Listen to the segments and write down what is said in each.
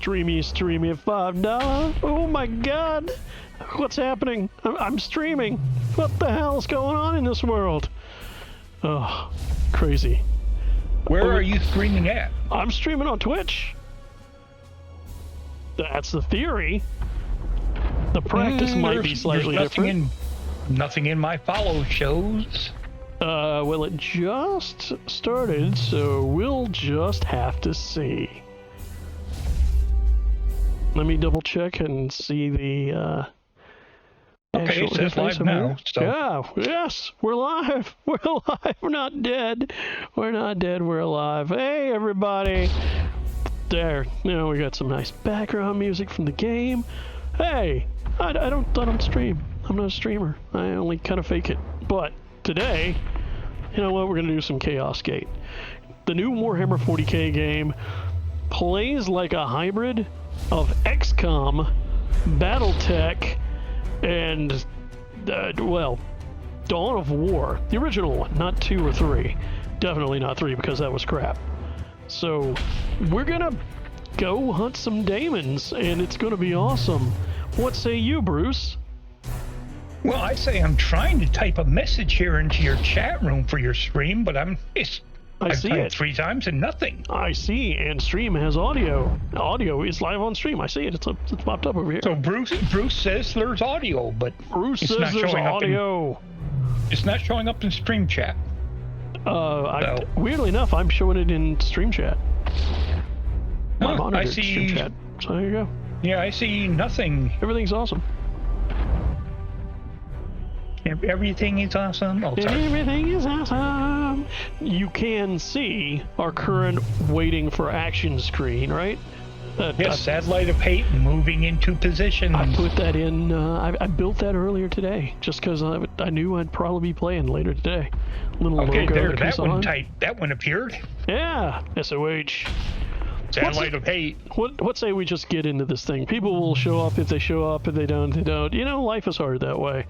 Streamy $5. Oh my god! What's happening? I'm streaming. What the hell is going on in this world? Oh, crazy. Where are you streaming at? I'm streaming on Twitch. That's the theory. The practice might be slightly different. Nothing in my follow shows. Well, it just started, so we'll just have to see. Let me double check and see the okay, it says live now. So. Yeah, yes, we're live. We're alive. We're not dead. We're not dead. We're alive. Hey, everybody. There. Now we got some nice background music from the game. Hey, I don't stream. I'm not a streamer. I only kind of fake it. But today, you know what? We're gonna do some Chaos Gate. The new Warhammer 40k game plays like a hybrid of XCOM, BattleTech, and well, Dawn of War, the original one, not 2 or 3. Definitely not 3 because that was crap. So we're gonna go hunt some daemons, and it's gonna be awesome. What say you, Bruce? Well, I say I'm trying to type a message here into your chat room for your stream, but I've see typed it 3 times and nothing. I see, and stream has audio. Audio is live on stream. I see it. It's popped up over here. So Bruce says there's audio, but Bruce says there's audio. It's not showing up in stream chat. Weirdly enough, I'm showing it in stream chat. My monitor stream chat. So there you go. Yeah, I see nothing. Everything's awesome. Everything is awesome. Oh, sorry. Everything is awesome. You can see our current waiting for action screen, right? Yes, satellite of hate moving into position. I put that in. I built that earlier today, just because I knew I'd probably be playing later today. Okay, there, that one appeared. Yeah, SOH. Satellite of hate. What say we just get into this thing? People will show up if they show up. If they don't, they don't. You know, life is hard that way.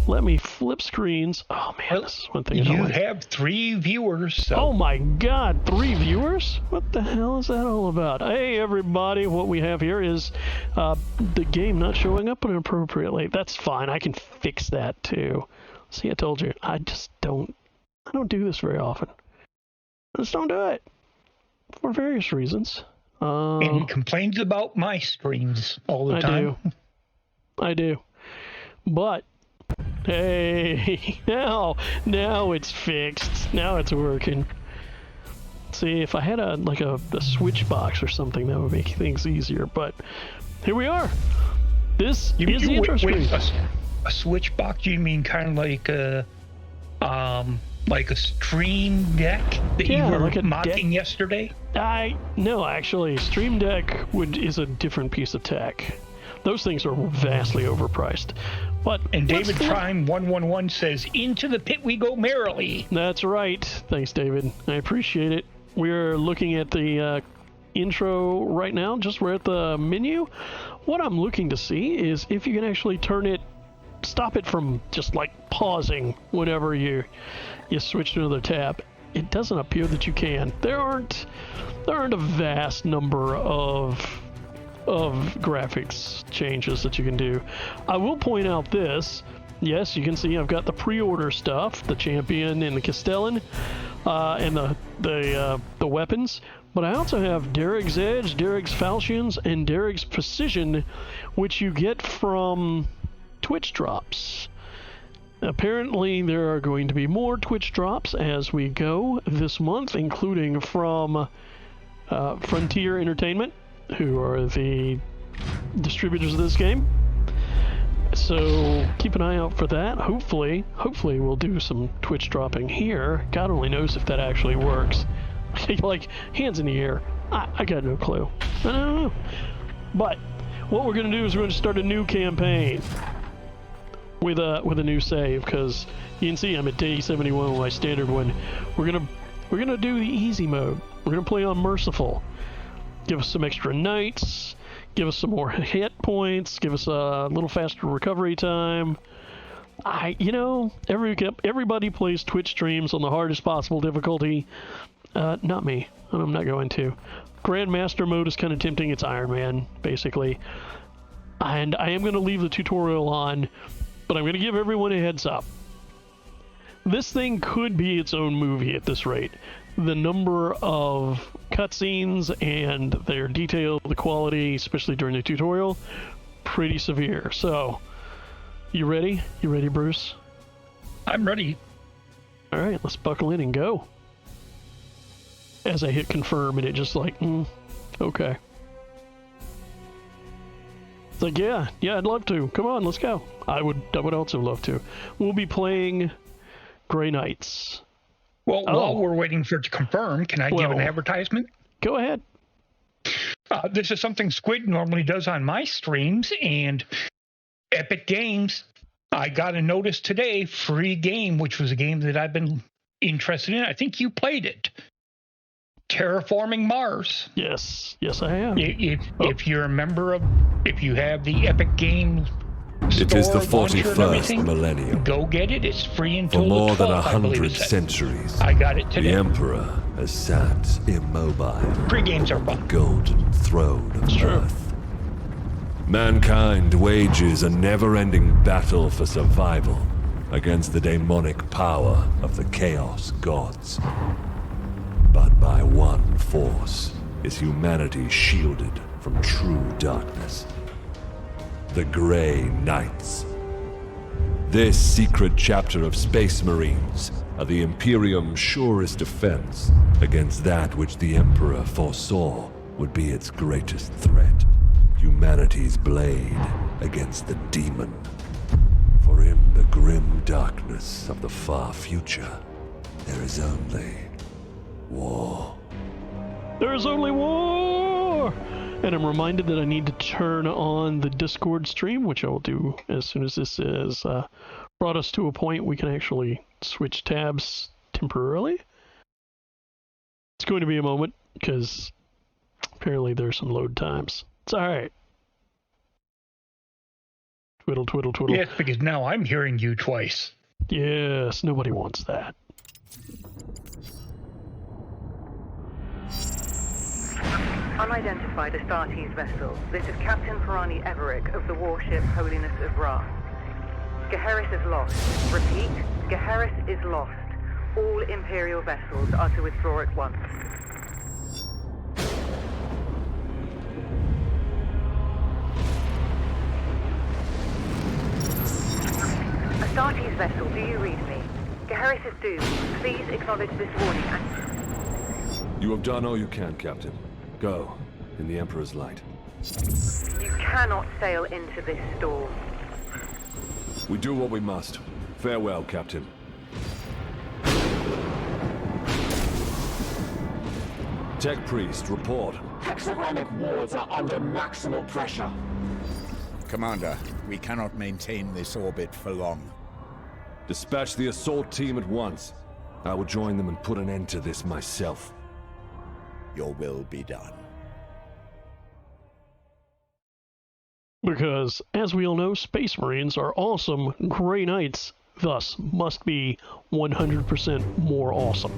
Let me flip screens. Oh man, this is one thing I don't like. You have 3 viewers. So. Oh my god, 3 viewers? What the hell is that all about? Hey everybody, what we have here is the game not showing up inappropriately. That's fine, I can fix that too. See, I told you, I don't do this very often. I just don't do it. For various reasons. And he complains about my streams all the time. I do. But hey, now it's fixed. Now it's working. See, if I had a switch box or something, that would make things easier. But here we are. This is the intro screen. A switch box? You mean kind of like a stream deck that you were mocking yesterday? No, actually, Stream Deck is a different piece of tech. Those things are vastly overpriced. And David Prime 111 says, "Into the pit we go merrily." That's right. Thanks, David. I appreciate it. We're looking at the intro right now. We're at the menu. What I'm looking to see is if you can actually stop it from just like pausing whenever you switch to another tab. It doesn't appear that you can. There aren't a vast number of graphics changes that you can do. I will point out this. Yes, you can see I've got the pre-order stuff, the champion and the Castellan, and the weapons. But I also have Derek's Edge, Derek's Falchions, and Derek's Precision, which you get from Twitch drops. Apparently there are going to be more Twitch drops as we go this month, including from Frontier Entertainment, who are the distributors of this game. So keep an eye out for that. Hopefully we'll do some Twitch dropping here. God only knows if that actually works. Like, hands in the air. I got no clue. I don't know. But what we're going to do is we're going to start a new campaign with a new save, because you can see I'm at day 71 with my standard one. We're gonna do the easy mode. We're gonna play on Merciful. Give us some extra knights, give us some more hit points, give us a little faster recovery time. Everybody plays Twitch streams on the hardest possible difficulty. Not me. I'm not going to. Grandmaster mode is kind of tempting. It's Iron Man, basically. And I am going to leave the tutorial on, but I'm going to give everyone a heads up. This thing could be its own movie at this rate. The number of cutscenes and their detail, the quality, especially during the tutorial, pretty severe. So, you ready? You ready, Bruce? I'm ready. All right, let's buckle in and go. As I hit confirm, and it just like, okay. It's like, yeah, I'd love to. Come on, let's go. I would also love to. We'll be playing Grey Knights. Well, while we're waiting for it to confirm, can I give an advertisement? Go ahead. This is something Squid normally does on my streams, and Epic Games, I got a notice today, free game, which was a game that I've been interested in. I think you played it. Terraforming Mars. Yes, I am. If you're a member of, if you have the Epic Games store, it is the 41st millennium. Go get it. It's free until For more the 12th, than 100 it centuries, I got it today. The Emperor has sat immobile. Free games are on fun. the golden throne of Earth. Mankind wages a never-ending battle for survival against the demonic power of the Chaos Gods. But by one force is humanity shielded from true darkness. The Grey Knights. This secret chapter of Space Marines are the Imperium's surest defense against that which the Emperor foresaw would be its greatest threat. Humanity's blade against the demon. For in the grim darkness of the far future, there is only war. There's only war! And I'm reminded that I need to turn on the Discord stream, which I will do as soon as this is brought us to a point we can actually switch tabs temporarily. It's going to be a moment, because apparently there's some load times. It's alright. Twiddle, twiddle, twiddle. Yes, because now I'm hearing you twice. Yes, nobody wants that. Unidentified Astartes vessel. This is Captain Pirani Everick of the warship Holiness of Ra. Geheris is lost. Repeat, Geheris is lost. All Imperial vessels are to withdraw at once. Astartes vessel, do you read me? Geheris is doomed. Please acknowledge this warning. You have done all you can, Captain. Go, in the Emperor's light. You cannot sail into this storm. We do what we must. Farewell, Captain. Tech Priest, report. Hexagramic wards are under maximal pressure. Commander, we cannot maintain this orbit for long. Dispatch the assault team at once. I will join them and put an end to this myself. Your will be done. Because, as we all know, Space Marines are awesome. Grey Knights, thus, must be 100% more awesome.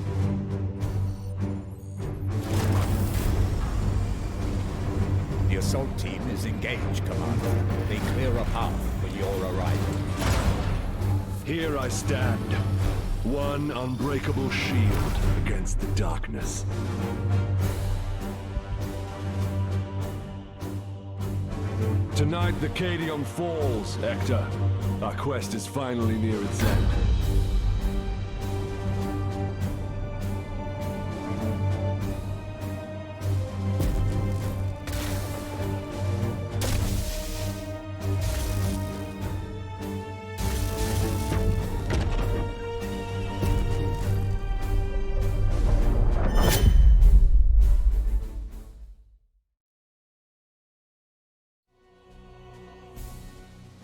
The assault team is engaged, Commander. They clear a path for your arrival. Here I stand. One unbreakable shield against the darkness. Tonight the Cadium falls, Hector. Our quest is finally near its end.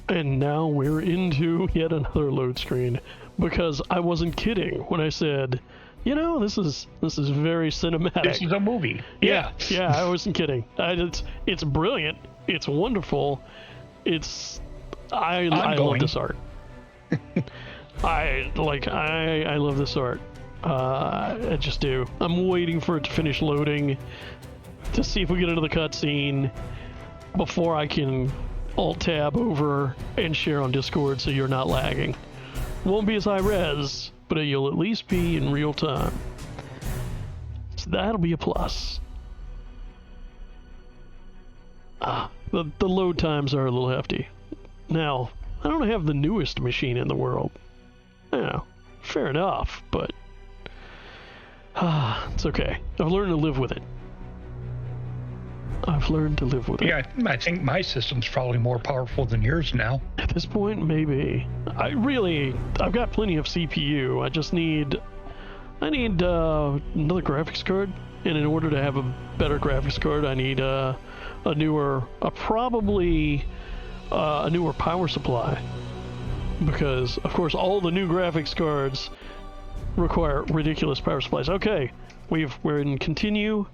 And now we're into yet another load screen, because I wasn't kidding when I said, you know, this is very cinematic. This is a movie. Yeah, I wasn't kidding. It's brilliant. It's wonderful. I love this art. I love this art. I just do. I'm waiting for it to finish loading to see if we get into the cutscene before I can alt-tab over and share on Discord so you're not lagging. Won't be as high res, but you'll at least be in real time. So that'll be a plus. The load times are a little hefty. Now, I don't have the newest machine in the world. Yeah, fair enough, but it's okay. I've learned to live with it. Yeah, I think my system's probably more powerful than yours now. At this point, maybe. I've got plenty of CPU. I need another graphics card, and in order to have a better graphics card, I need a newer power supply. Because, of course, all the new graphics cards require ridiculous power supplies. Okay, we're in continue.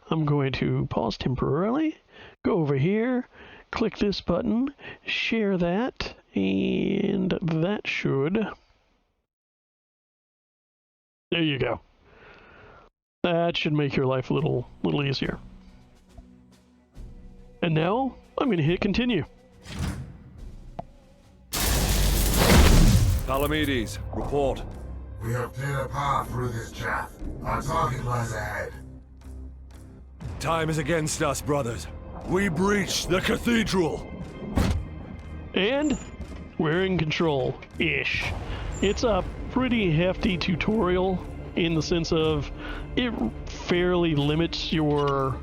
I'm going to pause temporarily, go over here, click this button, share that, and that should... There you go. That should make your life a little easier. And now, I'm going to hit continue. Palamedes, report. We have cleared a path through this chaff. Our target lies ahead. Time is against us, brothers. We breach the cathedral. And we're in control-ish. It's a pretty hefty tutorial in the sense of it fairly limits your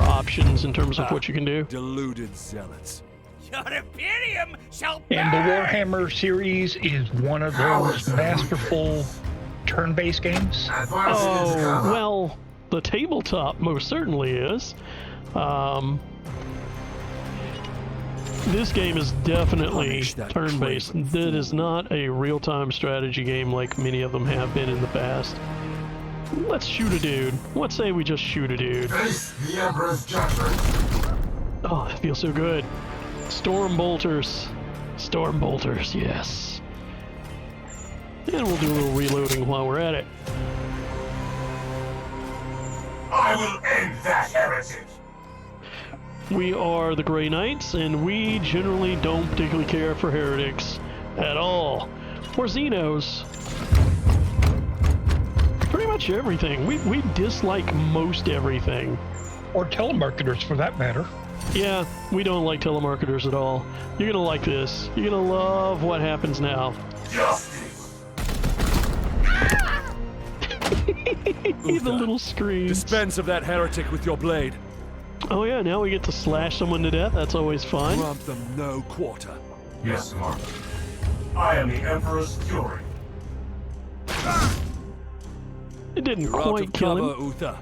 options in terms of what you can do. Deluded zealots. Your Imperium shall burn! And the Warhammer series is one of those masterful turn-based games. Oh, well, the tabletop most certainly is. This game is definitely turn-based. That is not a real-time strategy game like many of them have been in the past. Let's shoot a dude. What say we just shoot a dude? Face the Emperor's judgment. Oh, that feels so good. Storm bolters. Storm bolters, yes. And we'll do a little reloading while we're at it. I will end that heretic. We are the Grey Knights, and we generally don't particularly care for heretics at all. Or Xenos. Pretty much everything. We dislike most everything. Or telemarketers, for that matter. Yeah, we don't like telemarketers at all. You're gonna like this. You're gonna love what happens now. Justice. The little screams. Dispense of that heretic with your blade. Oh yeah, now we get to slash someone to death. That's always fun. Grant them no quarter. Yes, Commander. I am the Emperor's Fury. It didn't You're out quite of kill cover, him. Uther.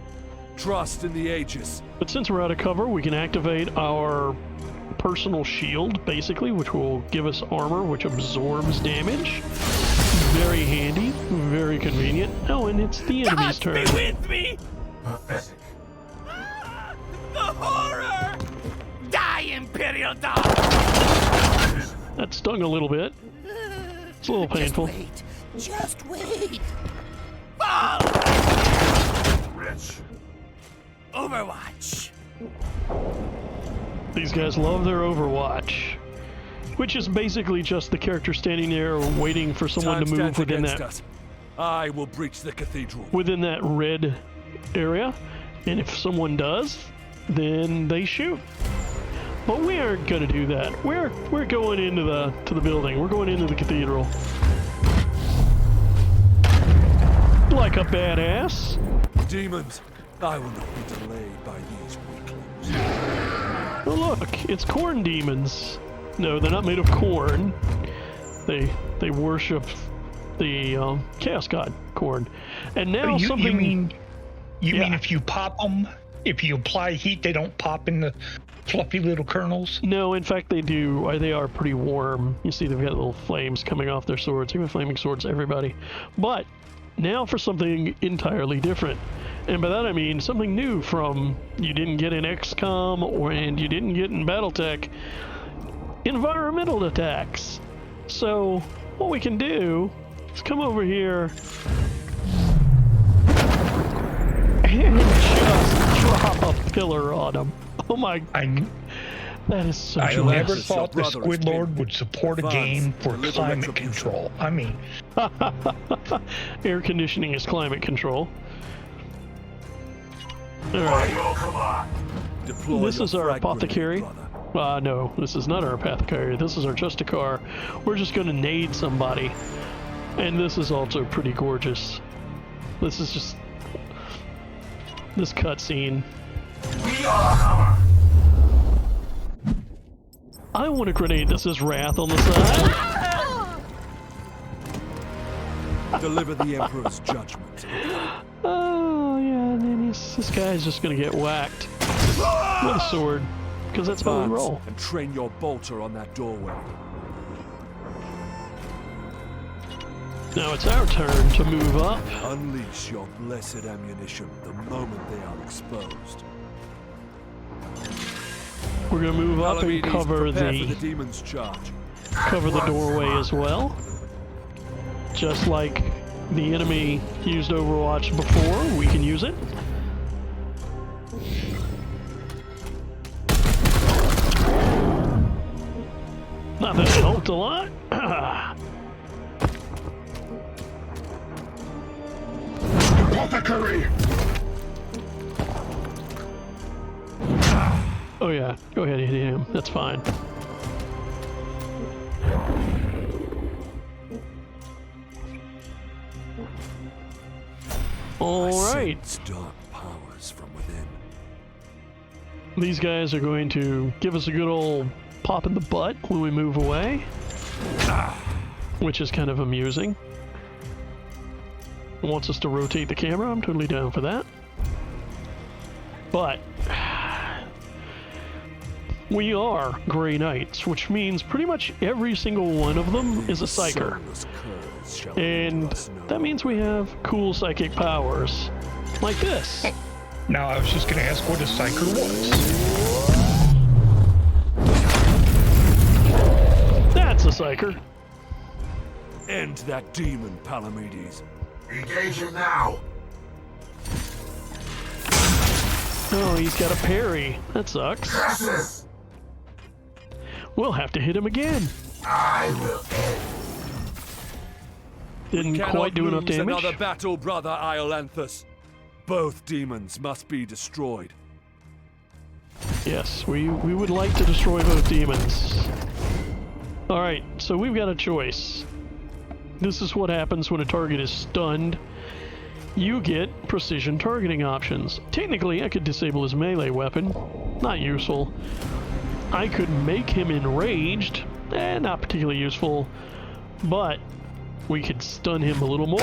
Trust in the ages. But since we're out of cover, we can activate our personal shield, basically, which will give us armor, which absorbs damage. Very handy, very convenient. Oh, and it's the enemy's turn. Be with me! Pathetic. The horror! Die, Imperial dog! That stung a little bit. It's a little painful. Just wait. Fall! Rich. Overwatch. These guys love their Overwatch, which is basically just the character standing there waiting for someone Time to move stands within against that us. I will breach the cathedral. within that red area, and if someone does, then they shoot. But we aren't gonna do that. We're going into the building. We're going into the cathedral. Like a badass. Demons, I will not be delayed by these weaklings. Oh look, it's corn demons. No, they're not made of corn. They worship the chaos god corn. And now You something. mean Yeah. if you pop them, if you apply heat, they don't pop in the fluffy little kernels? No, in fact they do. They are pretty warm. You see they've got little flames coming off their swords. Even flaming swords, everybody. But now for something entirely different. And by that I mean something new from you didn't get in XCOM and you didn't get in BattleTech. Environmental attacks. So what we can do is come over here and just drop a pillar on him. Oh my! That is so I joyous. never thought the Squid Lord would support a game for climate control. I mean, air conditioning is climate control. All By right. your command. This is our apothecary. No, this is not our apothecary. This is our Justicar. We're just going to nade somebody. And this is also pretty gorgeous. This is just... this cutscene. We are hammer. I want a grenade that says Wrath on the side. Deliver the Emperor's judgment. Oh, yeah, and then this guy's just going to get whacked with a sword. Because that's how we roll. And train your bolter on that doorway. Now it's our turn to move up. Unleash your blessed ammunition the moment they are exposed. We're going to move up and cover prepare for the demon's charge. cover the doorway as well. Just like the enemy used Overwatch before, we can use it. Not that it helped a lot. Apothecary! Oh yeah, go ahead and hit him. That's fine. All right. Dark powers from within. These guys are going to give us a good old pop in the butt when we move away, which is kind of amusing. It wants us to rotate the camera. I'm totally down for that. But we are Grey Knights, which means pretty much every single one of them is a psyker. And that means we have cool psychic powers, like this. now I was just going to ask what a psyker was. That's a psyker. End that demon, Palamedes. Engage him now. Oh, he's got a parry. That sucks. Curses. We'll have to hit him again. I will end. Didn't quite do enough damage. Another battle, brother Iolanthus. Both demons must be destroyed. Yes, we would like to destroy both demons. Alright, so we've got a choice. This is what happens when a target is stunned. You get precision targeting options. Technically, I could disable his melee weapon. Not useful. I could make him enraged. Not particularly useful. But we could stun him a little more.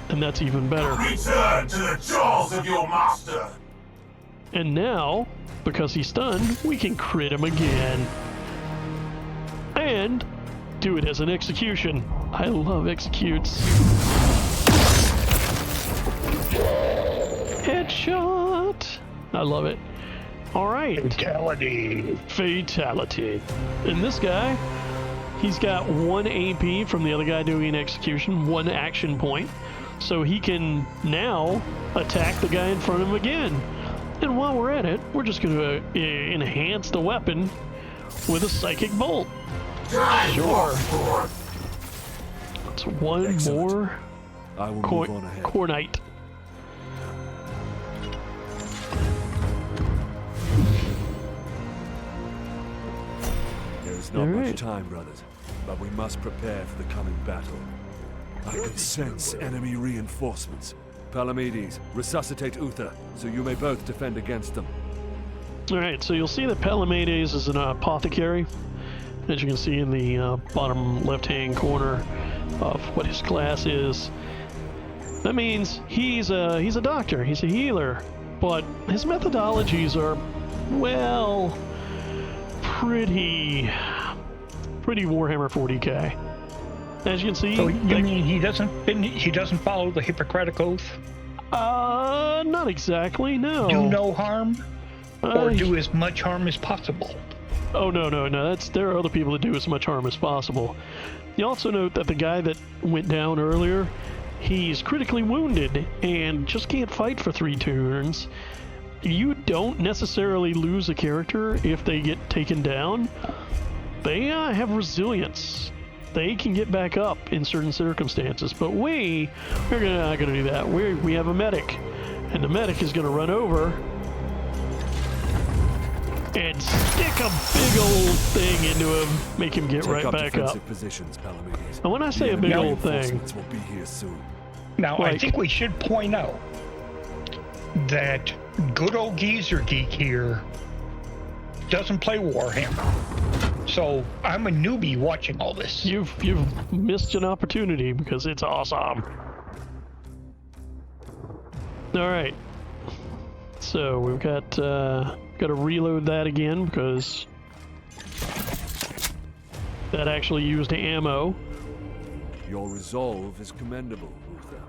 And that's even better. Return to the jaws of your master. And now, because he's stunned, we can crit him again. And do it as an execution. I love executes. Headshot! I love it. Alright. Fatality. Fatality. And this guy, he's got 1 AP from the other guy doing an execution, 1 action point. So he can now attack the guy in front of him again. And while we're at it, we're just going to enhance the weapon with a psychic bolt. Sure. It's one Excellent. more I will move on ahead. Core Knight. There is not All much right. time, brothers, but we must prepare for the coming battle. I can sense enemy reinforcements. Palamedes, resuscitate Uther, so you may both defend against them. Alright, so you'll see that Palamedes is an apothecary, as you can see in the bottom left-hand corner of what his class is. That means he's a doctor, he's a healer, but his methodologies are, well, pretty Warhammer 40k. As you can see, So you mean he doesn't follow the Hippocratic Oath? not exactly, no. Do no harm, or Uh, do as much harm as possible? Oh, no. There are other people that do as much harm as possible. You also note that the guy that went down earlier, he's critically wounded and just can't fight for 3 turns. You don't necessarily lose a character if they get taken down. They have resilience. They can get back up in certain circumstances, but we're not going to do that. We have a medic, and the medic is going to run over and stick a big old thing into him, make him get right back up. And when I say a big old thing, now I think we should point out that good old Geezer Geek here doesn't play Warhammer. So I'm a newbie watching all this. You've missed an opportunity because it's awesome. All right. So we've got to reload that again because that actually used ammo. Your resolve is commendable, Uther.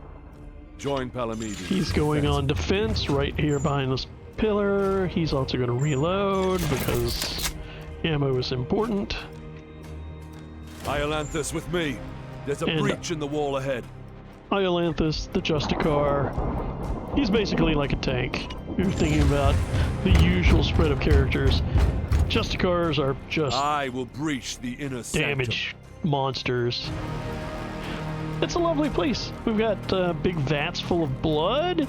Join Palamedes. He's going on defense right here behind this pillar. He's also going to reload because ammo is important. Iolanthus with me. There's a breach in the wall ahead. Iolanthus, the Justicar. He's basically like a tank. You're thinking about the usual spread of characters. Justicars are just I will breach the inner damage monsters. It's a lovely place. We've got big vats full of blood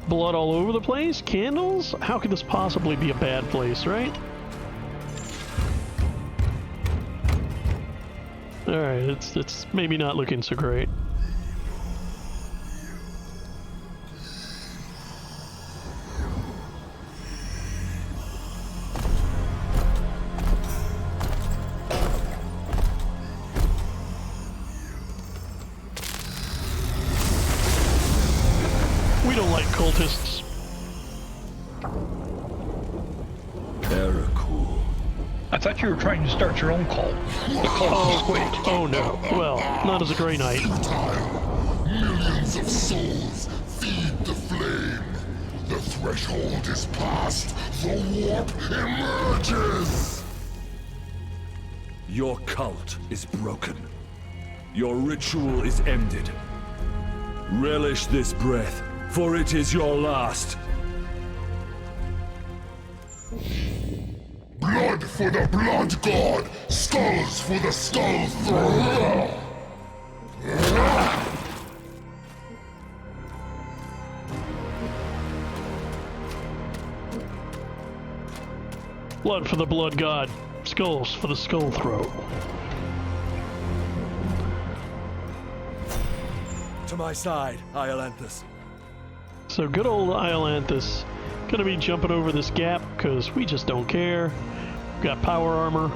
all over the place, candles. How could this possibly be a bad place, right? All right, it's maybe not looking so great. We don't like cultists. They're cool. I thought you were trying to start your own cult. The cult of Squid. Oh no. Well, not as a Grey Knight. Millions of souls feed the flame. The threshold is passed. The warp emerges. Your cult is broken. Your ritual is ended. Relish this breath, for it is your last. Blood for the blood god. Skulls for the skull throne. Blood for the blood god. Skulls for the skull throat. To my side, Iolanthus. So good old Iolanthus gonna be jumping over this gap because we just don't care. We've got power armor.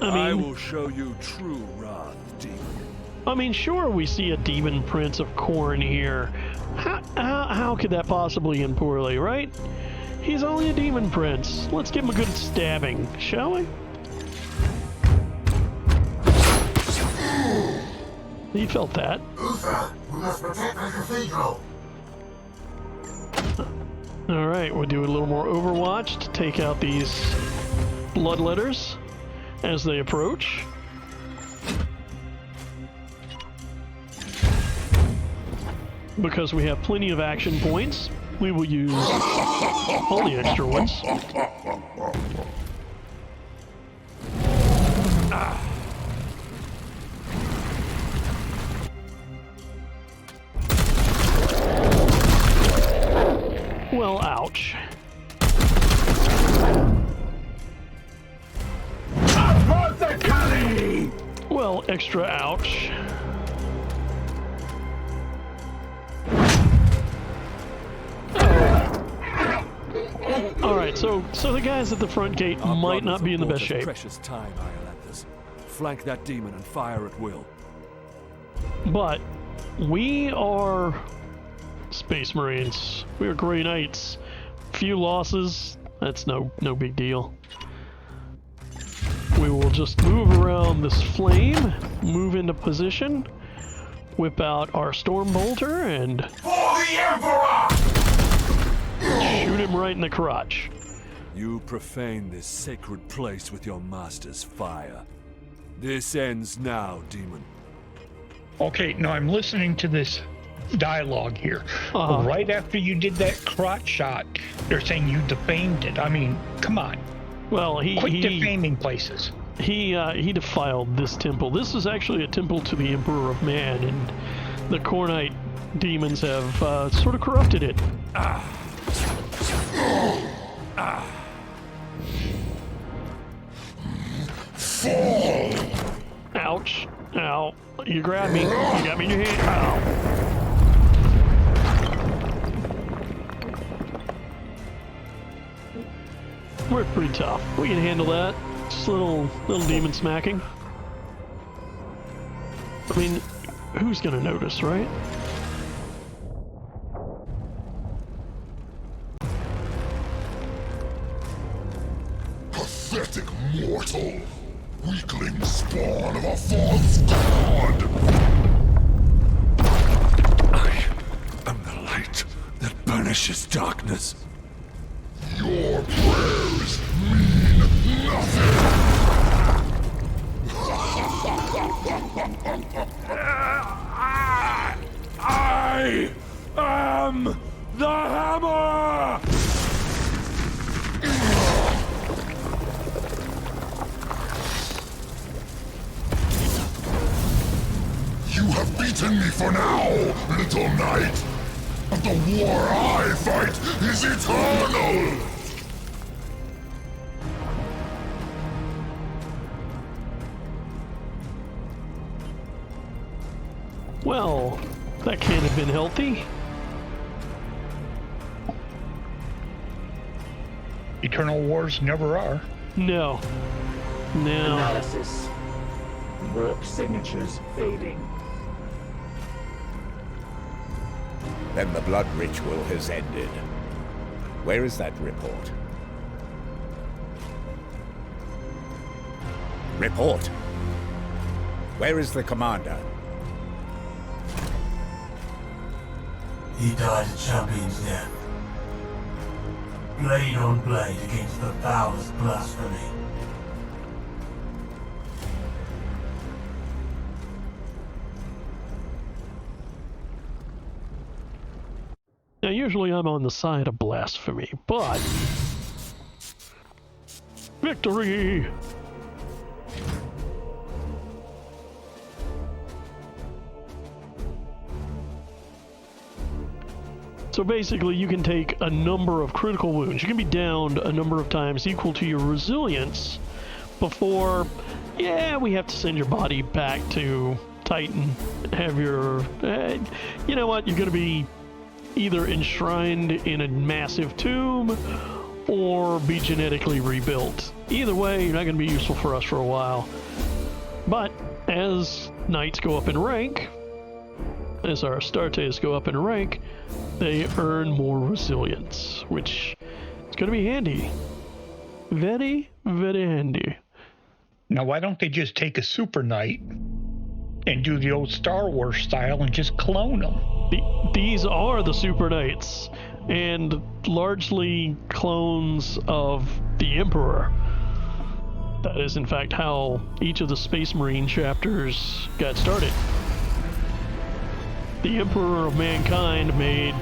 I will show you true wrath, demon. I mean, sure, we see a demon prince of Khorne here. How could that possibly end poorly, right? He's only a demon prince. Let's give him a good stabbing, shall we? You felt that. Uther, we must protect the cathedral. Alright, we'll do a little more Overwatch to take out these bloodletters as they approach. Because we have plenty of action points, we will use all the extra ones. Well, ouch. Well, extra ouch. Alright, so the guys at the front gate might not be in the best shape. Precious time, Iolanthus. Flank that demon and fire at will. But we are Space Marines. We are Grey Knights. Few losses. That's no big deal. We will just move around this flame, move into position, whip out our Storm Bolter and For the Emperor! shoot him right in the crotch. You profane this sacred place with your master's fire. This ends now, demon. Okay, now I'm listening to this dialogue here. Right after you did that crotch shot, they're saying you defamed it. I mean, come on. Well, Quit defaming places. He defiled this temple. This is actually a temple to the Emperor of Man, and the Kornite demons have sort of corrupted it. Ouch. Ow. You grabbed me. You got me in your hand. Ow. We're pretty tough. We can handle that. Just a little demon smacking. I mean, who's gonna notice, right? Pathetic mortal! Weakling spawn of a false god! I am the light that banishes darkness. Your prayers mean nothing! I am the hammer! You have beaten me for now, little knight! But the war I fight is eternal! Well, that can't have been healthy. Eternal wars never are. No. No. Analysis. Work signatures fading. Then the blood ritual has ended. Where is that report? Report! Where is the commander? He died a champion's death. Blade on blade against the foulest blasphemy. Now, usually I'm on the side of blasphemy, but... Victory! So basically, you can take a number of critical wounds. You can be downed a number of times equal to your resilience before, yeah, we have to send your body back to Titan. Have your, you know what, you're going to be either enshrined in a massive tomb or be genetically rebuilt. Either way, you're not going to be useful for us for a while. But as knights go up in rank, as our Astartes go up in rank, they earn more resilience, which is going to be handy. Very, very handy. Now, why don't they just take a super knight and do the old Star Wars style and just clone them? These are the super knights, and largely clones of the Emperor. That is, in fact, how each of the Space Marine chapters got started. The Emperor of Mankind made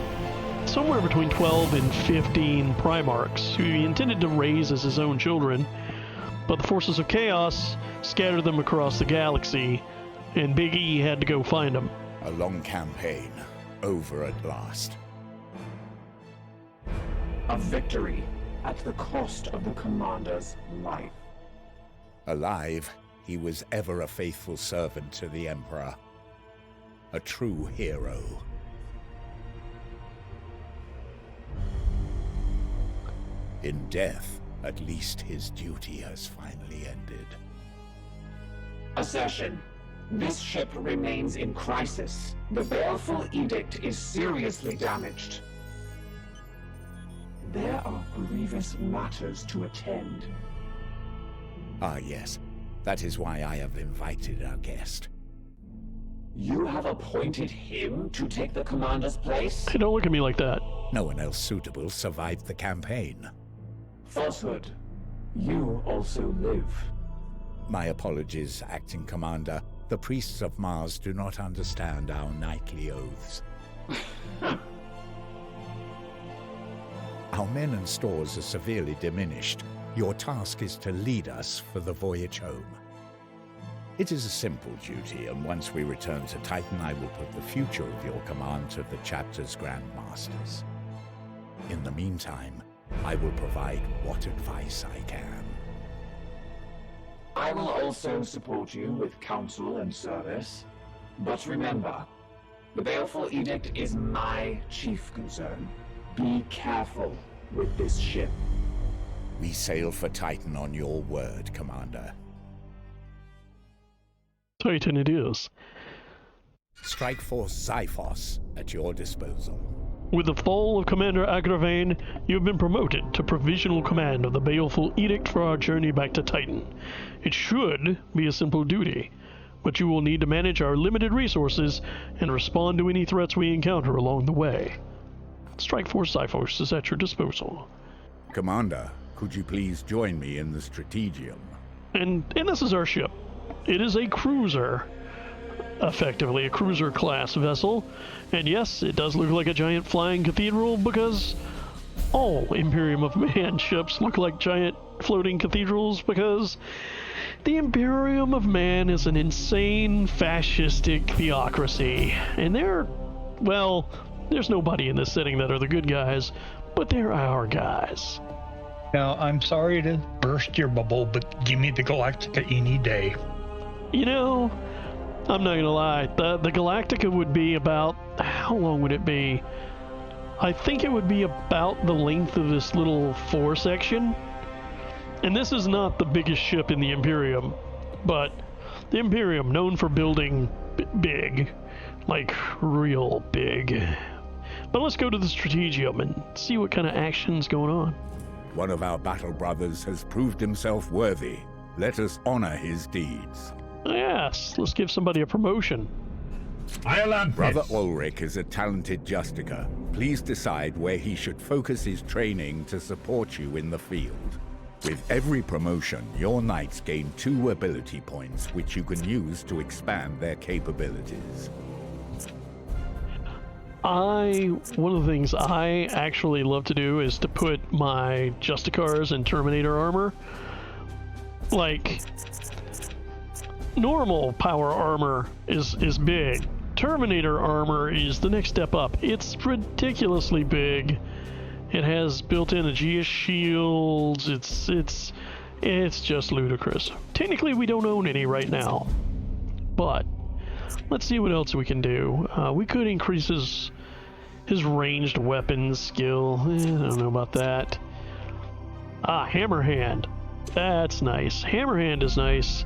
somewhere between 12 and 15 Primarchs, who he intended to raise as his own children, but the forces of chaos scattered them across the galaxy, and Big E had to go find them. A long campaign, over at last. A victory at the cost of the commander's life. Alive, he was ever a faithful servant to the Emperor. A true hero. In death, at least his duty has finally ended. Assertion. This ship remains in crisis. The Bellyful edict is seriously damaged. There are grievous matters to attend. Ah, yes. That is why I have invited our guest. You have appointed him to take the commander's place? Hey, don't look at me like that. No one else suitable survived the campaign. Falsehood. You also live. My apologies, Acting Commander. The priests of Mars do not understand our knightly oaths. Our men and stores are severely diminished. Your task is to lead us for the voyage home. It is a simple duty, and once we return to Titan, I will put the future of your command to the chapter's Grand Masters. In the meantime, I will provide what advice I can. I will also support you with counsel and service. But remember, the Baleful Edict is my chief concern. Be careful with this ship. We sail for Titan on your word, Commander. Titan it is. Strike Force Xiphos at your disposal. With the fall of Commander Agravain, you have been promoted to provisional command of the Baleful Edict for our journey back to Titan. It should be a simple duty, but you will need to manage our limited resources and respond to any threats we encounter along the way. Strike Force Xiphos is at your disposal. Commander, could you please join me in the Strategium? And this is our ship. It is a cruiser. Effectively a cruiser-class vessel. And yes, it does look like a giant flying cathedral because all Imperium of Man ships look like giant floating cathedrals because the Imperium of Man is an insane fascistic theocracy. And there's nobody in this setting that are the good guys, but they're our guys. Now, I'm sorry to burst your bubble, but give me the Galactica any day. You know, I'm not gonna lie, the Galactica would be about, how long would it be? I think it would be about the length of this little 4 section. And this is not the biggest ship in the Imperium, but the Imperium, known for building big, like real big. But let's go to the Strategium and see what kind of action's going on. One of our battle brothers has proved himself worthy. Let us honor his deeds. Yes, let's give somebody a promotion. Brother Ulrich is a talented Justicar. Please decide where he should focus his training to support you in the field. With every promotion, your knights gain 2 ability points, which you can use to expand their capabilities. One of the things I actually love to do is to put my Justicars in Terminator armor. Like, normal power armor is big. Terminator armor is the next step up. It's ridiculously big. It has built-in Aegis shields. It's just ludicrous. Technically, we don't own any right now, but let's see what else we can do. We could increase his ranged weapons skill. I don't know about that. Hammerhand. That's nice. Hammerhand is nice.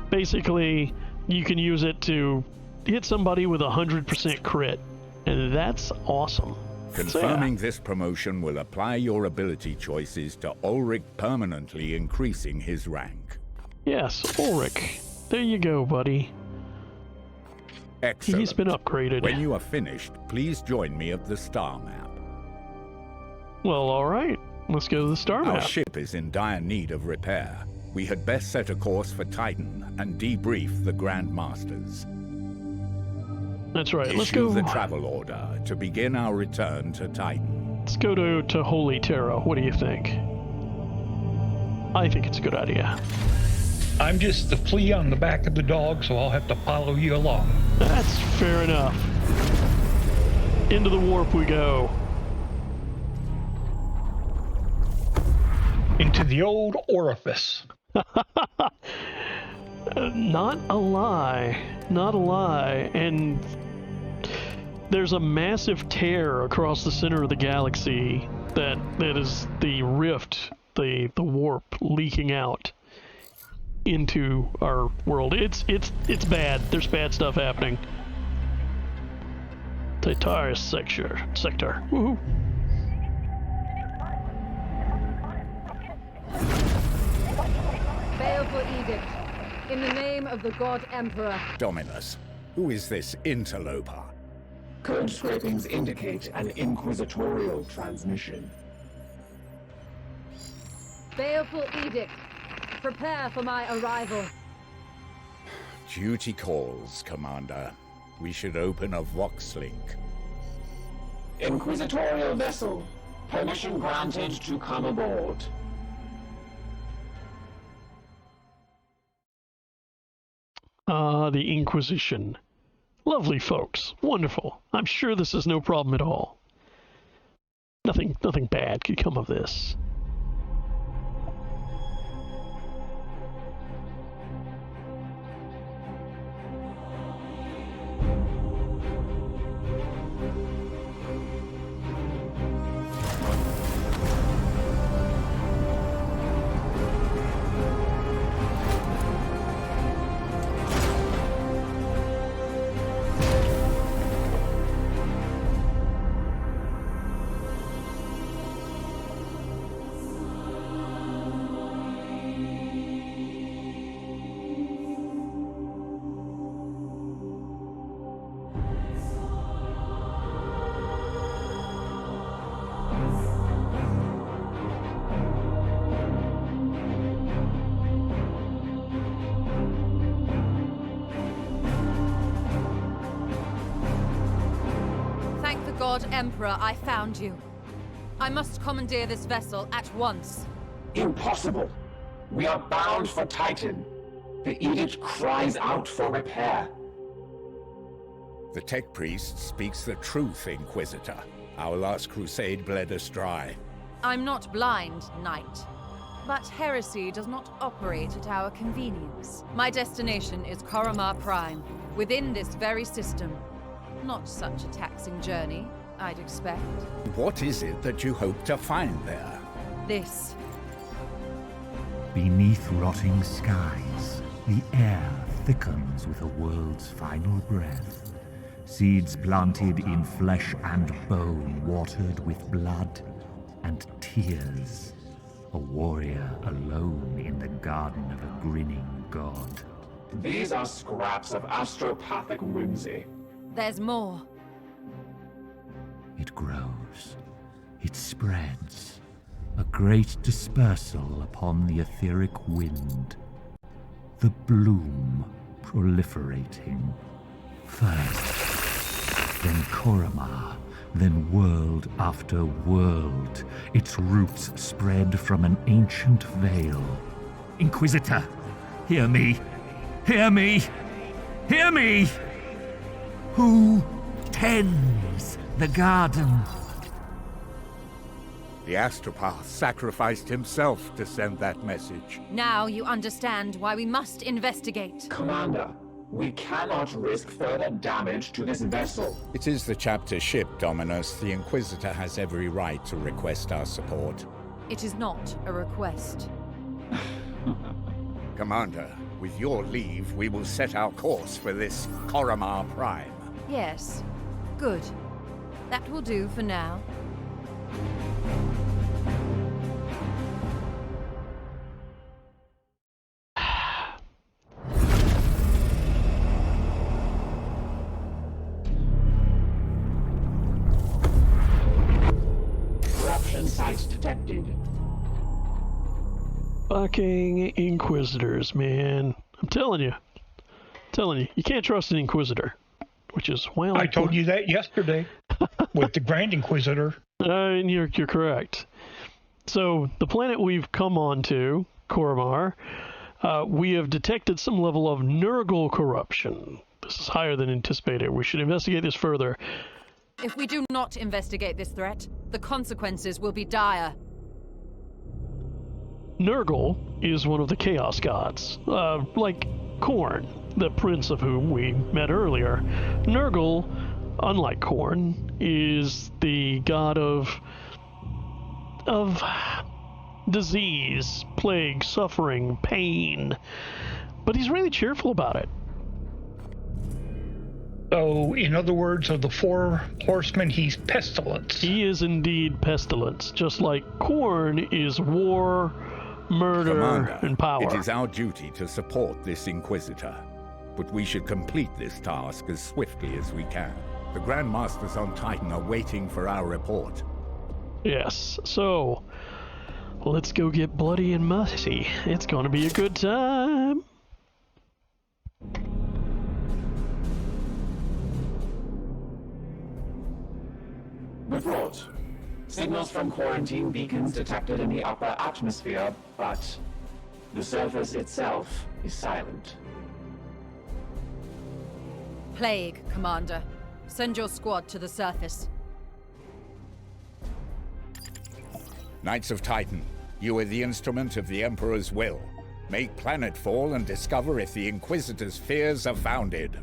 Basically, you can use it to hit somebody with 100% crit, and that's awesome. Confirming this promotion will apply your ability choices to Ulrich, permanently increasing his rank. Yes, Ulrich. There you go, buddy. Excellent. He's been upgraded. When you are finished, please join me at the star map. Well, alright. Let's go to the star map. Our ship is in dire need of repair. We had best set a course for Titan and debrief the Grand Masters. That's right. Let's Issue go. the travel order to begin our return to Titan. Let's go to Holy Terra. What do you think? I think it's a good idea. I'm just the flea on the back of the dog, so I'll have to follow you along. That's fair enough. Into the warp we go. Into the old orifice. Not a lie. Not a lie. And there's a massive tear across the center of the galaxy that is the rift, the warp leaking out into our world. It's bad. There's bad stuff happening. Titaris sector. Woohoo. Baleful Edict. In the name of the God Emperor. Dominus, Who is this interloper? Code scrapings indicate an inquisitorial transmission. Baleful edict. Prepare for my arrival. Duty calls, Commander. We should open a Vox link. Inquisitorial vessel. Permission granted to come aboard. The Inquisition. Lovely folks. Wonderful. I'm sure this is no problem at all. Nothing bad could come of this. God Emperor, I found you. I must commandeer this vessel at once. Impossible! We are bound for Titan. The edict cries out for repair. The Tech Priest speaks the truth, Inquisitor. Our last crusade bled us dry. I'm not blind, Knight. But heresy does not operate at our convenience. My destination is Koromar Prime, within this very system. Not such a taxing journey, I'd expect. What is it that you hope to find there? This. Beneath rotting skies, the air thickens with a world's final breath. Seeds planted in flesh and bone, watered with blood and tears. A warrior alone in the garden of a grinning god. These are scraps of astropathic whimsy. There's more. It grows. It spreads. A great dispersal upon the etheric wind. The bloom proliferating. First, then Koromar, then world after world. Its roots spread from an ancient veil. Inquisitor, hear me! Hear me! Hear me! Who tends the garden? The Astropath sacrificed himself to send that message. Now you understand why we must investigate. Commander, we cannot risk further damage to this vessel. It is the chapter ship, Dominus. The Inquisitor has every right to request our support. It is not a request. Commander, with your leave, we will set our course for this Koromar Prime. Yes. Good. That will do for now. Eruption site detected. Fucking Inquisitors, man. I'm telling you. You can't trust an Inquisitor. Which is, well... I told you that yesterday with the Grand Inquisitor. And you're correct. So, the planet we've come on to, Koromar, we have detected some level of Nurgle corruption. This is higher than anticipated. We should investigate this further. If we do not investigate this threat, the consequences will be dire. Nurgle is one of the Chaos Gods, like Khorne, the prince of whom we met earlier. Nurgle, unlike Khorne, is the god of disease, plague, suffering, pain, but he's really cheerful about it. So, in other words, of the four horsemen, he's pestilence. He is indeed pestilence, just like Khorne is war, murder, Commander, and power. It is our duty to support this Inquisitor. but we should complete this task as swiftly as we can. The Grandmasters on Titan are waiting for our report. Yes, so let's go get bloody and messy. It's gonna be a good time. Report. Signals from quarantine beacons detected in the upper atmosphere, but the surface itself is silent. Plague, Commander. Send your squad to the surface. Knights of Titan, you are the instrument of the Emperor's will. Make planetfall and discover if the Inquisitor's fears are founded.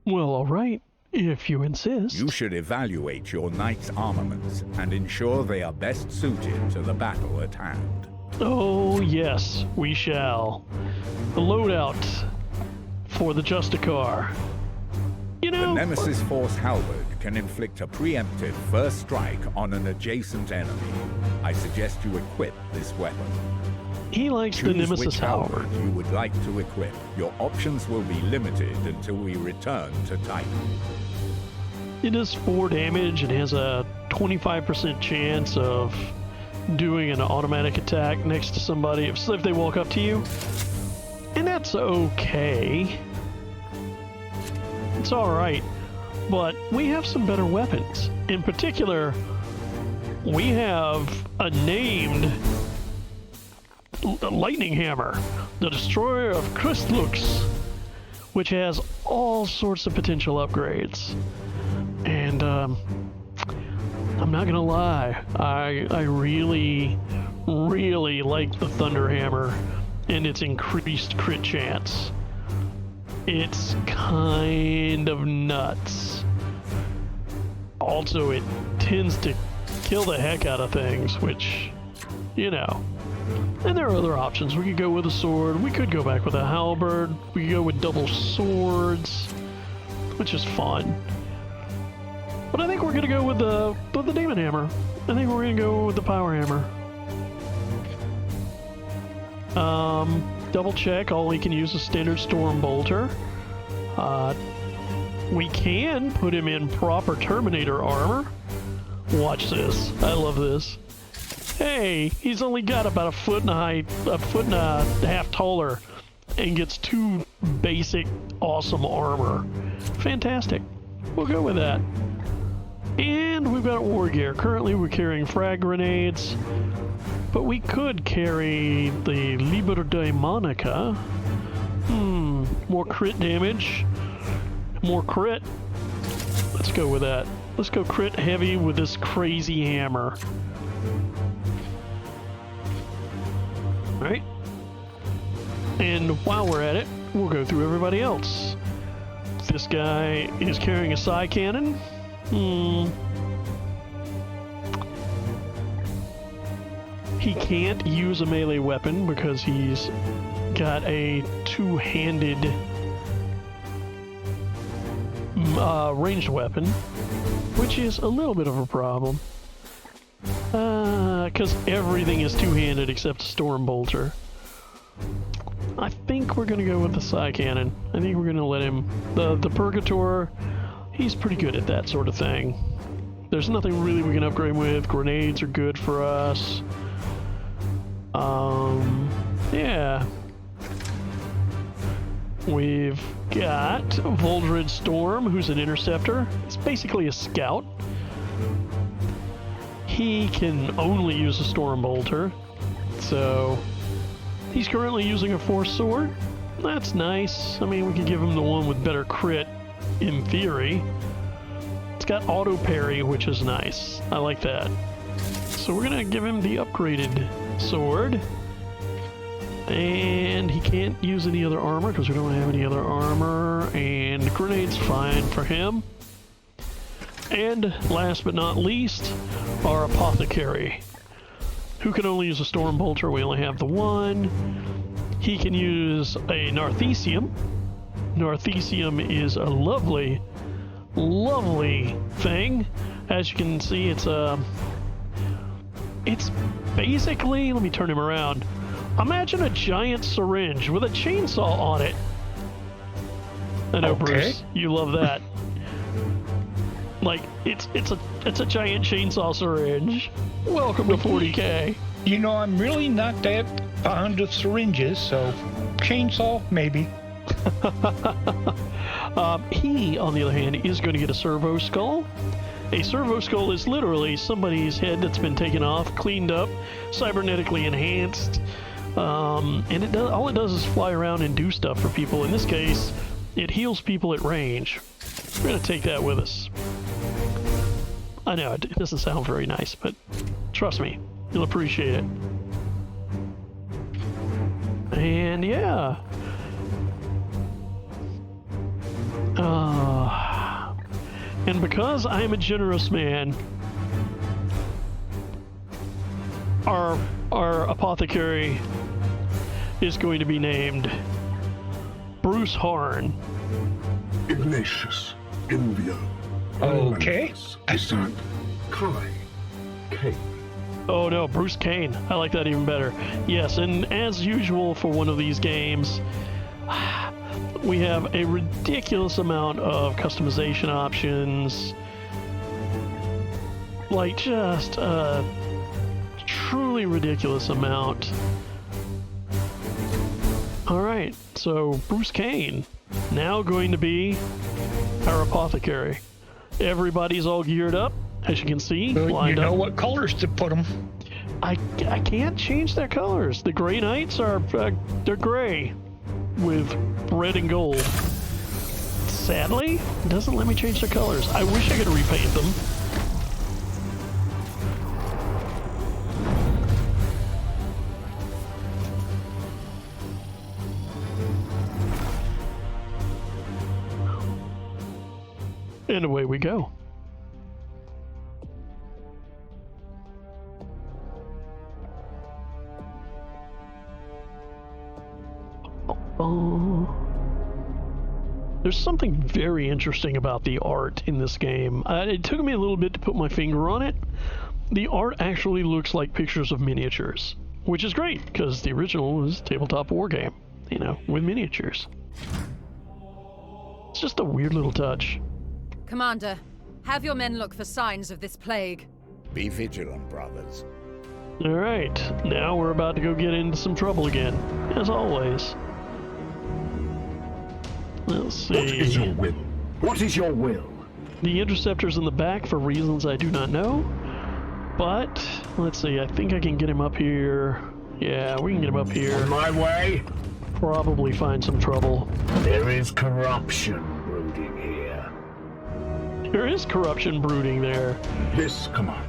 Well, all right, if you insist. You should evaluate your knights' armaments and ensure they are best suited to the battle at hand. Oh, yes, we shall. The loadout for the Justicar. You know, the Nemesis Force Halberd can inflict a preemptive first strike on an adjacent enemy. I suggest you equip this weapon. He likes Choose the Nemesis which Halberd. you would like to equip. Your options will be limited until we return to Titan. It does 4 damage and has a 25% chance of doing an automatic attack next to somebody if they walk up to you. And that's okay. It's alright. But we have some better weapons. In particular, we have a named Lightning Hammer, the Destroyer of Crystlux, which has all sorts of potential upgrades. And I'm not gonna lie, I really like the Thunder Hammer and its increased crit chance. It's kind of nuts. Also, it tends to kill the heck out of things, which, you know. And there are other options. We could go with a sword. We could go back with a halberd. We could go with double swords, which is fun. But I think we're gonna go with the Demon Hammer. I think we're gonna go with the Power Hammer. Double check. All he can use is standard Storm Bolter. We can put him in proper Terminator armor. Watch this. I love this. Hey, he's only got about a foot and a half taller, and gets 2 basic awesome armor. Fantastic. We'll go with that. And we've got war gear. Currently we're carrying frag grenades, but we could carry the Liber Daemonica. More crit damage. More crit. Let's go with that. Let's go crit heavy with this crazy hammer. Alright. And while we're at it, we'll go through everybody else. This guy is carrying a psi cannon. He can't use a melee weapon because he's got a 2-handed ranged weapon, which is a little bit of a problem. Because everything is 2-handed except Storm Bolter. I think we're going to go with the psi cannon. I think we're going to let him... The Purgator, he's pretty good at that sort of thing. There's nothing really we can upgrade with. Grenades are good for us. Yeah. We've got Voldred Storm, who's an interceptor. It's basically a scout. He can only use a Storm Bolter, so he's currently using a Force Sword. That's nice. I mean, we could give him the one with better crit, in theory. It's got auto parry, which is nice. I like that. So we're gonna give him the upgraded sword. And he can't use any other armor because we don't have any other armor, and grenade's fine for him. And last but not least, our Apothecary, who can only use a Storm Bolter. We only have the one. He can use a Narthesium. Narthesium is a lovely, lovely thing. As you can see, it's basically, let me turn him around. Imagine a giant syringe with a chainsaw on it. I know, Okay. Bruce, you love that. Like, it's a giant chainsaw syringe. Welcome to 40k. You know, I'm really not that fond of syringes, so chainsaw, maybe. He, on the other hand, is going to get a servo skull. A servo skull is literally somebody's head that's been taken off, cleaned up, cybernetically enhanced, and all it does is fly around and do stuff for people. In this case, it heals people at range. We're going to take that with us. I know, it doesn't sound very nice, but trust me, you'll appreciate it. And yeah. And because I'm a generous man, our apothecary is going to be named Bruce Harn. Ignatius, Invio. Okay. Descent, Kai, Kane. Oh no, Bruce Kane. I like that even better. Yes, and as usual for one of these games, we have a ridiculous amount of customization options. Like, just a truly ridiculous amount. Alright, so Bruce Kane, now going to be our apothecary. Everybody's all geared up, as you can see, lined you know up. what colors to put them. I can't change their colors. The Grey Knights are, they're gray with red and gold. Sadly, it doesn't let me change their colors. I wish I could repaint them. And away we go. There's something very interesting about the art in this game. It took me a little bit to put my finger on it. The art actually looks like pictures of miniatures, which is great because the original was a tabletop war game, you know, with miniatures. It's just a weird little touch. Commander, have your men look for signs of this plague. Be vigilant, brothers. All right, now we're about to go get into some trouble again, as always. Let's see. What is your will? What is your will? The interceptor's in the back for reasons I do not know. But, let's see, I think I can get him up here. Yeah, we can get him up here. On my way. Probably find some trouble. There is corruption brooding here. There is corruption brooding there. This, Commander.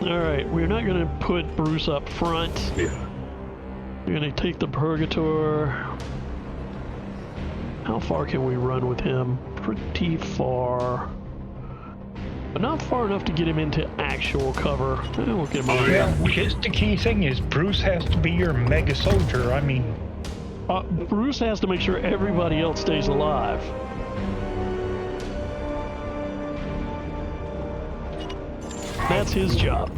Alright, we're not going to put Bruce up front. Yeah. We're going to take the Purgator. How far can we run with him? Pretty far. But not far enough to get him into actual cover. We'll get him over Yeah, here. just the key thing is Bruce has to be your mega soldier. I mean, Bruce has to make sure everybody else stays alive. That's his job.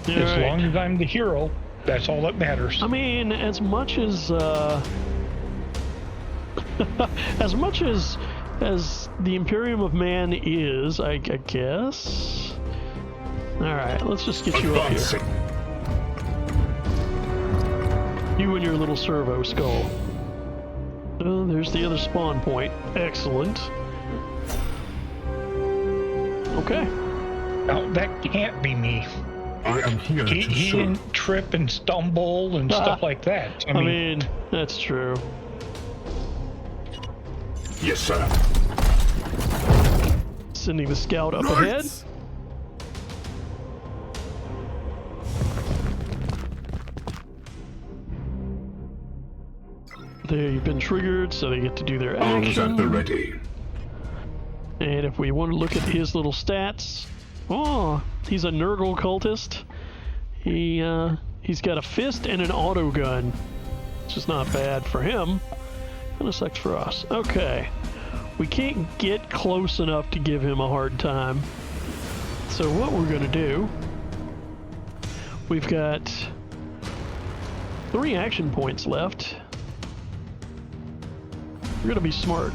as long as I'm the hero, that's all that matters. I mean, as much as as the Imperium of Man is, I guess. All right, let's just get you up here. You and your little servo skull. Oh, there's the other spawn point. Excellent. Okay. Now, that can't be me. I am here to He serve. didn't trip and stumble and stuff like that. I mean, that's true. Yes, sir. Sending the scout up ahead. They've been triggered, so they get to do their Arms at the action. ready. And if we want to look at his little stats, oh, he's a Nurgle cultist. He's got a fist and an auto gun, which is not bad for him. Kind of sucks for us. Okay, we can't get close enough to give him a hard time. So what we're gonna do? We've got 3 action points left. We're gonna be smart.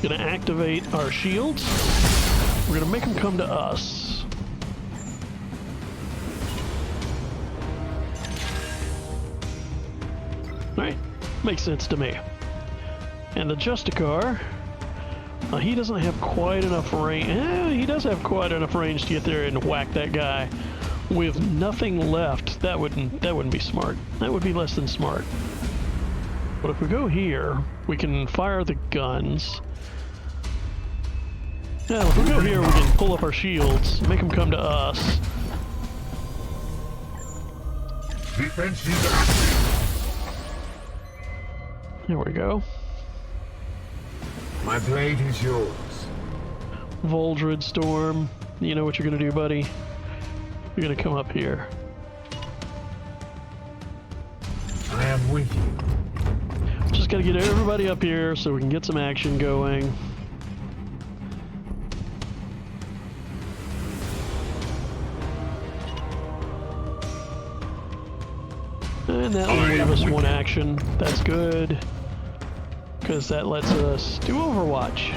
Gonna activate our shields. We're gonna make them come to us. Right? Makes sense to me. And the Justicar, he doesn't have quite enough range. He does have quite enough range to get there and whack that guy with nothing left. That wouldn't be smart. That would be less than smart. But if we go here, we can fire the guns. Yeah, if we go here, we can pull up our shields, make them come to us. Defense is active. There we go. My blade is yours. Voldred Storm, you know what you're gonna do, buddy. You're gonna come up here. I am with you. Just gotta get everybody up here so we can get some action going. And that will leave us one action. That's good. Because that lets us do Overwatch.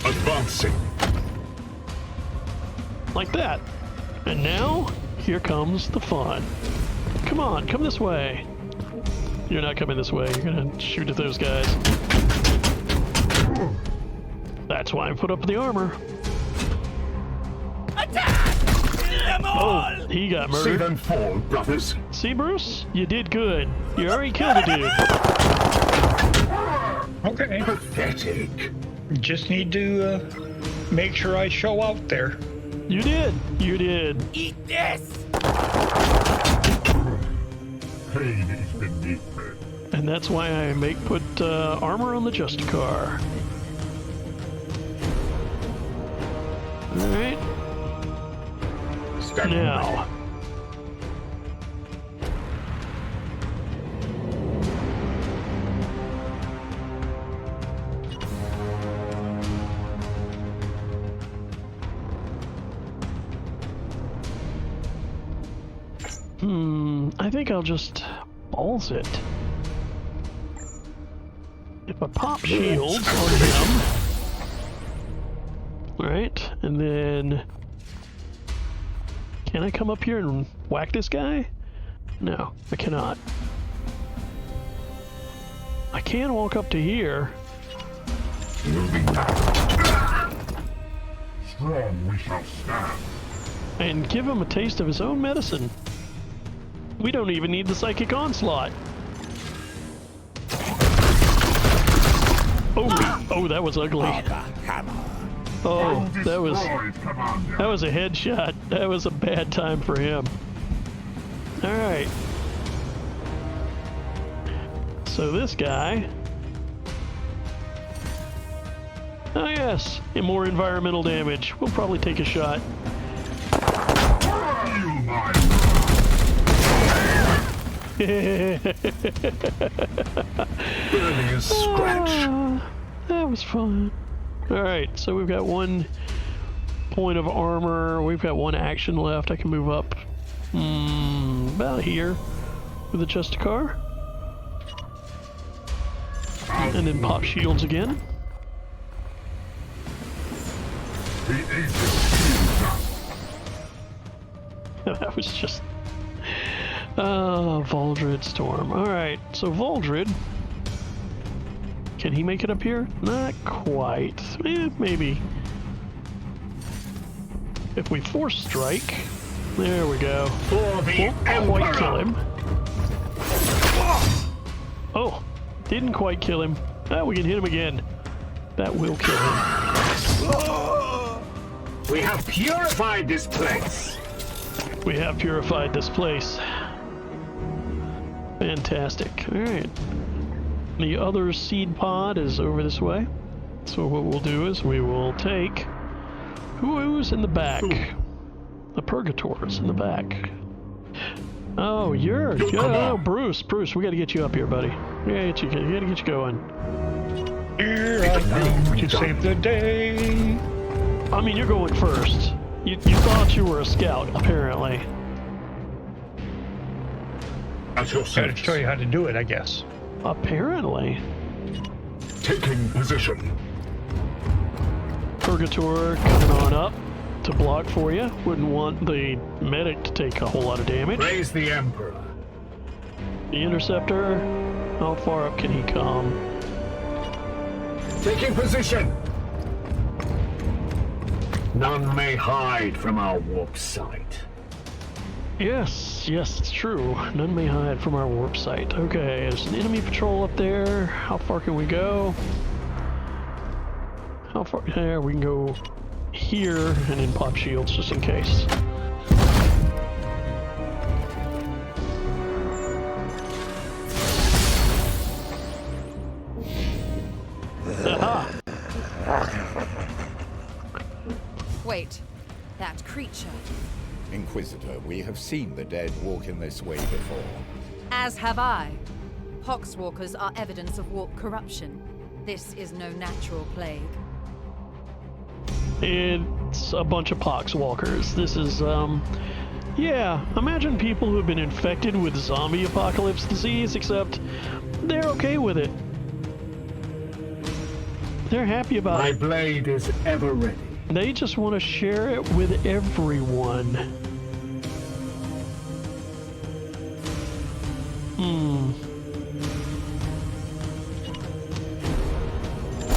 Advancing. Like that. And now, here comes the fun. Come on, come this way. You're not coming this way. You're gonna shoot at those guys. That's why I put up the armor. Attack! Kill them all! Oh, he got See murdered. them fall, brothers. See, Bruce? You did good. You already killed a dude. Okay. Pathetic. Just need to make sure I show out there. You did. You did. Eat this! Pain is beneath me. And that's why I put armor on the Justicar. Alright. Stand Now. I think I'll just balls it. If I pop shields on him. Alright, and then can I come up here and whack this guy? No, I cannot. I can walk up to here. Moving back. Strong we shall stand. And give him a taste of his own medicine. We don't even need the psychic onslaught. Oh, that was ugly. Oh, that was a headshot. That was a bad time for him. All right. So this guy. Oh yes, and more environmental damage. We'll probably take a shot. Burning a scratch. That was fun. Alright, so we've got 1 point of armor. We've got 1 action left. I can move up about here with the Justicar. And then pop shields again. That was just... Voldred Storm. Alright, so Voldred. Can he make it up here? Not quite. Maybe. If we force strike. There we go. Won't quite kill him. Oh, didn't quite kill him. We can hit him again. That will kill him. We have purified this place. We have purified this place. Fantastic. Alright. The other seed pod is over this way. So what we'll do is we will take... Who's in the back? The Purgator's in the back. Oh, you're... Oh, Bruce, we gotta get you up here, buddy. We gotta get you going. Here I come to save the day. I mean, you're going first. You thought you were a scout, apparently. Gotta show you how to do it, I guess. Apparently. Taking position. Purgator coming on up to block for you. Wouldn't want the medic to take a whole lot of damage. Praise the Emperor. The Interceptor, how far up can he come? Taking position. None may hide from our warp site. Yes, it's true. None may hide from our warp site. Okay, there's an enemy patrol up there. How far can we go? How far? There, we can go here and then pop shields just in case. Aha! Wait, that creature. Inquisitor, we have seen the dead walk in this way before. As have I. Poxwalkers are evidence of warp corruption. This is no natural plague. It's a bunch of poxwalkers. This is, yeah, imagine people who have been infected with zombie apocalypse disease, except they're okay with it. They're happy about it. My blade is ever ready. They just want to share it with everyone.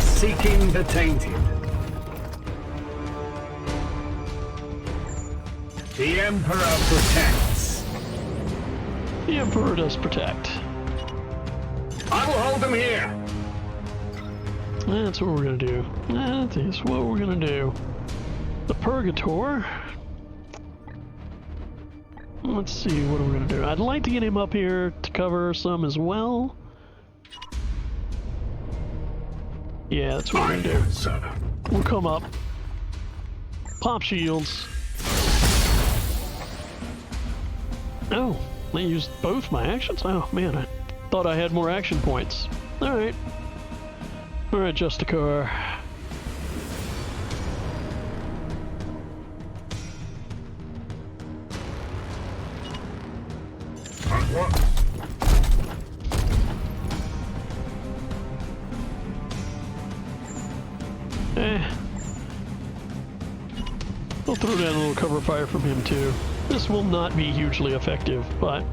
Seeking the tainted. The Emperor protects. The Emperor does protect. I will hold them here. That's what we're gonna do. That is what we're gonna do. The Purgator. Let's see, what are we gonna do? I'd like to get him up here to cover some as well. Yeah, that's what we're gonna do. Sir. We'll come up. Pop shields. Oh, they used both my actions? Oh man, I thought I had more action points. Alright. Alright, Justicar. I'll throw down a little cover fire from him too. This will not be hugely effective, but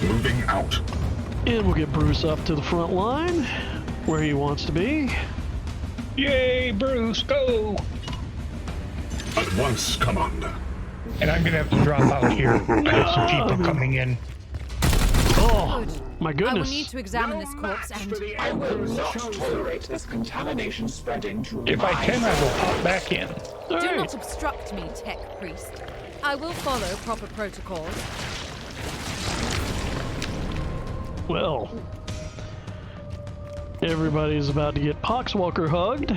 Moving out. and we'll get Bruce up to the front line, where he wants to be. Yay, Bruce, go! At once, Commander. And I'm gonna have to drop out here. I have some people coming in. Oh, my I will goodness. need to examine this corpse and... I will not tolerate this contamination spreading to If I can, I will pop back in. Do Alright. not obstruct me, Tech Priest. I will follow proper protocols. Well, everybody's about to get Poxwalker hugged.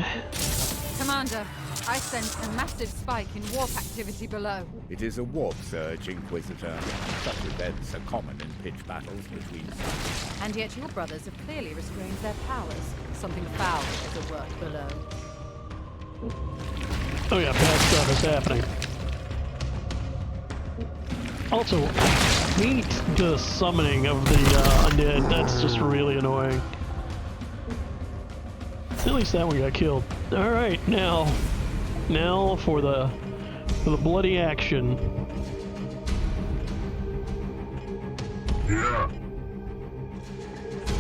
Commander, I sense a massive spike in warp activity below. It is a warp surge, Inquisitor. Such events are common in pitch battles between suns. And yet your brothers have clearly restrained their powers. Something foul is at work below. Oh yeah, bad stuff is happening. Also, I hate the summoning of the undead. That's just really annoying. At least that one got killed. Alright, now for the bloody action. Yeah.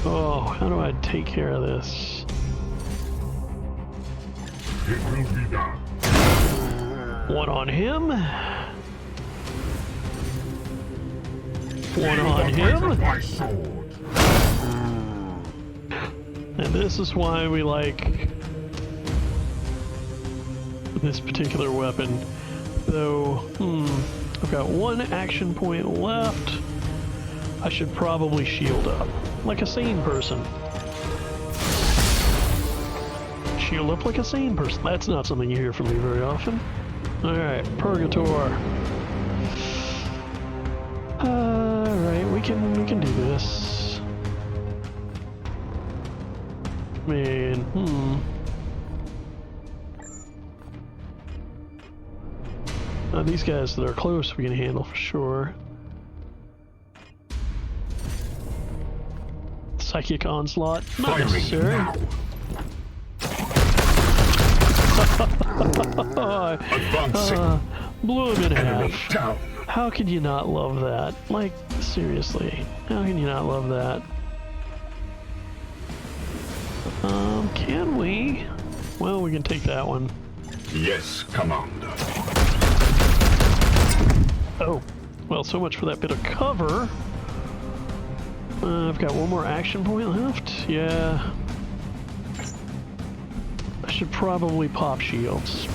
Oh, how do I take care of this? It will be done. One on him. One on him. My sword. And this is why we like this particular weapon. Though, I've got one action point left. I should probably shield up, like a sane person. Shield up like a sane person. That's not something you hear from me very often. Alright, Purgator. Alright, we can do this. Man, These guys that are close we can handle for sure. Psychic onslaught, not necessary. Blew him in half. How can you not love that? Like, seriously, how can you not love that? Can we? Well, we can take that one. Yes, Commander. Oh, well, so much for that bit of cover. I've got one more action point left. Yeah. I should probably pop shields.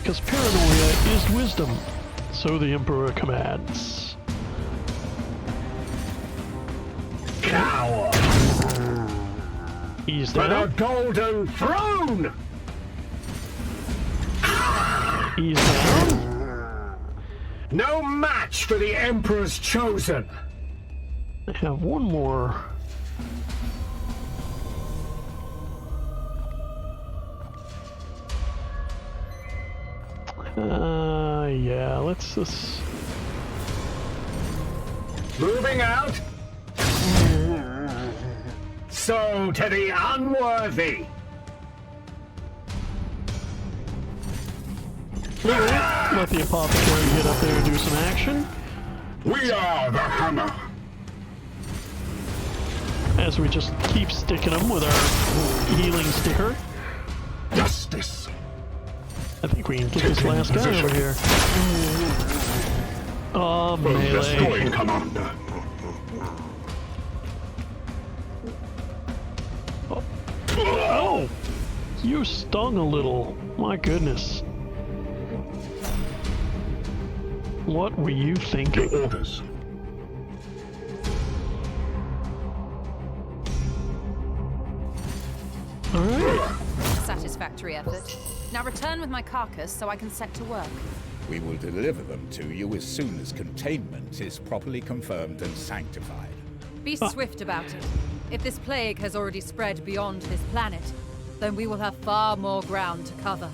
Because paranoia is wisdom, so the Emperor commands. Cower! He's For down. the Golden Throne! He's down. No match for the Emperor's chosen! I have one more. Yeah, let's just... Moving out! So to the unworthy! Let the apothecary get up there and do some action. We are the hammer. As we just keep sticking them with our healing sticker. Justice. I think we can get this last guy over here. Oh, melee. Destroyed, Commander. Oh! You stung a little. My goodness. What were you thinking? Your orders. Alright. Satisfactory effort. Now return with my carcass so I can set to work. We will deliver them to you as soon as containment is properly confirmed and sanctified. Be swift about it. If this plague has already spread beyond this planet, then we will have far more ground to cover.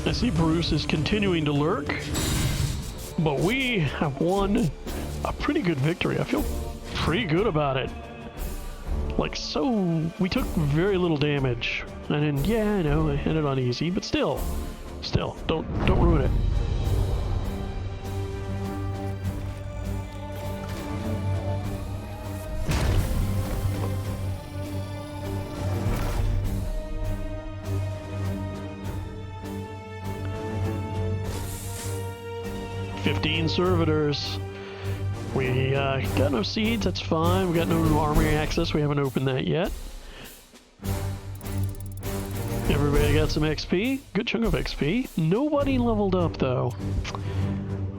I see Bruce is continuing to lurk, but we have won a pretty good victory. I feel pretty good about it. Like, so, we took very little damage. And then, yeah, I know, I had it on easy, but still, don't ruin it. "15 servitors. We got no seeds, that's fine. We got no armory access, we haven't opened that yet. Everybody got some XP, good chunk of XP. Nobody leveled up though,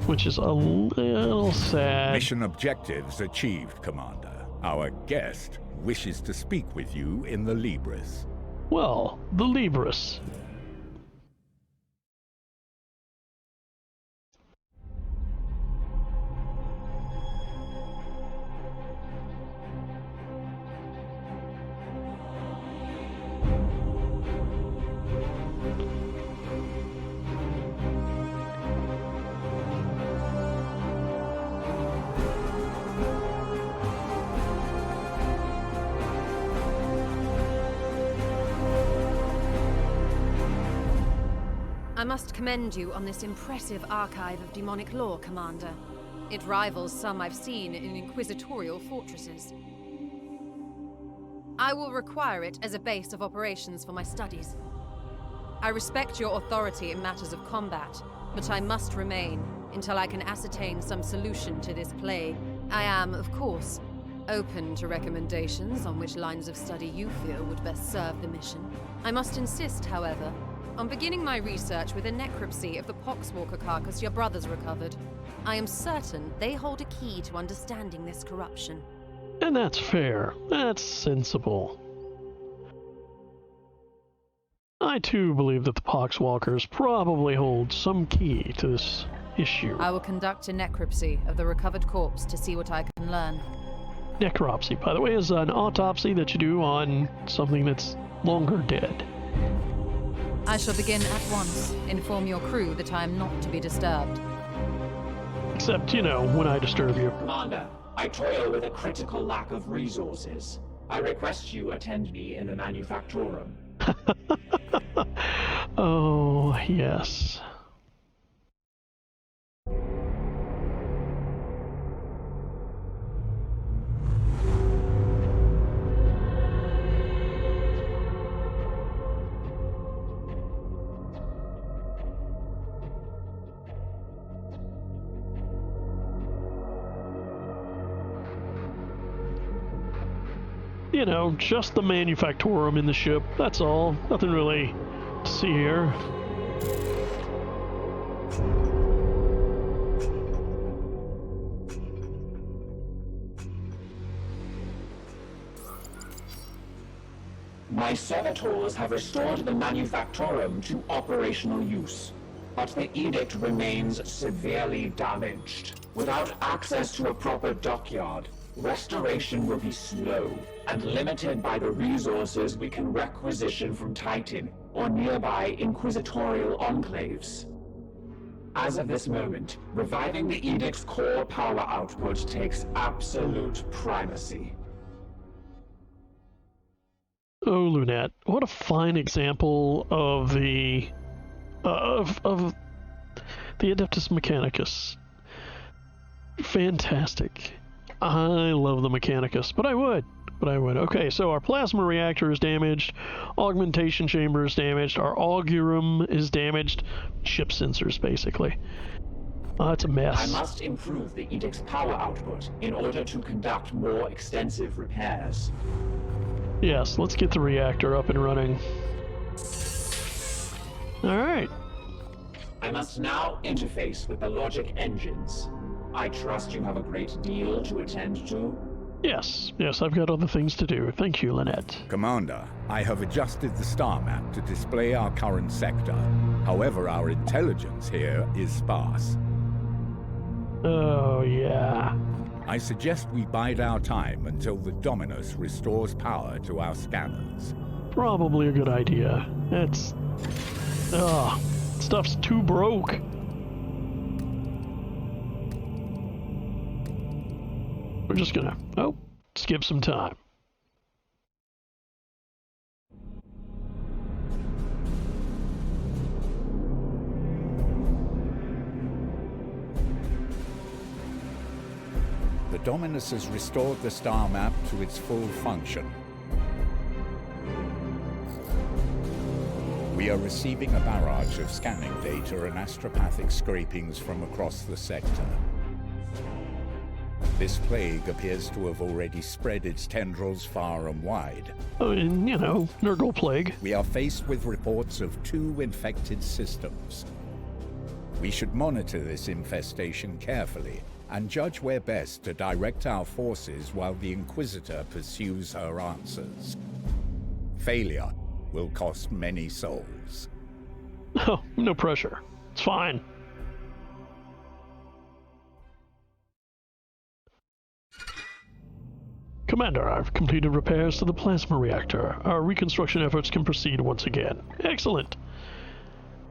which is a little sad. Mission objectives achieved, Commander. Our guest wishes to speak with you in the Libris. Well, the Libris. I must commend you on this impressive archive of demonic lore, Commander. It rivals some I've seen in inquisitorial fortresses. I will require it as a base of operations for my studies. I respect your authority in matters of combat, but I must remain until I can ascertain some solution to this plague. I am, of course, open to recommendations on which lines of study you feel would best serve the mission. I must insist, however, on beginning my research with a necropsy of the Poxwalker carcass your brothers recovered. I am certain they hold a key to understanding this corruption. And that's fair. That's sensible. I too believe that the Poxwalkers probably hold some key to this issue. I will conduct a necropsy of the recovered corpse to see what I can learn. necropsy, by the way, is an autopsy that you do on something that's longer dead. I shall begin at once. Inform your crew that I am not to be disturbed. Except, you know, when I disturb you. Commander, I toil with a critical lack of resources. I request you attend me in the manufactorum. Oh, yes. You know, just the manufactorum in the ship, that's all. Nothing really to see here. My servitors have restored the manufactorum to operational use, but the edict remains severely damaged. Without access to a proper dockyard, restoration will be slow and limited by the resources we can requisition from Titan or nearby inquisitorial enclaves. As of this moment, reviving the edict's core power output takes absolute primacy. Oh, Lunette, what a fine example of the of the Adeptus Mechanicus. Fantastic. I love the Mechanicus, but I would. Okay, so our plasma reactor is damaged, augmentation chamber is damaged, our augurum is damaged, ship sensors, basically. It's a mess. I must improve the edict's power output in order to conduct more extensive repairs. Yes, let's get the reactor up and running. Alright. I must now interface with the logic engines. I trust you have a great deal to attend to? Yes, I've got other things to do. Thank you, Lynette. Commander, I have adjusted the star map to display our current sector. However, our intelligence here is sparse. Oh, yeah. I suggest we bide our time until the Dominus restores power to our scanners. Probably a good idea. It's... stuff's too broke. We're just gonna, skip some time. The Dominus has restored the star map to its full function. We are receiving a barrage of scanning data and astropathic scrapings from across the sector. This plague appears to have already spread its tendrils far and wide. Oh, and, Nurgle plague. We are faced with reports of 2 infected systems. We should monitor this infestation carefully and judge where best to direct our forces while the Inquisitor pursues her answers. Failure will cost many souls. Oh, no pressure. It's fine. Commander, I've completed repairs to the plasma reactor. Our reconstruction efforts can proceed once again. Excellent.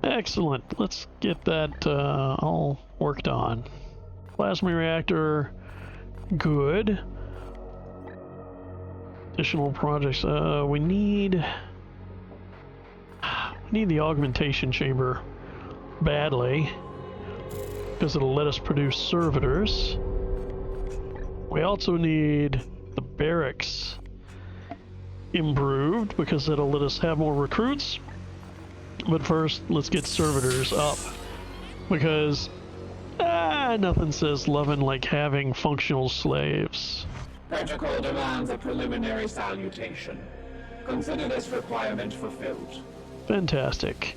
Excellent. Let's get that all worked on. Plasma reactor, good. Additional projects. We need the augmentation chamber badly because it'll let us produce servitors. We also need the barracks improved because it'll let us have more recruits. But first, let's get servitors up because nothing says loving like having functional slaves. Protocol demands a preliminary salutation. Consider this requirement fulfilled. Fantastic.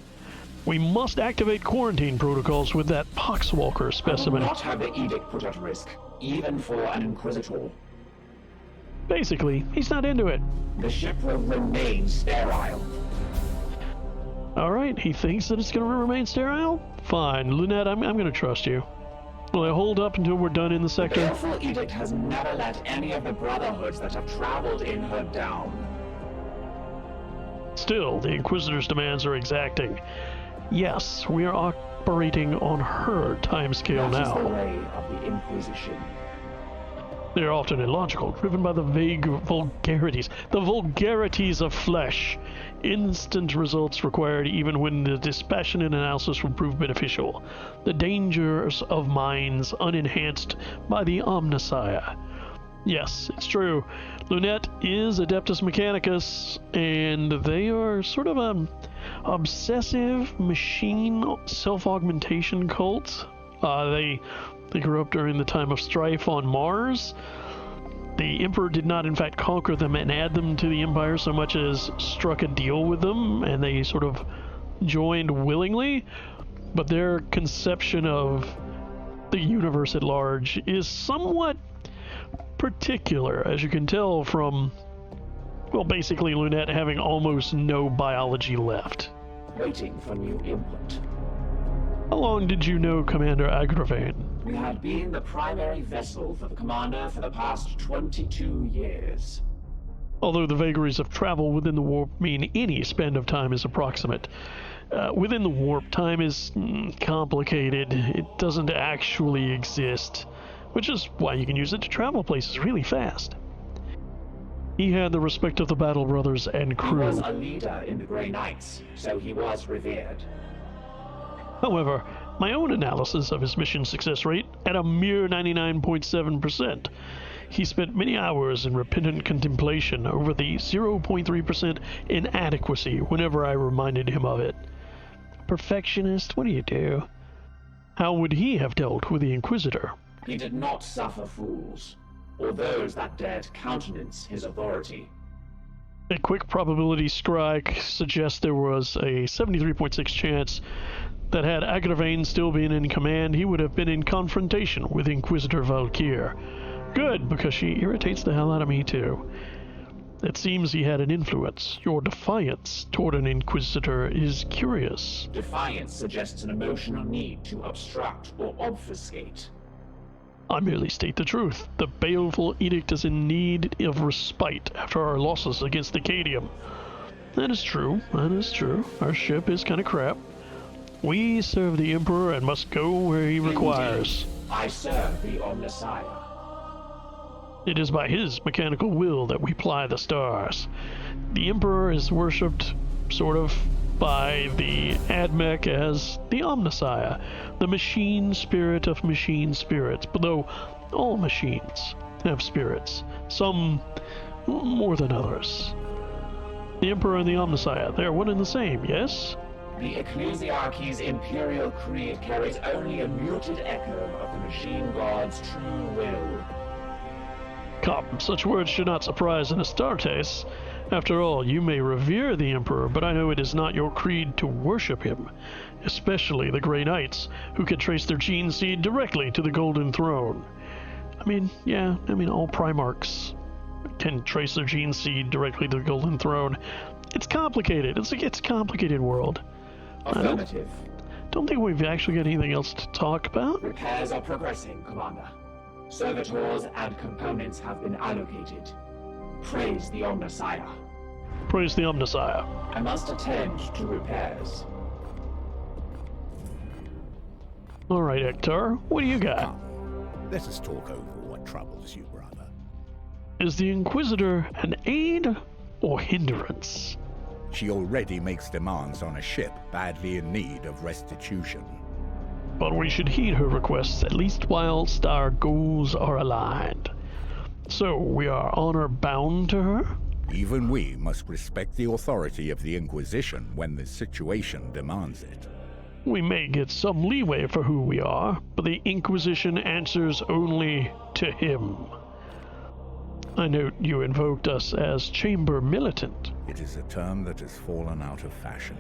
We must activate quarantine protocols with that poxwalker specimen. I will not have the edict put at risk, even for an Inquisitor. Basically, he's not into it. The ship will remain sterile. Alright, he thinks that it's going to remain sterile? Fine, Lunette, I'm going to trust you. Will I hold up until we're done in the sector? The Baleful Edict has never let any of the Brotherhoods that have traveled in her down. Still, the Inquisitor's demands are exacting. Yes, we are operating on her timescale now. That is the way of the Inquisition. They are often illogical, driven by the vague vulgarities. The vulgarities of flesh. Instant results required even when the dispassionate analysis will prove beneficial. The dangers of minds unenhanced by the Omnissiah. Yes, it's true. Lunette is Adeptus Mechanicus, and they are sort of a obsessive machine self-augmentation cult. They grew up during the time of strife on Mars. The Emperor did not in fact conquer them and add them to the Empire so much as struck a deal with them, and they sort of joined willingly, but their conception of the universe at large is somewhat particular, as you can tell from, well, basically Lunette having almost no biology left. Waiting for new input. How long did you know Commander Agravain? We had been the primary vessel for the Commander for the past 22 years. Although the vagaries of travel within the warp mean any span of time is approximate. Within the warp, time is complicated. It doesn't actually exist, which is why you can use it to travel places really fast. He had the respect of the Battle Brothers and crew. He was a leader in the Grey Knights, so he was revered. However, my own analysis of his mission success rate at a mere 99.7%. He spent many hours in repentant contemplation over the 0.3% inadequacy whenever I reminded him of it. Perfectionist, what do you do? How would he have dealt with the Inquisitor? He did not suffer fools, or those that dared countenance his authority. A quick probability strike suggests there was a 73.6 chance that had Agravain still been in command, he would have been in confrontation with Inquisitor Valkyr. Good, because she irritates the hell out of me too. It seems he had an influence. Your defiance toward an Inquisitor is curious. Defiance suggests an emotional need to obstruct or obfuscate. I merely state the truth. The Baleful Edict is in need of respite after our losses against the Cadium. That is true, that is true. Our ship is kind of crap. We serve the Emperor and must go where he requires. Indeed, I serve the Omnissiah. It is by his mechanical will that we ply the stars. The Emperor is worshipped, sort of, by the Admech as the Omnissiah, the machine spirit of machine spirits, but though all machines have spirits, some more than others. The Emperor and the Omnissiah, they are one and the same, yes? The Ecclesiarchy's imperial creed carries only a muted echo of the machine god's true will. Come, such words should not surprise an Astartes. After all, you may revere the Emperor, but I know it is not your creed to worship him, especially the Grey Knights, who can trace their gene seed directly to the Golden Throne. I mean, all Primarchs can trace their gene seed directly to the Golden Throne. It's complicated. It's a complicated world. Affirmative. Don't think we've actually got anything else to talk about. Repairs are progressing, Commander. Servitors and components have been allocated. Praise the Omnissiah. Praise the Omnissiah. I must attend to repairs. All right, Hector, what do you got? Come, let us talk over what troubles you, brother. Is the Inquisitor an aid or hindrance? She already makes demands on a ship badly in need of restitution. But we should heed her requests, at least whilst our goals are aligned. So, we are honor-bound to her? Even we must respect the authority of the Inquisition when the situation demands it. We may get some leeway for who we are, but the Inquisition answers only to him. I note you invoked us as Chamber Militant. It is a term that has fallen out of fashion.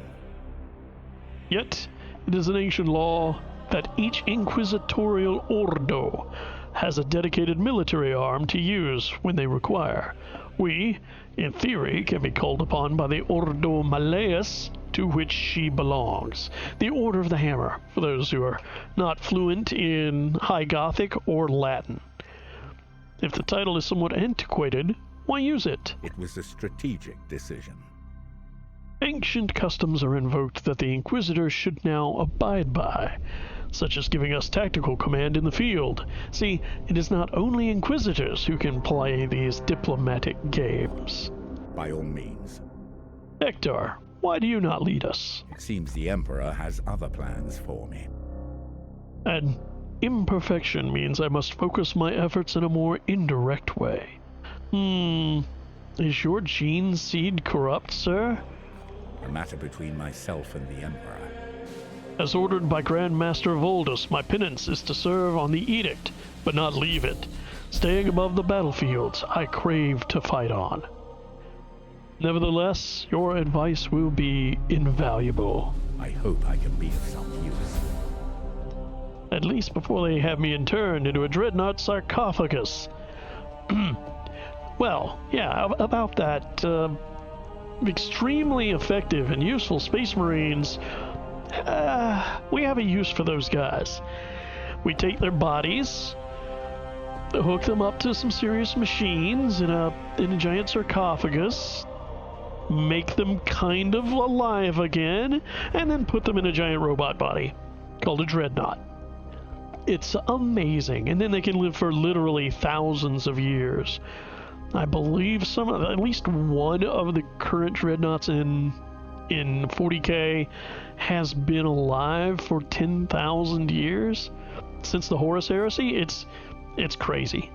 Yet, it is an ancient law that each inquisitorial ordo has a dedicated military arm to use when they require. We, in theory, can be called upon by the Ordo Malleus, to which she belongs. The Order of the Hammer, for those who are not fluent in High Gothic or Latin. If the title is somewhat antiquated, why use it? It was a strategic decision. Ancient customs are invoked that the Inquisitors should now abide by, such as giving us tactical command in the field. See, it is not only Inquisitors who can play these diplomatic games. By all means. Hector, why do you not lead us? It seems the Emperor has other plans for me. An imperfection means I must focus my efforts in a more indirect way. Is your gene seed corrupt, sir? A matter between myself and the Emperor. As ordered by Grand Master Voldus, my penance is to serve on the edict, but not leave it. Staying above the battlefields, I crave to fight on. Nevertheless, your advice will be invaluable. I hope I can be of some use. At least before they have me interned into a dreadnought sarcophagus. Well, yeah, about that, extremely effective and useful Space Marines, we have a use for those guys. We take their bodies, hook them up to some serious machines in a giant sarcophagus, make them kind of alive again, and then put them in a giant robot body called a dreadnought. It's amazing, and then they can live for literally thousands of years. I believe at least one of the current dreadnoughts in 40k has been alive for 10,000 years since the Horus Heresy. It's crazy.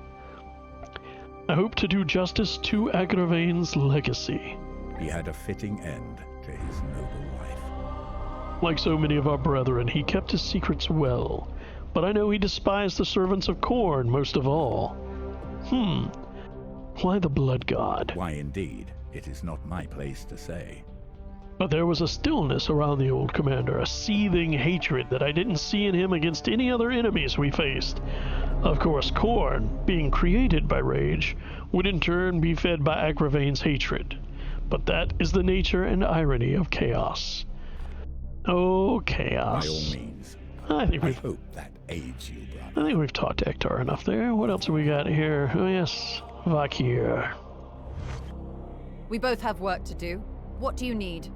I hope to do justice to Agravain's legacy. He had a fitting end to his noble life. Like so many of our brethren, he kept his secrets well, but I know he despised the servants of Khorne most of all. Why the Blood God? Why indeed, it is not my place to say. But there was a stillness around the old commander, a seething hatred that I didn't see in him against any other enemies we faced. Of course, Khorne, being created by rage, would in turn be fed by Agravain's hatred. But that is the nature and irony of chaos. Oh, chaos. By all means. I hope that aids you, brother. I think we've talked to Hector enough there. What else have we got here? Oh, yes. Vakir. We both have work to do. What do you need?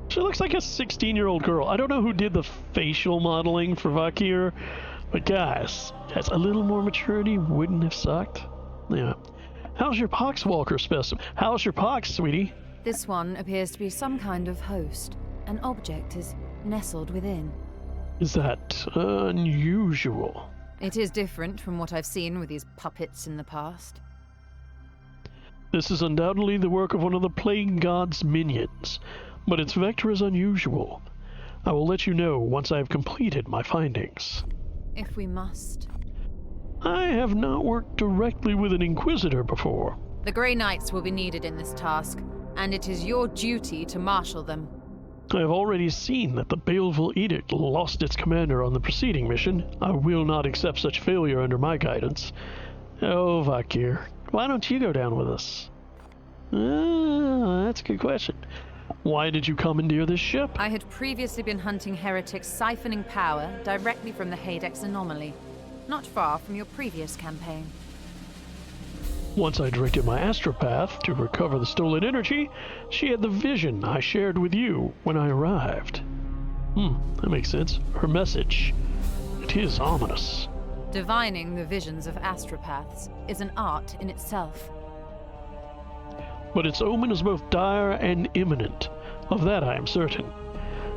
She looks like a 16-year-old girl. I don't know who did the facial modeling for Vakir, but guys, a little more maturity wouldn't have sucked. Yeah. How's your Poxwalker specimen? How's your pox, sweetie? This one appears to be some kind of host. An object is nestled within. Is that unusual? It is different from what I've seen with these puppets in the past. This is undoubtedly the work of one of the Plague God's minions, but its vector is unusual. I will let you know once I have completed my findings. If we must. I have not worked directly with an Inquisitor before. The Grey Knights will be needed in this task, and it is your duty to marshal them. I have already seen that the Baleful Edict lost its commander on the preceding mission. I will not accept such failure under my guidance. Oh, Vakir, why don't you go down with us? That's a good question. Why did you commandeer this ship? I had previously been hunting heretics siphoning power directly from the Hadex anomaly, not far from your previous campaign. Once I directed my astropath to recover the stolen energy, she had the vision I shared with you when I arrived. That makes sense. Her message. It is ominous. Divining the visions of astropaths is an art in itself. But its omen is both dire and imminent. Of that I am certain.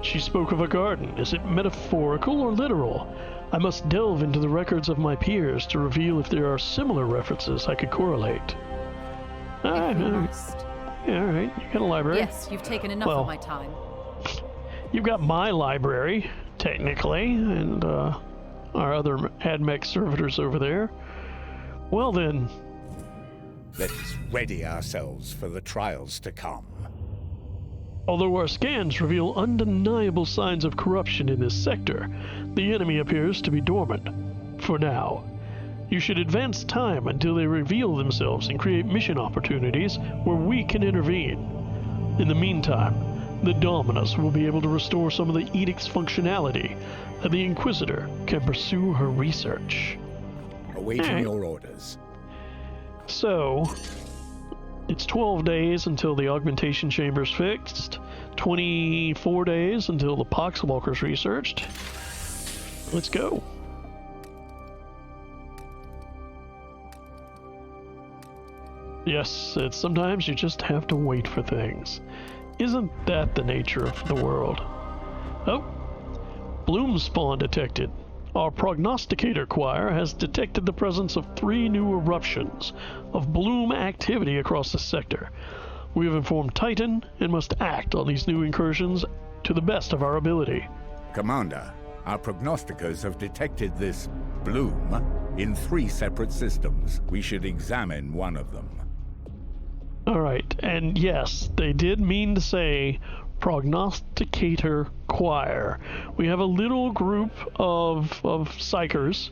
She spoke of a garden. Is it metaphorical or literal? I must delve into the records of my peers to reveal if there are similar references I could correlate. If we must. Yeah, all right. You got a library. Yes, you've taken enough of my time. You've got my library, technically, and our other AdMech servitors over there. Well then... Let us ready ourselves for the trials to come. Although our scans reveal undeniable signs of corruption in this sector, the enemy appears to be dormant. For now. You should advance time until they reveal themselves and create mission opportunities where we can intervene. In the meantime, the Dominus will be able to restore some of the Edict's functionality, and the Inquisitor can pursue her research. Awaiting your orders. So, it's 12 days until the augmentation chamber's fixed, 24 days until the Poxwalker's researched. Let's go. Yes, it's sometimes you just have to wait for things. Isn't that the nature of the world? Oh, bloom spawn detected. Our prognosticator choir has detected the presence of 3 new eruptions of bloom activity across the sector. We have informed Titan and must act on these new incursions to the best of our ability. Commander, our prognosticators have detected this bloom in 3 separate systems. We should examine one of them. Alright, and yes, they did mean to say prognosticator choir. We have a little group of psychers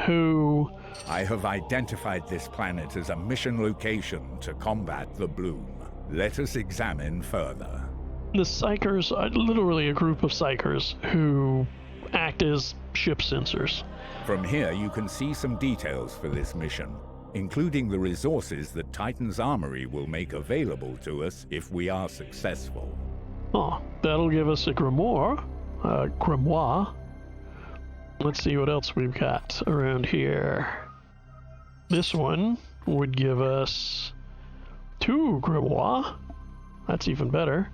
who... I have identified this planet as a mission location to combat the bloom. Let us examine further. The psychers are literally a group of psychers who act as ship sensors. From here you can see some details for this mission, including the resources that Titan's Armory will make available to us if we are successful. Oh, that'll give us a grimoire. Let's see what else we've got around here. This one would give us 2 grimoire. That's even better.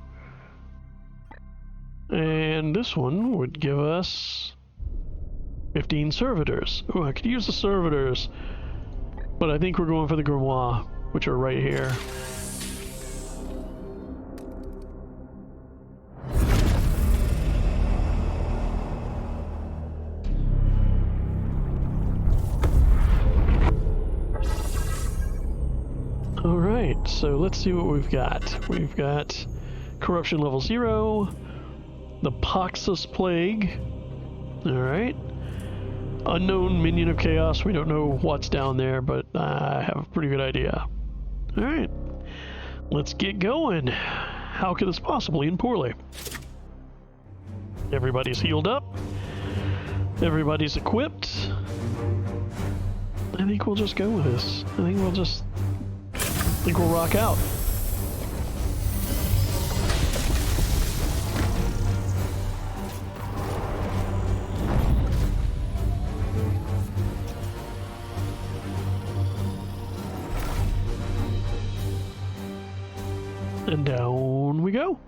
And this one would give us 15 servitors. Oh, I could use the servitors, but I think we're going for the grimoire, which are right here. Alright, so let's see what we've got. We've got corruption level 0, the Poxus Plague, alright, unknown minion of chaos. We don't know what's down there, but I have a pretty good idea. Alright, let's get going. How could this possibly end poorly? Everybody's healed up. Everybody's equipped. I think we'll just go with this. I think we'll rock out. And down we go.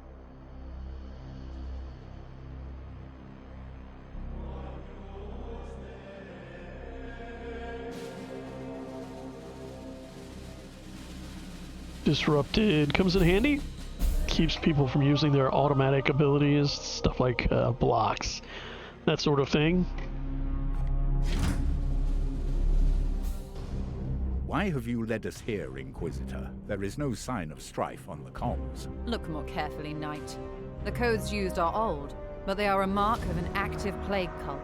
Disrupted comes in handy. Keeps people from using their automatic abilities, stuff like blocks, that sort of thing. Why have you led us here, Inquisitor? There is no sign of strife on the comms. Look more carefully, Knight. The codes used are old, but they are a mark of an active plague cult.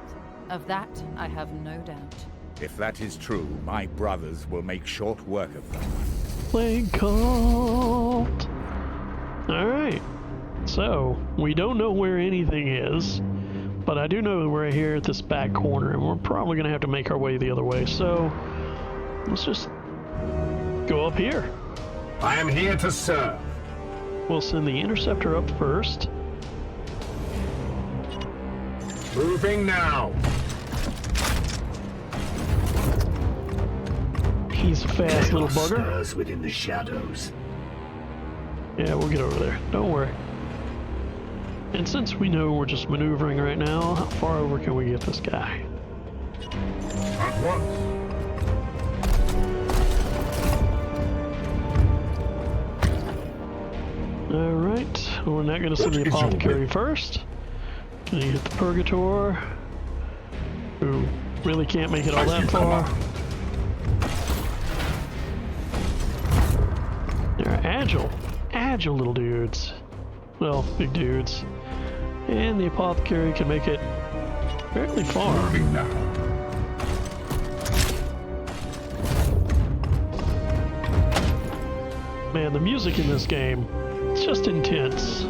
Of that, I have no doubt. If that is true, my brothers will make short work of them. Plague cult! Alright, so we don't know where anything is, but I do know we're here at this back corner, and we're probably going to have to make our way the other way, so let's just go up here. I am here to serve. We'll send the interceptor up first. Moving now. He's a fast little bugger. Stirs within the shadows. Yeah, we'll get over there. Don't worry. And since we know we're just maneuvering right now, how far over can we get this guy? At once. Alright, we're not going to send the apothecary first. Gonna hit the Purgator, who really can't make it all that far. They're agile little dudes. Well, big dudes. And the apothecary can make it fairly far. man, the music in this game, it's just intense.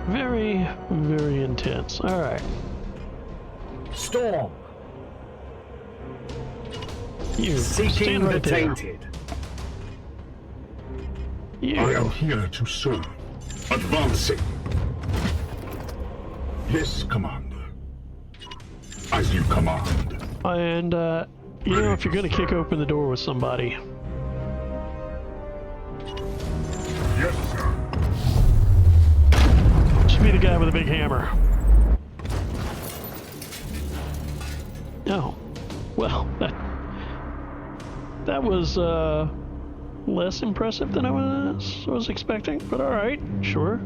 Very, very intense. All right. Storm. You Seeking stand right the there. tainted. You. I am here to serve. Advancing. Yes, Commander. As you command. And, you know, if you're gonna kick open the door with somebody, Yes, sir. should be the guy with a big hammer. Oh, well, that was less impressive than I was expecting, but all right, sure.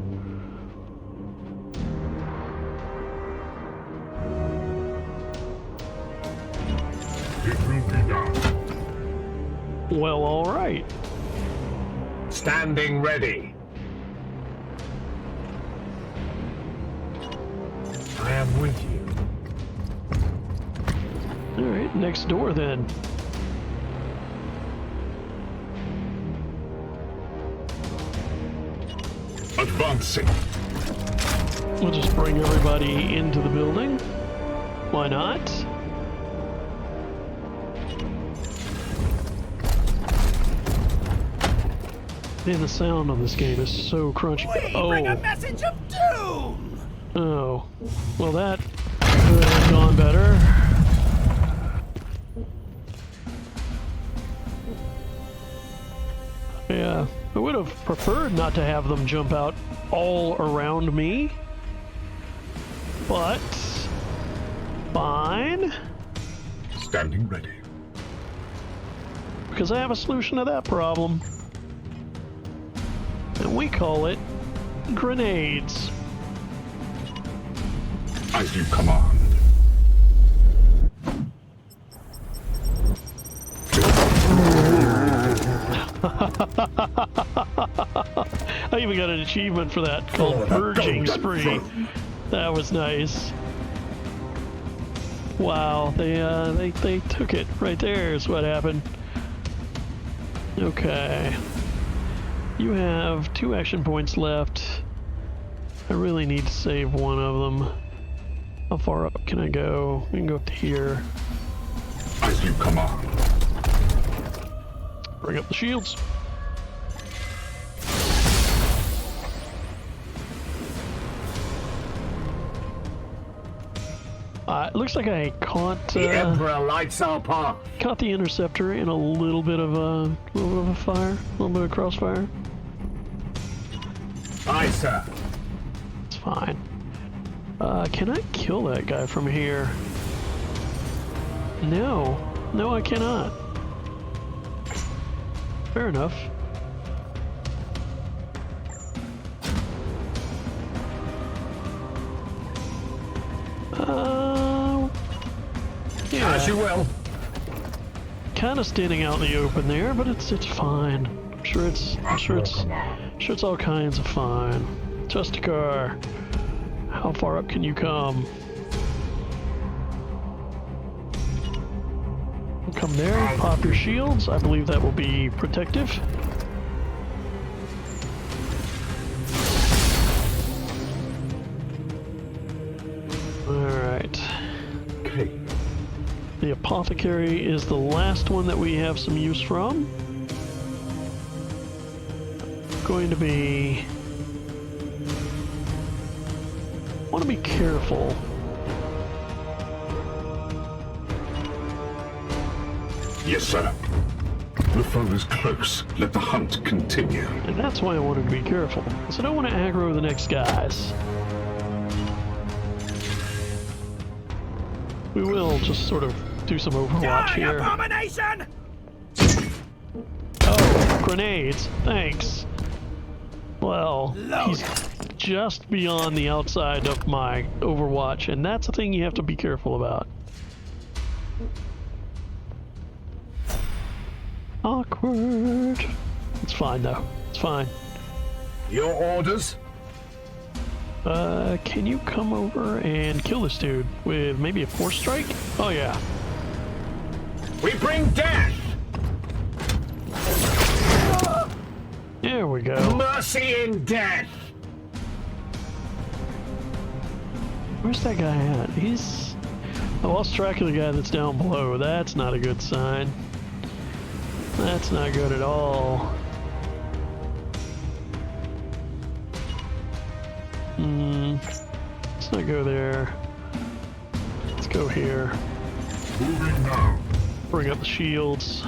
It will be done. Well, all right. Standing ready. I am with you. All right, next door then. Advancing. We'll just bring everybody into the building. Why not? Man, the sound on this game is so crunchy. Bring a message of doom! Oh. Well, that could have gone better. Yeah, I would have preferred not to have them jump out all around me. But fine. Standing ready. Because I have a solution to that problem. And we call it grenades. As you command. I even got an achievement for that called Purging Spree. That was nice. Wow, they took it right there is what happened. Okay. You have 2 action points left. I really need to save one of them. How far up can I go? We can go up to here. As you command. Bring up the shields. It looks like I caught The Emperor lights our path. caught the interceptor in a little bit of a fire, a little bit of crossfire. Aye, sir. It's fine. Can I kill that guy from here? No, I cannot. Fair enough. Yeah. As you will. Kind of standing out in the open there, but it's fine. I'm sure it's all kinds of fine. Just a car. How far up can you come? Come there, pop your shields. I believe that will be protective. Alright. Okay. The apothecary is the last one that we have some use from. Going to be... want to be careful. Yes, sir. The foe is close. Let the hunt continue. And that's why I wanted to be careful, because I don't want to aggro the next guys. We will just sort of do some Overwatch here. Abomination! Oh, grenades. Thanks. Well, he's just beyond the outside of my Overwatch, and that's a thing you have to be careful about. Awkward. It's fine though. It's fine. Your orders? Can you come over and kill this dude with maybe a force strike? Oh yeah. We bring death! There we go. Mercy in death! Where's that guy at? He's... I lost track of the guy that's down below. That's not a good sign. That's not good at all. Let's not go there. Let's go here. Moving now. Bring up the shields.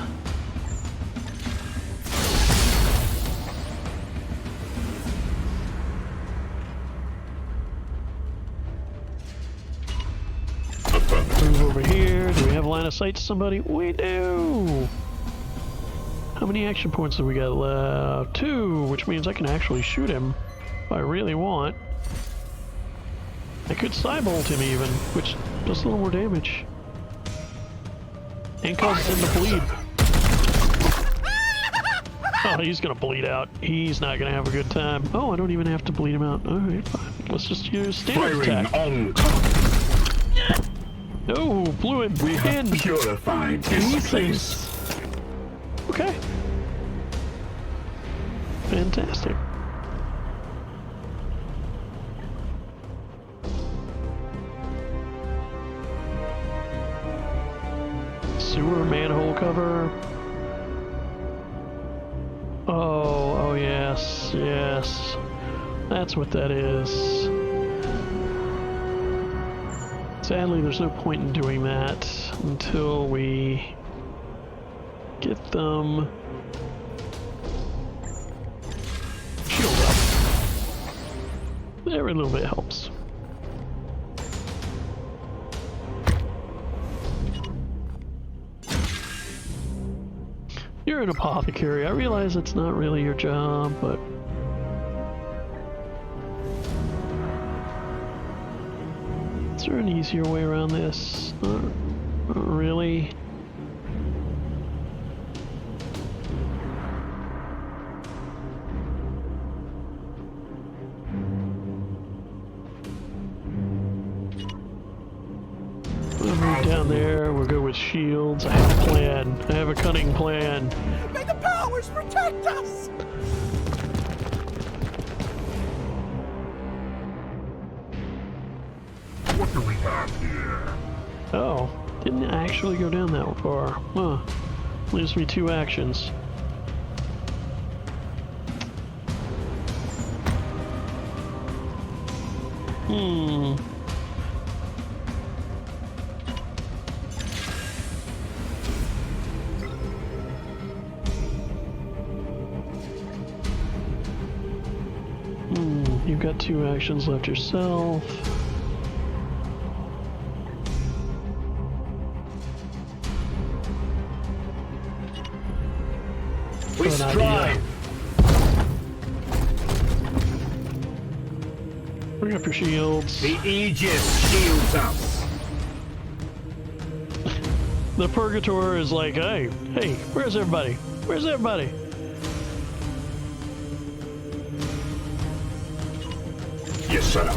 Move over here. Do we have line of sight to somebody? We do! How many action points do we got left? 2, which means I can actually shoot him if I really want. I could cybolt him even, which does a little more damage. And causes him to bleed. Oh, he's gonna bleed out. He's not gonna have a good time. Oh, I don't even have to bleed him out. Alright, fine. Let's just use standard attack. No, blew him in. Purified this place. Okay. Fantastic. Sewer manhole cover. Oh yes, yes. That's what that is. Sadly, there's no point in doing that until we get them shield up. Every little bit helps. You're an apothecary. I realize it's not really your job, but is there an easier way around this? Not really. We'll move down there. We'll go with shields. I have a plan. I have a cunning plan. May the powers protect us! What do we have here? Oh, didn't actually go down that far. Huh. Leaves me 2 actions. You've got 2 actions left yourself. We strive. Bring up your shields. The Aegis shields us. The Purgator is like, hey, where's everybody? Where's everybody? Yes, sir.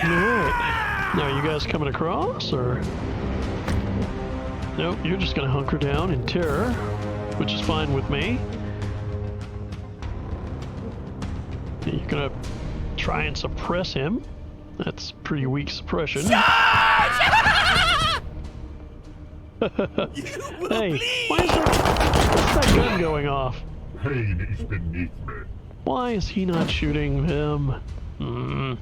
Alright. Now, you guys coming across, or? Nope, you're just gonna hunker down in terror, which is fine with me. You're gonna try and suppress him. That's pretty weak suppression. Hey, why is that gun going off? Pain is beneath me. Why is he not shooting him? Line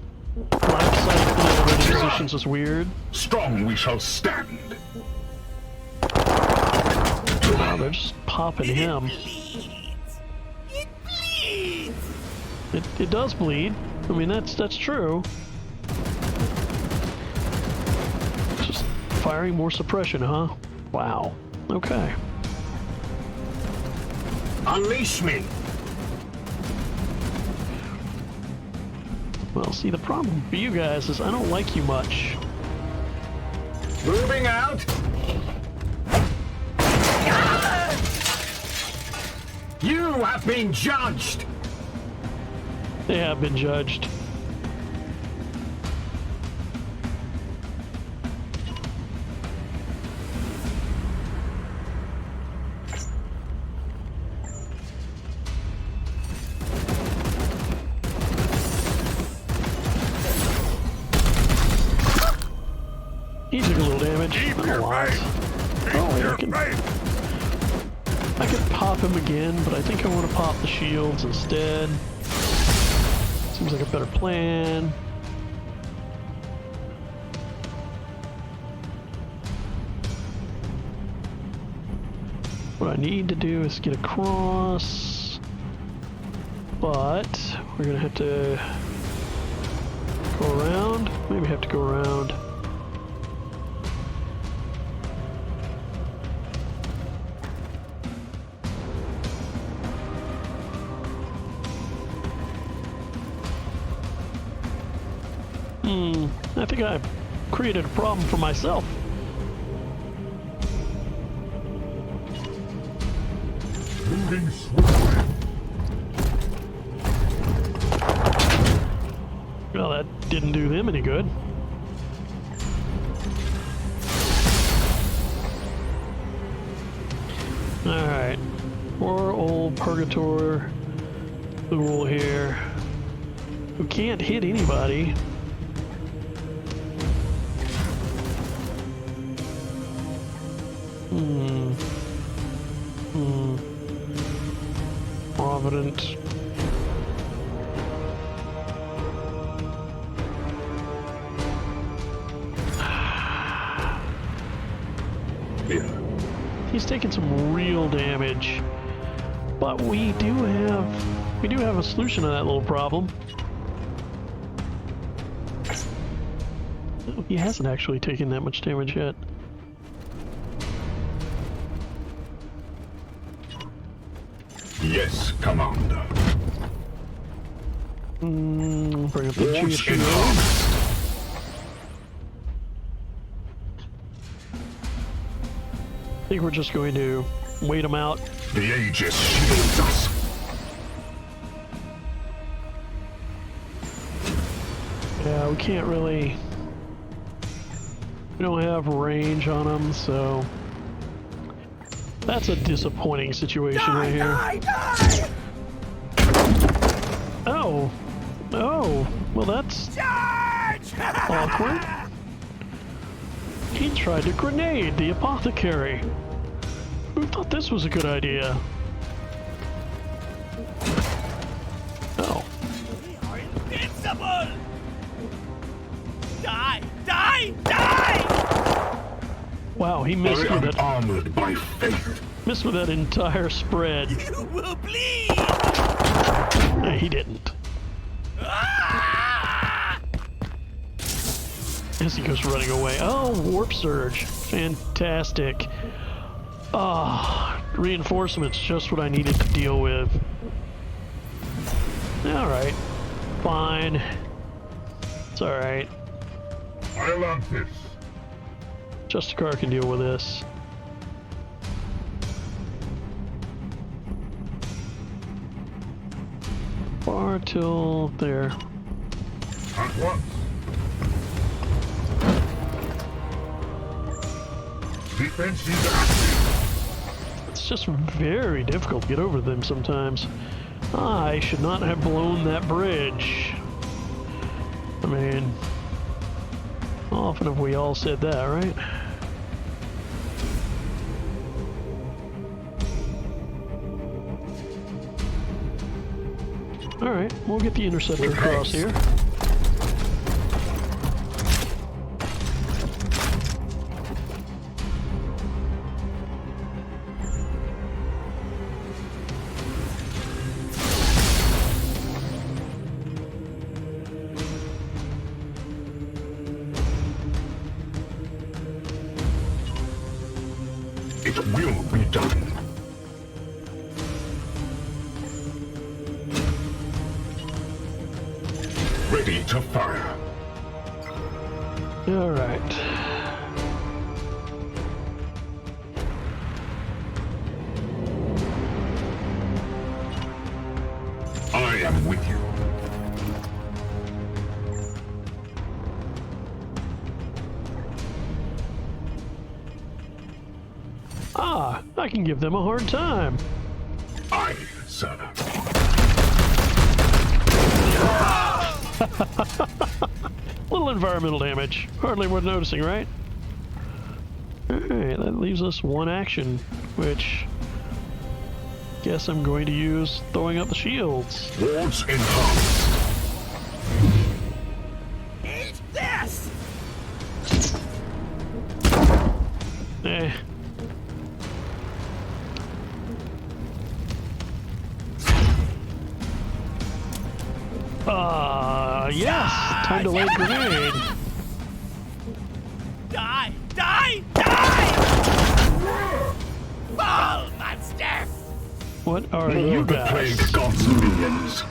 of sight in already positions is weird. Strong we shall stand. Wow, they're just popping him. It bleeds! It does bleed. I mean, that's true. Just firing more suppression, huh? Wow. Okay. Unleash me. Well, see, the problem for you guys is I don't like you much. Moving out. You have been judged. They have been judged. a lot. Oh, wait, I can pop him again, but I think I want to pop the shields instead. Seems like a better plan. What I need to do is get across, but we're gonna have to go around. Maybe have to go around. I think I created a problem for myself. Moving swiftly. Well, that didn't do them any good. Alright. Poor old Purgator Fool here, who can't hit anybody. Provident. He's taking some real damage, but we do have a solution to that little problem. He hasn't actually taken that much damage yet. Yes, Commander. Bring up the chief. I think we're just going to wait him out. The Aegis shields us. Yeah, we can't really. We don't have range on him, so that's a disappointing situation right here. Die! Oh, well that's awkward. He tried to grenade the apothecary. Who thought this was a good idea? Oh. We are invincible! Die! Die! Die! Wow, he missed with it. Armored by faith. Missed with that entire spread. You will bleed! Hey, he didn't. As he goes running away. Oh, warp surge. Fantastic. Ah, reinforcements, just what I needed to deal with. Alright. Fine. It's alright. Atlantis. Justicar can deal with this. Far till there. At once. Defense is active. It's just very difficult to get over them sometimes. I should not have blown that bridge. I mean, how often have we all said that, right? Alright, we'll get the interceptor across here. It will be done. Ready to fire. All right. I am with you. Ah, I can give them a hard time. Aye, sir. Little environmental damage. Hardly worth noticing, right? Alright, that leaves us one action, which... guess I'm going to use throwing up the shields. Wards enhanced. Eat this! Eh. Yes! Time to lay grenade. Die! Die! Die! Fall, monster! What are More you of the guys? plague god's minions.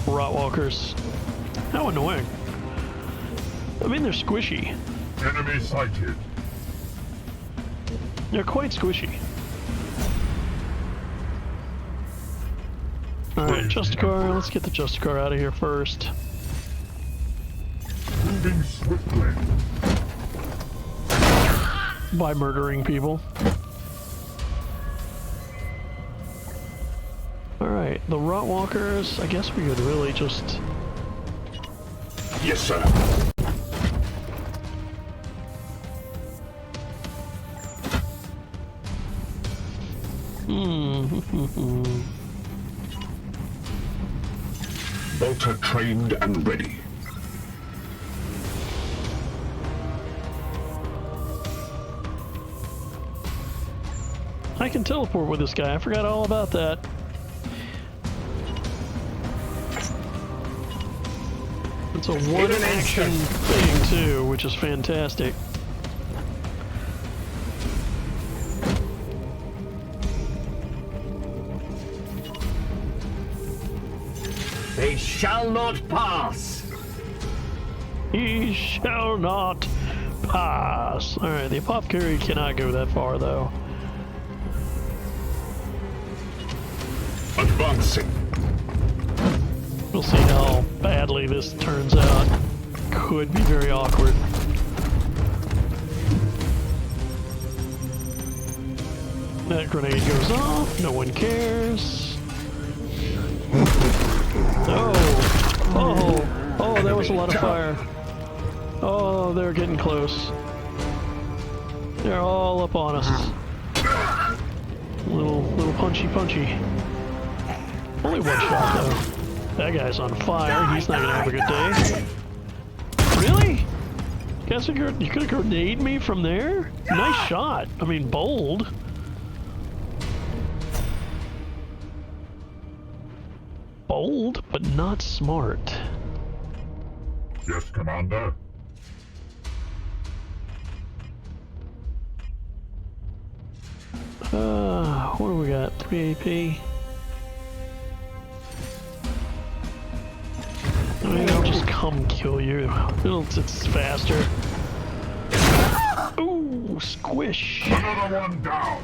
Rotwalkers. How annoying. I mean, they're squishy. Enemy sighted. They're quite squishy. Alright, Justicar, let's get the Justicar out of here first. Moving swiftly. By murdering people. Alright, the Rotwalkers, I guess we could really just... Yes, sir. Bolter trained and ready. I can teleport with this guy, I forgot all about that. It's a one-action thing too, which is fantastic. They shall not pass. He shall not pass. Alright, the apothecary cannot go that far though. Advancing. We'll see how badly this turns out. Could be very awkward. That grenade goes off, no one cares. Oh, that was a lot of fire. Oh, they're getting close. They're all up on us. Little punchy. Only one shot though. That guy's on fire. He's not gonna have a good day. Really? Guess you could have grenaded me from there? Nice shot. I mean, bold. Bold, but not smart. Yes, Commander. What do we got? 3 AP. I mean, I'll just come kill you. It's faster. Ooh, squish. Another one down.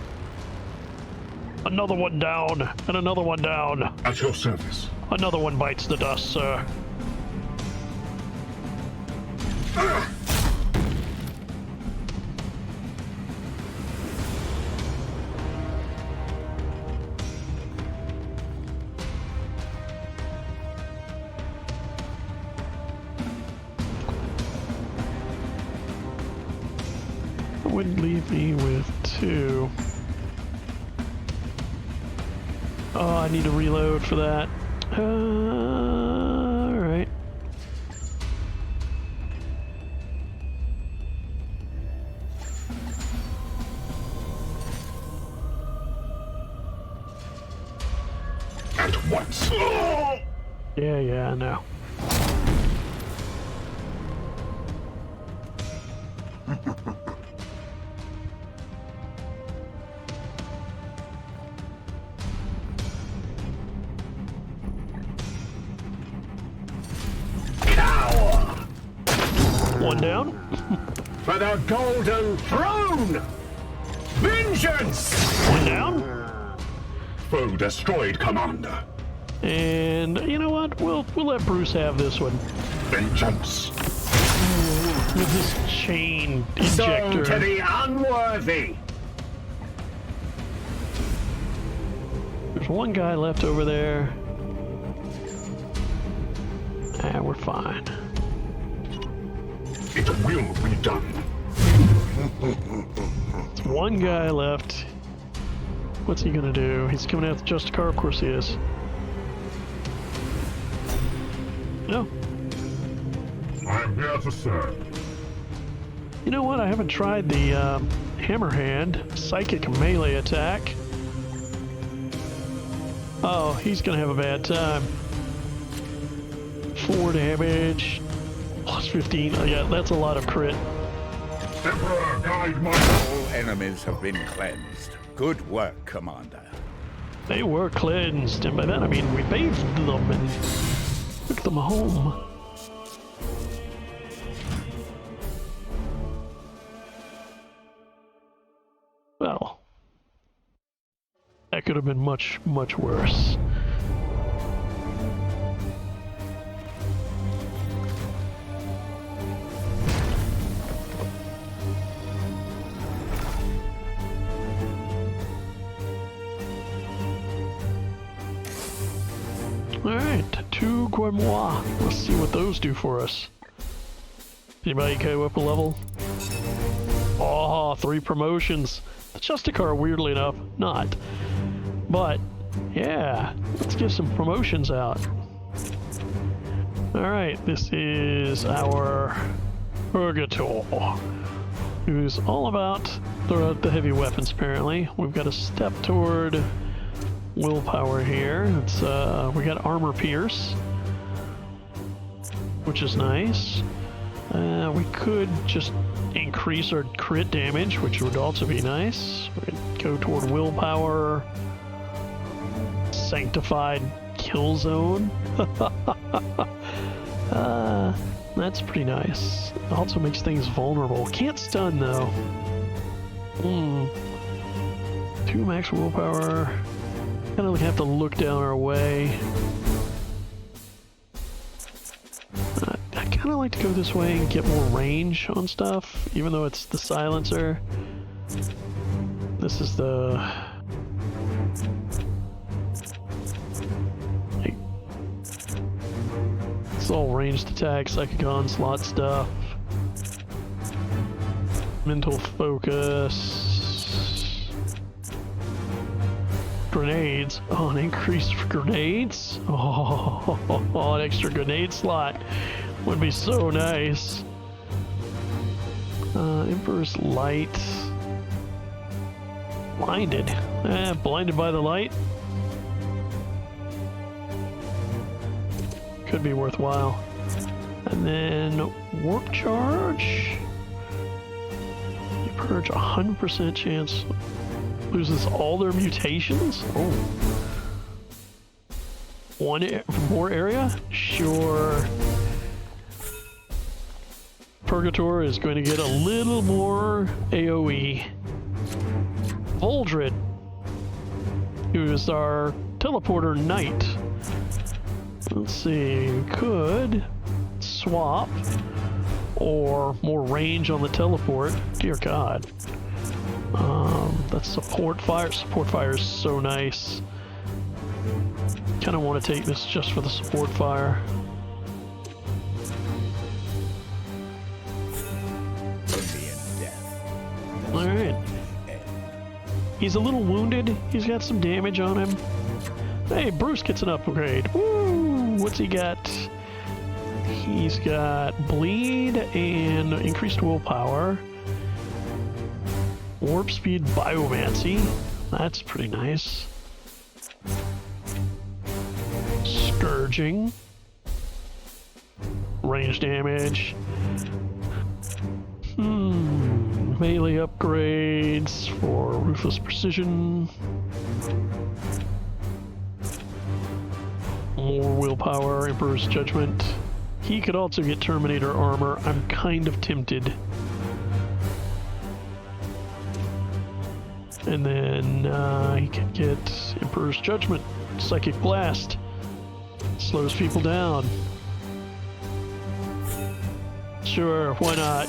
Another one down, and another one down. At your service. Another one bites the dust, sir. Would leave me with 2. Oh, I need to reload for that. Alright. At once. Yeah, I know. One down. For the Golden Throne! Vengeance! One down. Foe destroyed, Commander. And you know what? We'll let Bruce have this one. Vengeance. With this chain Sown injector. to the unworthy. There's one guy left over there. Ah, we're fine. It will be done. There's one guy left. What's he gonna do? He's coming out the Justicar, of course he is. No. I'm here to serve. You know what? I haven't tried the Hammerhand Psychic Melee attack. Oh, he's gonna have a bad time. 4 damage, plus 15. Oh yeah, that's a lot of crit. Emperor, guide my... All enemies have been cleansed. Good work, Commander. They were cleansed, and by that I mean we bathed them and took them home. Well, that could have been much, much worse. Alright, 2 Grimoire. Let's see what those do for us. Anybody go up a level? Oh, 3 promotions. The Justicar, weirdly enough, not. But, yeah, let's get some promotions out. Alright, this is our Purgator, who's all about the heavy weapons, apparently. We've got a step toward willpower here. It's we got armor pierce, which is nice. We could just increase our crit damage, which would also be nice. We could go toward willpower, sanctified kill zone. That's pretty nice. It also makes things vulnerable. Can't stun though. 2 max willpower. Kind of have to look down our way. I kind of like to go this way and get more range on stuff, even though it's the silencer. This is the... It's all ranged attack, psychic onslaught stuff. Mental focus. Grenades. Oh, an increase for grenades? Oh, an extra grenade slot would be so nice. Emperor's Light. Blinded. Blinded by the light? Could be worthwhile. And then Warp Charge. You purge 100% chance. Loses all their mutations? Oh. One more area? Sure. Purgator is going to get a little more AoE. Voldred, who is our teleporter knight. Let's see, we could swap or more range on the teleport. Dear God. That's support fire. Support fire is so nice. Kind of want to take this just for the support fire. Alright. He's a little wounded. He's got some damage on him. Hey, Bruce gets an upgrade. Woo! What's he got? He's got bleed and increased willpower. Warp speed biomancy. That's pretty nice. Scourging. Range damage. Melee upgrades for Ruthless Precision. More willpower, Emperor's Judgment. He could also get Terminator armor. I'm kind of tempted. And then he can get Emperor's Judgment. Psychic Blast. Slows people down. Sure, why not?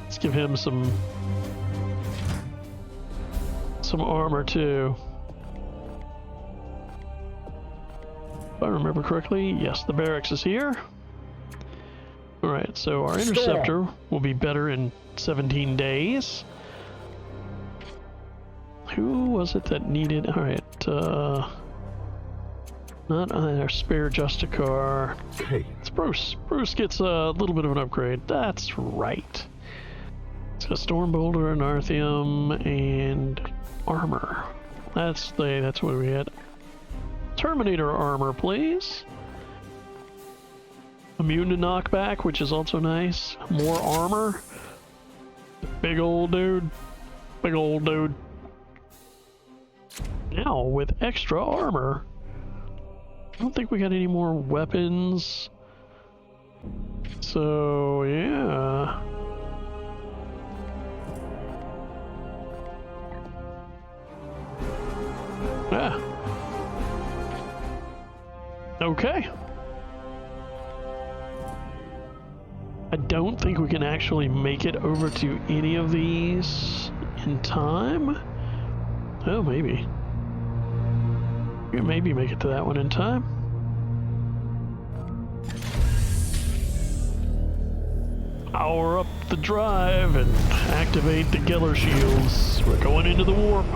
Let's give him some armor too. If I remember correctly, yes, the barracks is here. Alright, so our interceptor will be better in 17 days. Who was it that needed... Alright, not our spare Justicar. Hey. It's Bruce. Bruce gets a little bit of an upgrade. That's right. It's got Storm Boulder and Arthium and armor. That's what we had. Terminator armor, please. Immune to knockback, which is also nice. More armor. Big old dude. Big old dude. Now, with extra armor, I don't think we got any more weapons. So, yeah. Yeah. Okay. I don't think we can actually make it over to any of these in time. Oh, maybe. We can maybe make it to that one in time. Power up the drive and activate the Geller shields. We're going into the warp.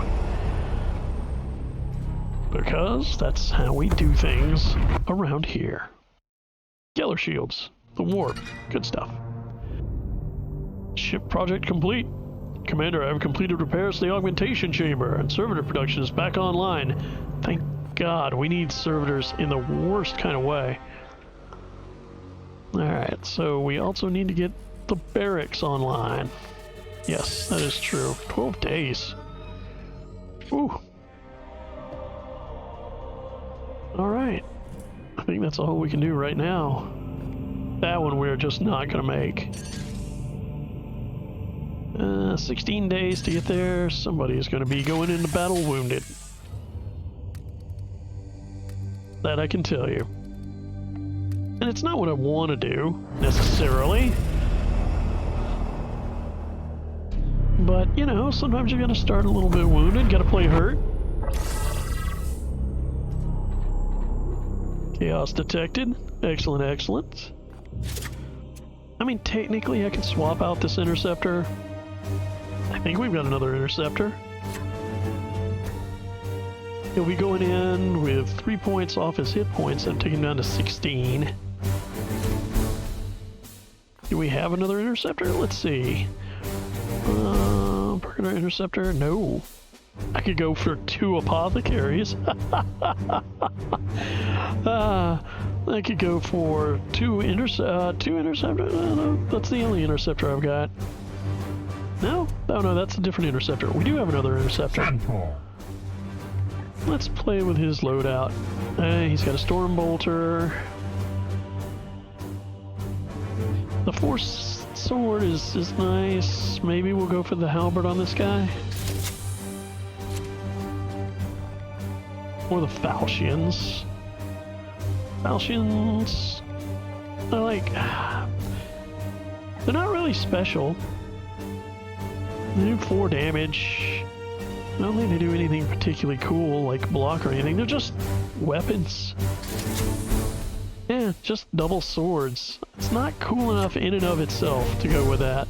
Because that's how we do things around here. Geller shields. The warp. Good stuff. Ship project complete. Commander, I have completed repairs to the augmentation chamber, and servitor production is back online. Thank God, we need servitors in the worst kind of way. Alright, so we also need to get the barracks online. Yes, that is true. 12 days. Ooh. Alright. I think that's all we can do right now. That one we're just not gonna make. 16 days to get there. Somebody is gonna be going into battle wounded. That I can tell you. And it's not what I want to do, necessarily. But, you know, sometimes you're gonna start a little bit wounded, gotta play hurt. Chaos detected. Excellent, excellent. I mean, technically I can swap out this interceptor. I think we've got another interceptor. He'll be going in with 3 points off his hit points and take him down to 16. Do we have another interceptor? Let's see. Permanent interceptor? No. I could go for 2 apothecaries. I could go for 2 interceptors. No, that's the only interceptor I've got. No? Oh no, that's a different interceptor. We do have another interceptor. Let's play with his loadout. He's got a Storm Bolter. The Force Sword is nice. Maybe we'll go for the Halberd on this guy. Or the Falchions. Falchions... they're like... they're not really special. They do 4 damage. I don't think they do anything particularly cool, like block or anything. They're just weapons. Yeah, just double swords. It's not cool enough in and of itself to go with that.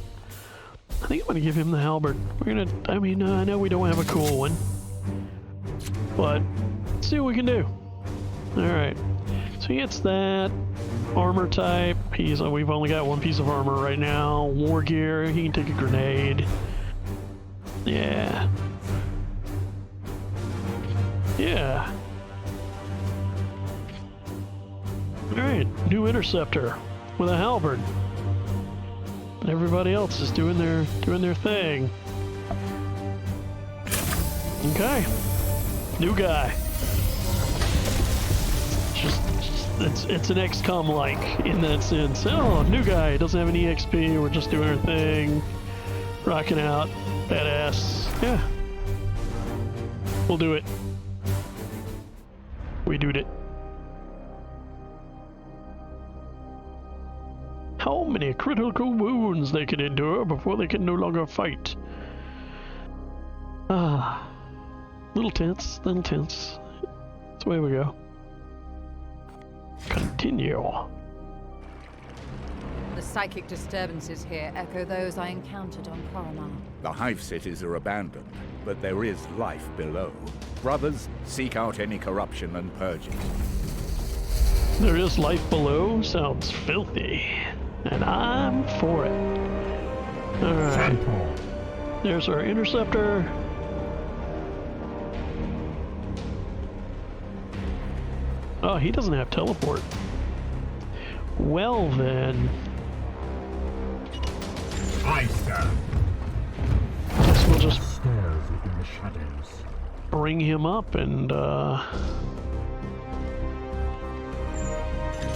I think I'm gonna give him the halberd. We're gonna, I mean, I know we don't have a cool one, but let's see what we can do. Alright, so he gets that. Armor type, we've only got 1 piece of armor right now. War gear, he can take a grenade. Yeah. Yeah. Alright, new interceptor with a halberd. Everybody else is doing their thing. Okay. New guy. It's an XCOM-like in that sense. Oh, new guy, doesn't have any XP, we're just doing our thing. Rocking out. Badass. Yeah. We'll do it. We doed it. How many critical wounds they can endure before they can no longer fight? Ah. Little tense, little tense. That's the way we go. Continue. The psychic disturbances here echo those I encountered on Coromar. The hive cities are abandoned, but there is life below. Brothers, seek out any corruption and purge it. There is life below? Sounds filthy. And I'm for it. Alright. There's our interceptor. Oh, he doesn't have teleport. Well then. I stand. Guess we'll just Stairs within the shadows. bring him up and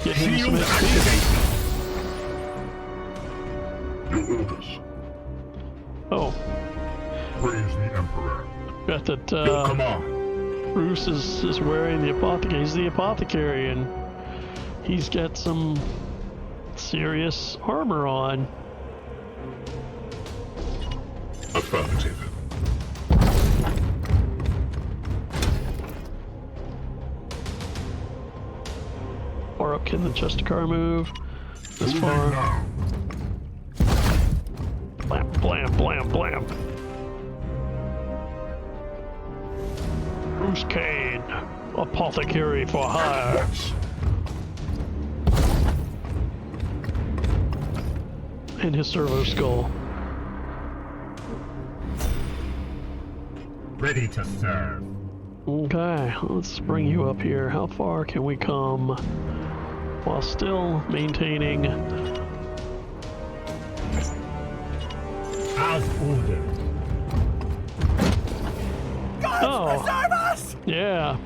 get him some XP. Your orders. Oh. Praise the Emperor. Got that Your command. Bruce is wearing the apothecary. He's the apothecary and he's got some serious armor on. Affirmative. Far up can the Justicar move. This far. Now. Blam, blam, blam, blam. Bruce Kane, apothecary for hire. And his servo skull. Ready to serve. Okay, let's bring you up here. How far can we come while still maintaining? As ordered. God preserve us! Yeah.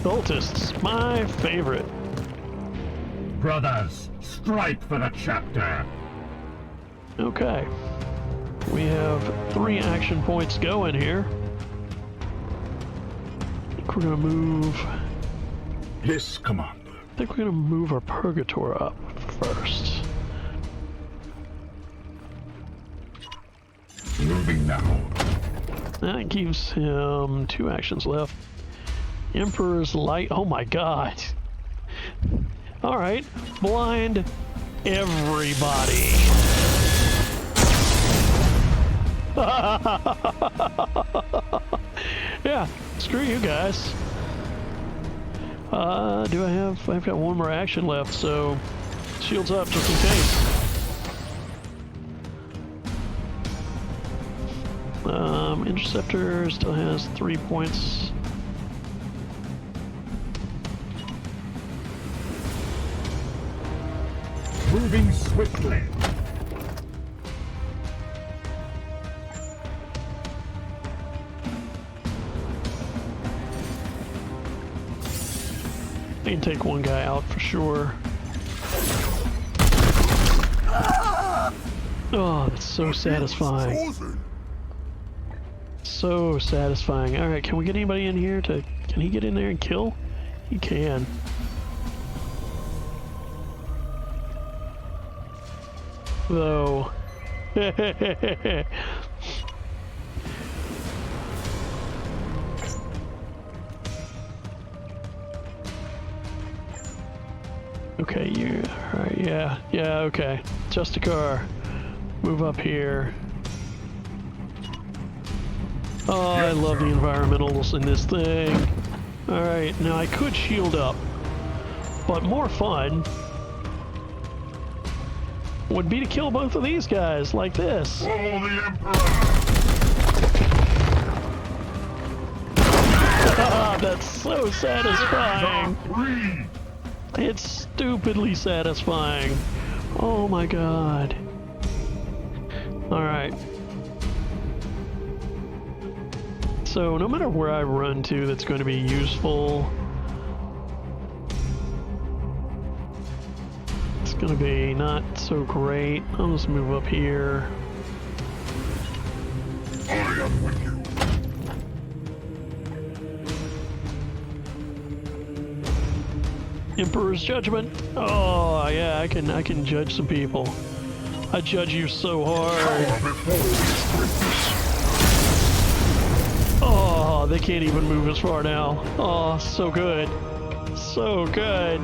Cultists, my favorite. Brothers, strike for the chapter. Okay. We have 3 action points going here. I think we're gonna move. Yes, Commander. I think we're gonna move our Purgator up first. Moving now. That gives him 2 actions left. Emperor's Light. Oh my god. Alright. Blind everybody. Yeah. Screw you guys. I've got 1 more action left, so shields up just in case. Interceptor still has 3 points. Moving swiftly. I can take 1 guy out for sure. Oh, that's so satisfying. So satisfying. Alright, can we get anybody in here to... Can he get in there and kill? He can. Though... Okay, you... Alright, yeah. Yeah, okay. Justicar. Move up here. Oh, I love the environmentals in this thing. Alright, now I could shield up, but more fun would be to kill both of these guys like this. Follow the Emperor! Ah, that's so satisfying. It's stupidly satisfying. Oh my god. Alright. So no matter where I run to that's going to be useful, it's going to be not so great. I'll just move up here. I am with you. Emperor's Judgment. Oh yeah, I can judge some people. I judge you so hard. Oh, they can't even move as far now. Oh, so good. So good.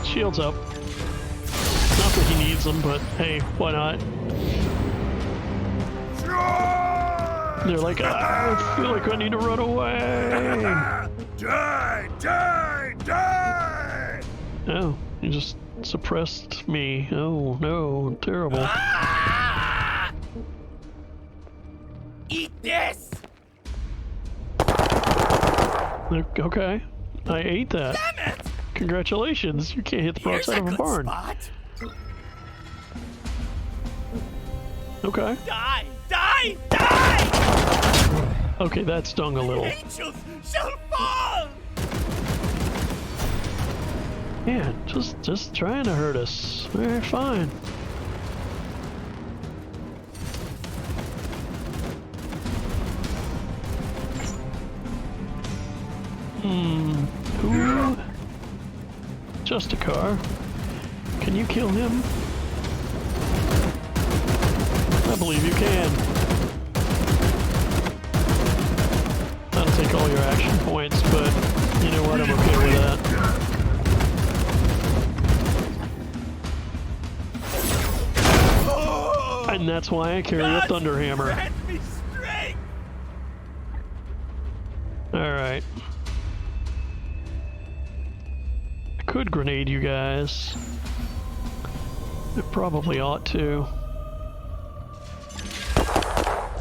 Shields up. that he needs them, but hey, why not? They're like, I feel like I need to run away. Die! Die! Die! Oh, you just suppressed me. Oh no, terrible. Eat this! Okay, I ate that. Damn it! Congratulations, you can't hit the broadside of a barn. Spot. Okay. Die! Die! Die! Okay, that stung a little. Angels shall fall! Yeah, just trying to hurt us. Alright, fine. Who? Just a car. Can you kill him? I believe you can. That'll take all your action points, but you know what? I'm okay with that. And that's why I carry a Thunderhammer. Alright. I could grenade you guys. I probably ought to.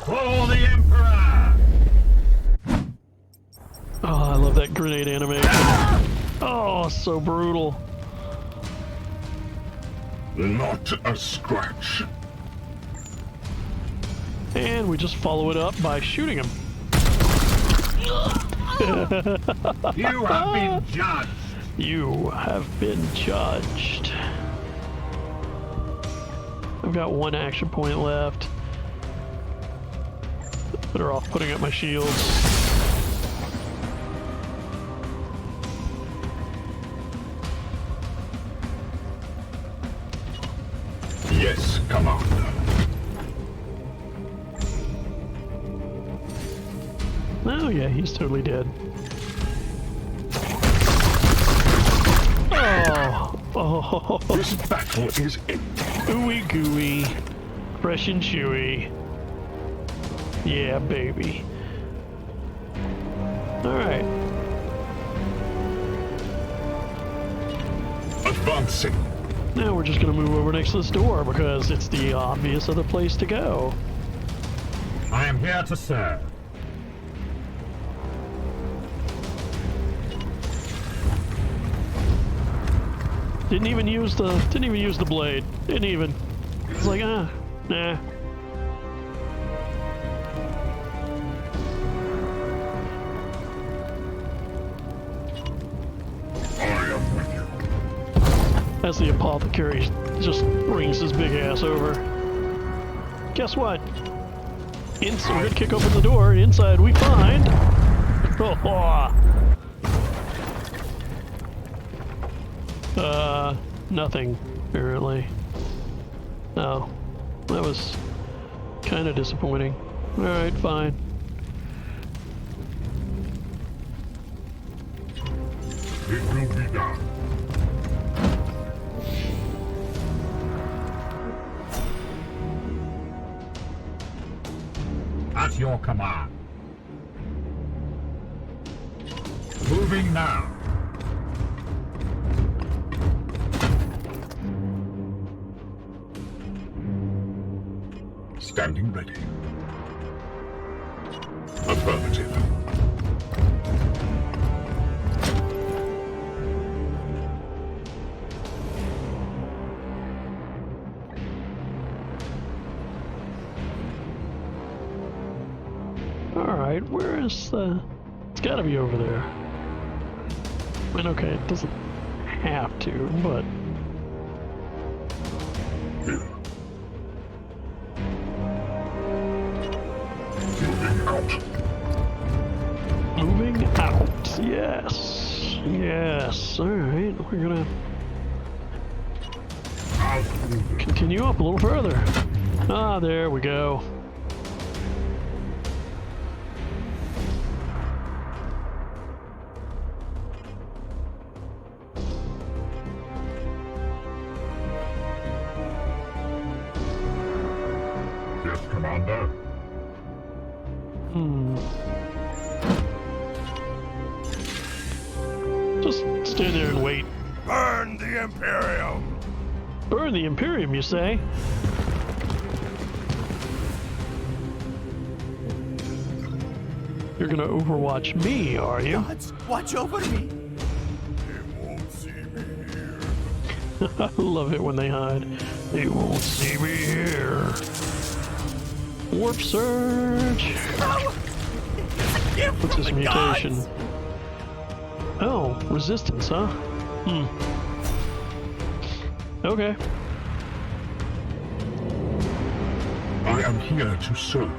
For the Emperor! Oh, I love that grenade animation. Oh, so brutal. Not a scratch. And we just follow it up by shooting him. You have been judged. You have been judged. I've got one action point left. Better off putting up my shields. Yes, Commander. Oh yeah, he's totally dead. Oh, This battle is empty. ooey gooey, fresh and chewy. Yeah, baby. Alright. Advancing. Now we're just gonna move over next to this door because it's the obvious other place to go. I am here to serve. Didn't even use the blade. Didn't even. It's like, nah. As the apothecary just brings his big ass over. Guess what? We're gonna kick open the door, and inside we find... nothing, apparently. Oh, that was kind of disappointing. Alright, fine. It will be done. At your command. Moving now. Standing ready. Affirmative. Alright, where is the... It's gotta be over there. I mean, okay, it doesn't have to, but... Moving out. Moving out, yes. Yes, alright, we're gonna... continue up a little further. Ah, there we go. Just stand there and wait. Burn the Imperium! Burn the Imperium, you say? You're gonna overwatch me, are you? Gods, watch over me. They won't see me here. I love it when they hide. They won't see me here. Warp surge. What's his mutation? Gods. Oh, resistance, huh? Okay. I am here to serve.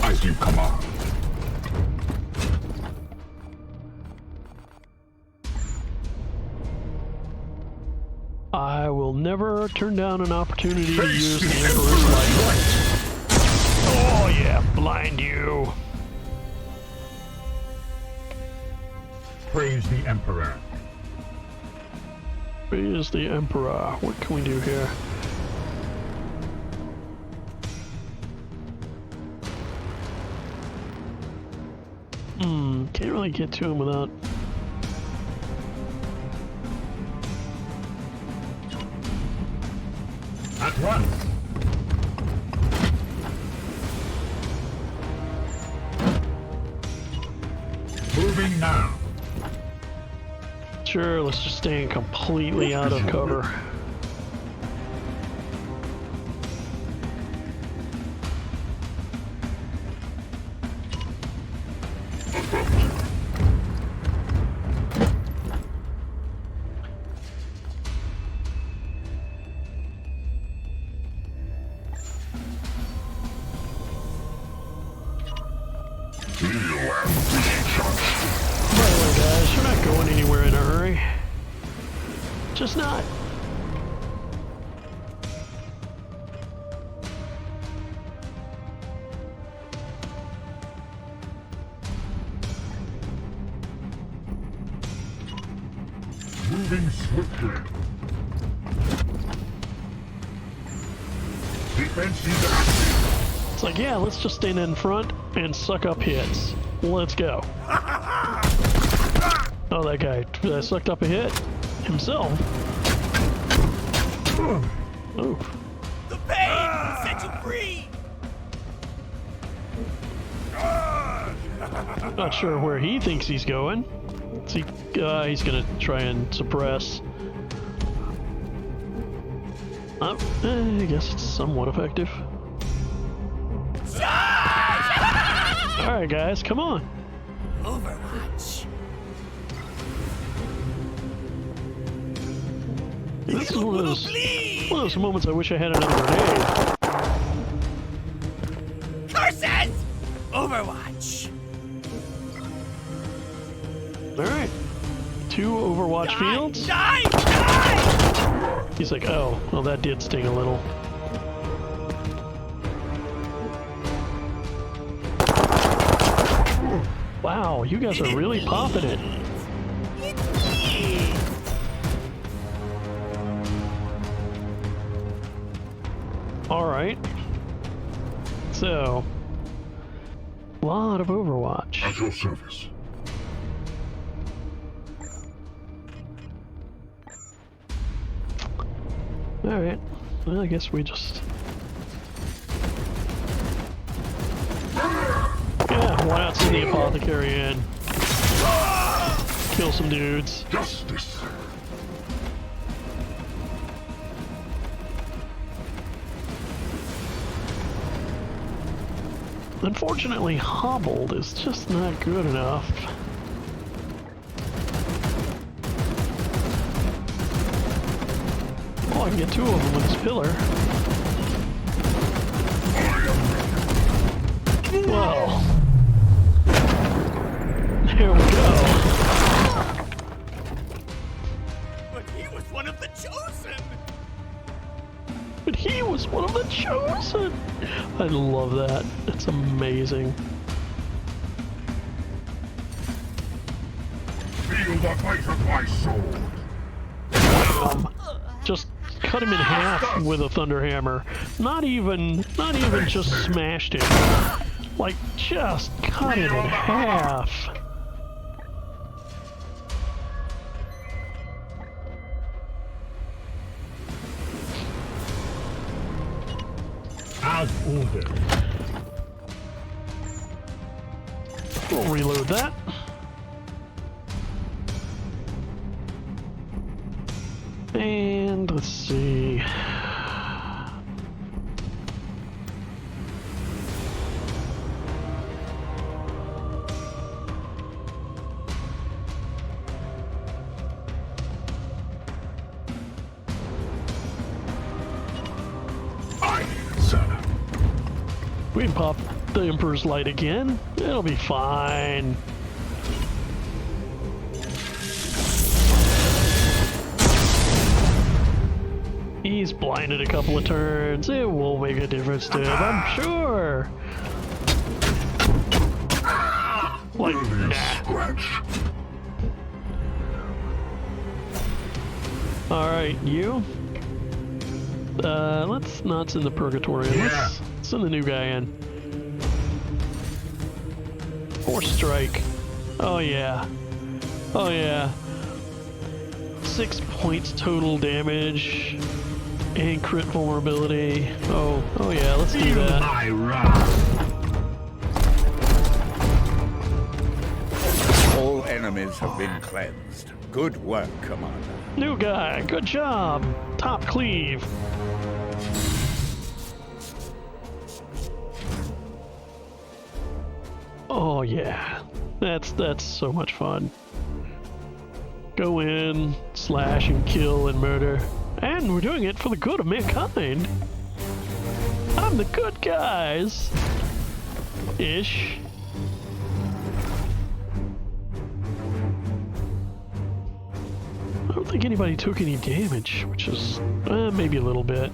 As you command. I will never turn down an opportunity to use the Emperor's light. Oh yeah, blind you. Praise the Emperor. Praise the Emperor. What can we do here? Can't really get to him without... At once. Moving now. Sure, let's just stay completely out of cover. Just not. Moving swiftly. Defense is active. It's like, yeah, let's just stand in front and suck up hits. Let's go. Oh, that guy sucked up a hit himself. Oh. The pain will set you free. Not sure where he thinks he's going. See, he's gonna try and suppress. I guess it's somewhat effective. Alright guys, come on. Overwatch. This is one of those moments I wish I had another grenade. Curses! Overwatch. Alright. 2 Overwatch fields. Die! He's like, oh, well that did sting a little. Wow, you guys are really popping it. Alright. So, a lot of Overwatch. At your service. Alright. Well, I guess we just... Yeah, why not send the apothecary in? Kill some dudes. Justice. Unfortunately, hobbled is just not good enough. Oh, I can get 2 of them with this pillar. Well, there we go. But he was one of the chosen. But he was one of the chosen. I love that. It's amazing. Feel the weight of my sword. Just cut him in half with a thunder hammer. Not even just smashed him. Like, just cut him in half. As ordered. We'll reload that. And let's see. We can pop the Emperor's Light again. It'll be fine. He's blinded a couple of turns. It won't make a difference to him, I'm sure. Like, nah. Alright, you? Let's not send the Purgatory. Let's send the new guy in. Force Strike. Oh yeah. Oh yeah. 6 points total damage. And crit vulnerability. Oh yeah, let's do that. All enemies have been cleansed. Good work, Commander. New guy, good job. Top cleave. Oh yeah, that's so much fun. Go in, slash and kill and murder. And we're doing it for the good of mankind. I'm the good guys. Ish. I don't think anybody took any damage, which is maybe a little bit.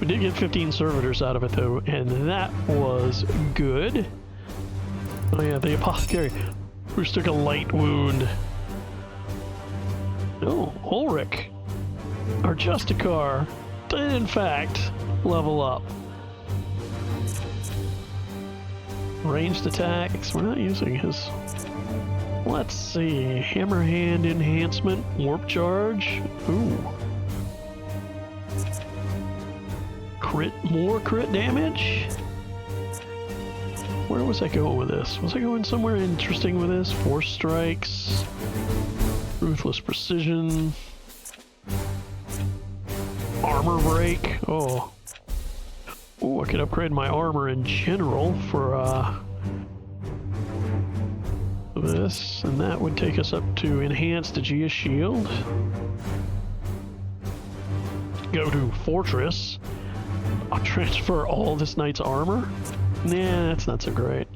We did get 15 servitors out of it though, and that was good. Oh yeah, the Apothecary, who took a light wound. Oh, Ulrich. Our Justicar did in fact level up. Ranged attacks, we're not using his. Let's see, Hammerhand enhancement, warp charge. Ooh. More crit damage? Where was I going with this? Was I going somewhere interesting with this? Force strikes, ruthless precision. Armor break. Oh. Ooh, I could upgrade my armor in general for this, and that would take us up to enhanced Aegis shield. Go to fortress. I'll transfer all this knight's armor. Nah, that's not so great.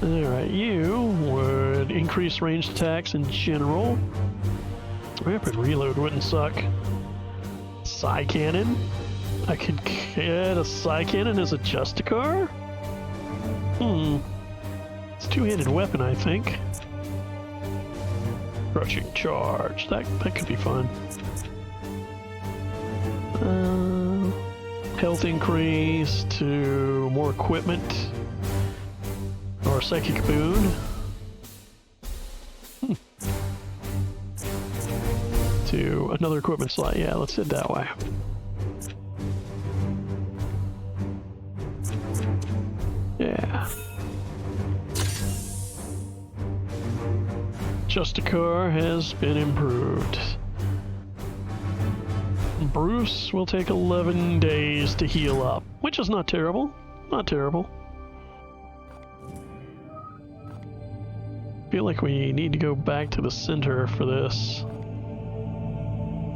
Alright, you would increase ranged attacks in general. Rapid reload wouldn't suck. Psy cannon? I could get a Psy cannon as a Justicar? It's a two-handed weapon, I think. Crushing charge. That could be fun. Health increase to more equipment. Or psychic boon. To another equipment slot. Yeah, let's head that way. Yeah. Justicar has been improved. Bruce will take 11 days to heal up, which is not terrible. Not terrible. Feel like we need to go back to the center for this.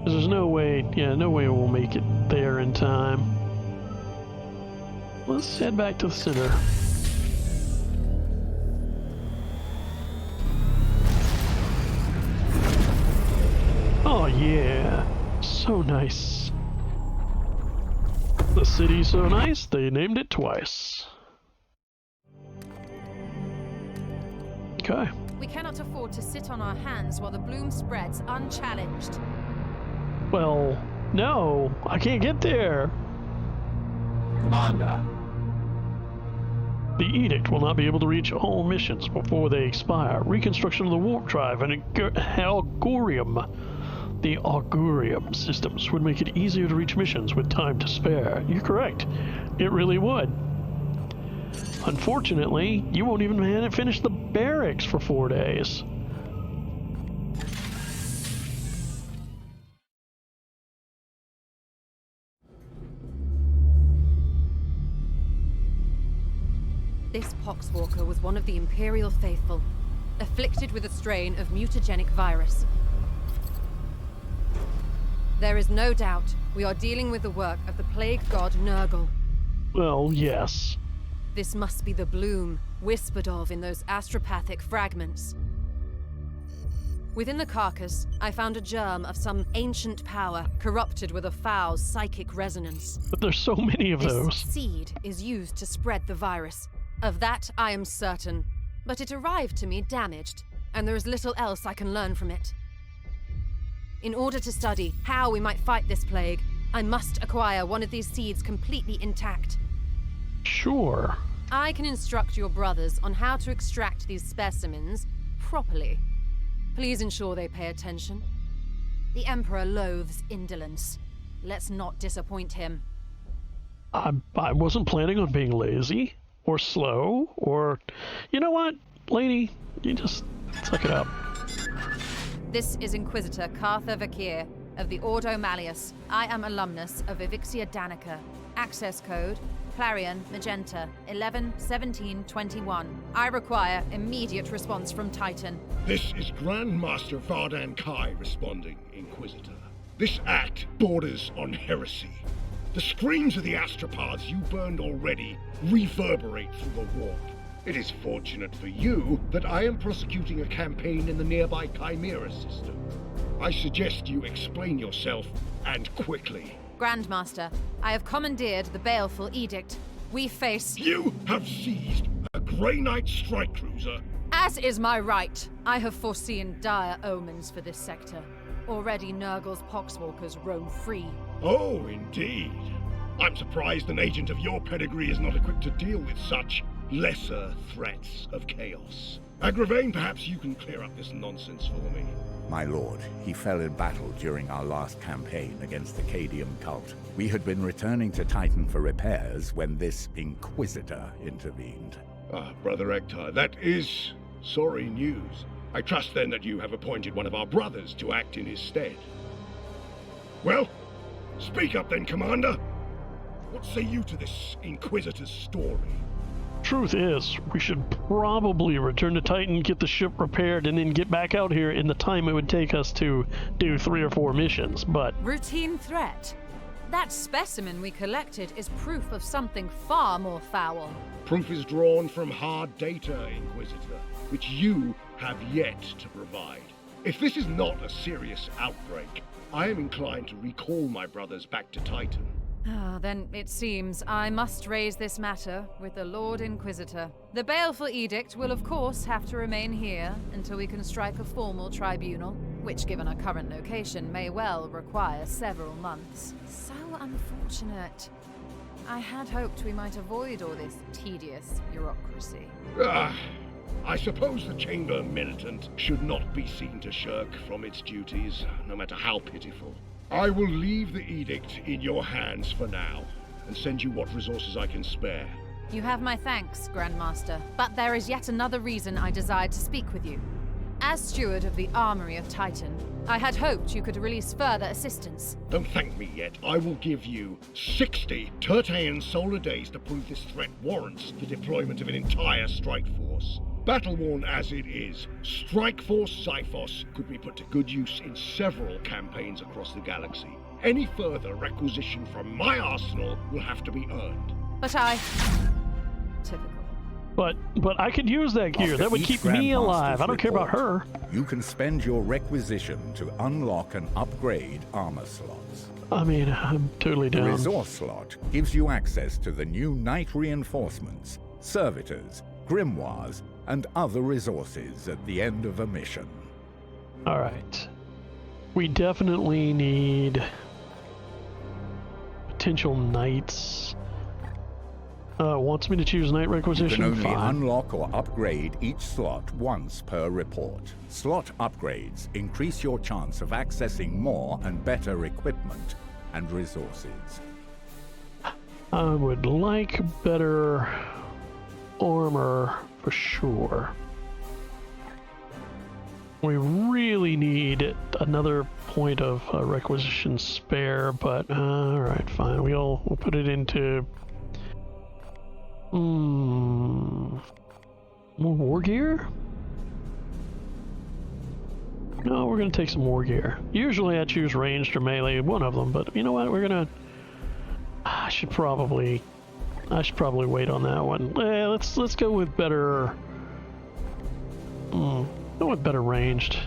There's no way, no way we'll make it there in time. Let's head back to the center. Oh yeah, so nice. The city's so nice, they named it twice. Okay. We cannot afford to sit on our hands while the bloom spreads unchallenged. Well, no, I can't get there. Commander. The Edict will not be able to reach all missions before they expire. Reconstruction of the warp drive and Augurium. The Augurium systems would make it easier to reach missions with time to spare. You're correct. It really would. Unfortunately, you won't even finish the barracks for 4 days. This Poxwalker was one of the Imperial faithful, afflicted with a strain of mutagenic virus. There is no doubt we are dealing with the work of the plague god Nurgle. Well, yes. This must be the bloom whispered of in those astropathic fragments. Within the carcass, I found a germ of some ancient power corrupted with a foul psychic resonance. But there's so many of those. This seed is used to spread the virus. Of that I am certain. But it arrived to me damaged, and there is little else I can learn from it. In order to study how we might fight this plague, I must acquire one of these seeds completely intact. Sure. I can instruct your brothers on how to extract these specimens properly. Please ensure they pay attention. The Emperor loathes indolence. Let's not disappoint him. I wasn't planning on being lazy, or slow, or... You know what, lady? You just suck it up. This is Inquisitor Cartha Vakir of the Ordo Malleus. I am alumnus of Evixia Danica. Access code Clarion Magenta 111721. I require immediate response from Titan. This is Grandmaster Vardan Kai responding, Inquisitor. This act borders on heresy. The screams of the astropaths you burned already reverberate through the warp. It is fortunate for you that I am prosecuting a campaign in the nearby Chimera system. I suggest you explain yourself, and quickly. Grandmaster, I have commandeered the Baleful Edict. We face... You have seized a Grey Knight strike cruiser. As is my right, I have foreseen dire omens for this sector. Already Nurgle's Poxwalkers roam free. Oh, indeed. I'm surprised an agent of your pedigree is not equipped to deal with such lesser threats of chaos. Agravain, perhaps you can clear up this nonsense for me. My lord, he fell in battle during our last campaign against the Cadium cult. We had been returning to Titan for repairs when this Inquisitor intervened. Ah, Brother Ektar, that is sorry news. I trust then that you have appointed one of our brothers to act in his stead. Well, speak up then, Commander. What say you to this Inquisitor's story? Truth is, we should probably return to Titan, get the ship repaired, and then get back out here in the time it would take us to do 3 or 4 missions, but... Routine threat? That specimen we collected is proof of something far more foul. Proof is drawn from hard data, Inquisitor, which you have yet to provide. If this is not a serious outbreak, I am inclined to recall my brothers back to Titan. Ah, then it seems I must raise this matter with the Lord Inquisitor. The Baleful Edict will of course have to remain here until we can strike a formal tribunal, which given our current location may well require several months. So unfortunate. I had hoped we might avoid all this tedious bureaucracy. I suppose the Chamber Militant should not be seen to shirk from its duties, no matter how pitiful. I will leave the edict in your hands for now, and send you what resources I can spare. You have my thanks, Grandmaster, but there is yet another reason I desired to speak with you. As steward of the Armory of Titan, I had hoped you could release further assistance. Don't thank me yet. I will give you 60 Tertean solar days to prove this threat warrants the deployment of an entire strike force. Battle-worn as it is, Strike Force Cyphos could be put to good use in several campaigns across the galaxy. Any further requisition from my arsenal will have to be earned. But I... Typical. But I could use that gear. That would keep me alive. I don't care about her. You can spend your requisition to unlock and upgrade armor slots. I mean, I'm totally down. The resource slot gives you access to the new Knight reinforcements, servitors, grimoires, and other resources at the end of a mission. All right. We definitely need potential knights. Wants me to choose knight requisition? You can only Fine. unlock or upgrade each slot once per report. Slot upgrades increase your chance of accessing more and better equipment and resources. I would like better armor for sure. We really need another point of requisition spare, but alright, fine. We'll put it into more war gear? No, we're gonna take some war gear. Usually I choose ranged or melee, one of them, but you know what? We're gonna I should probably wait on that one. Let's go with better go with better ranged.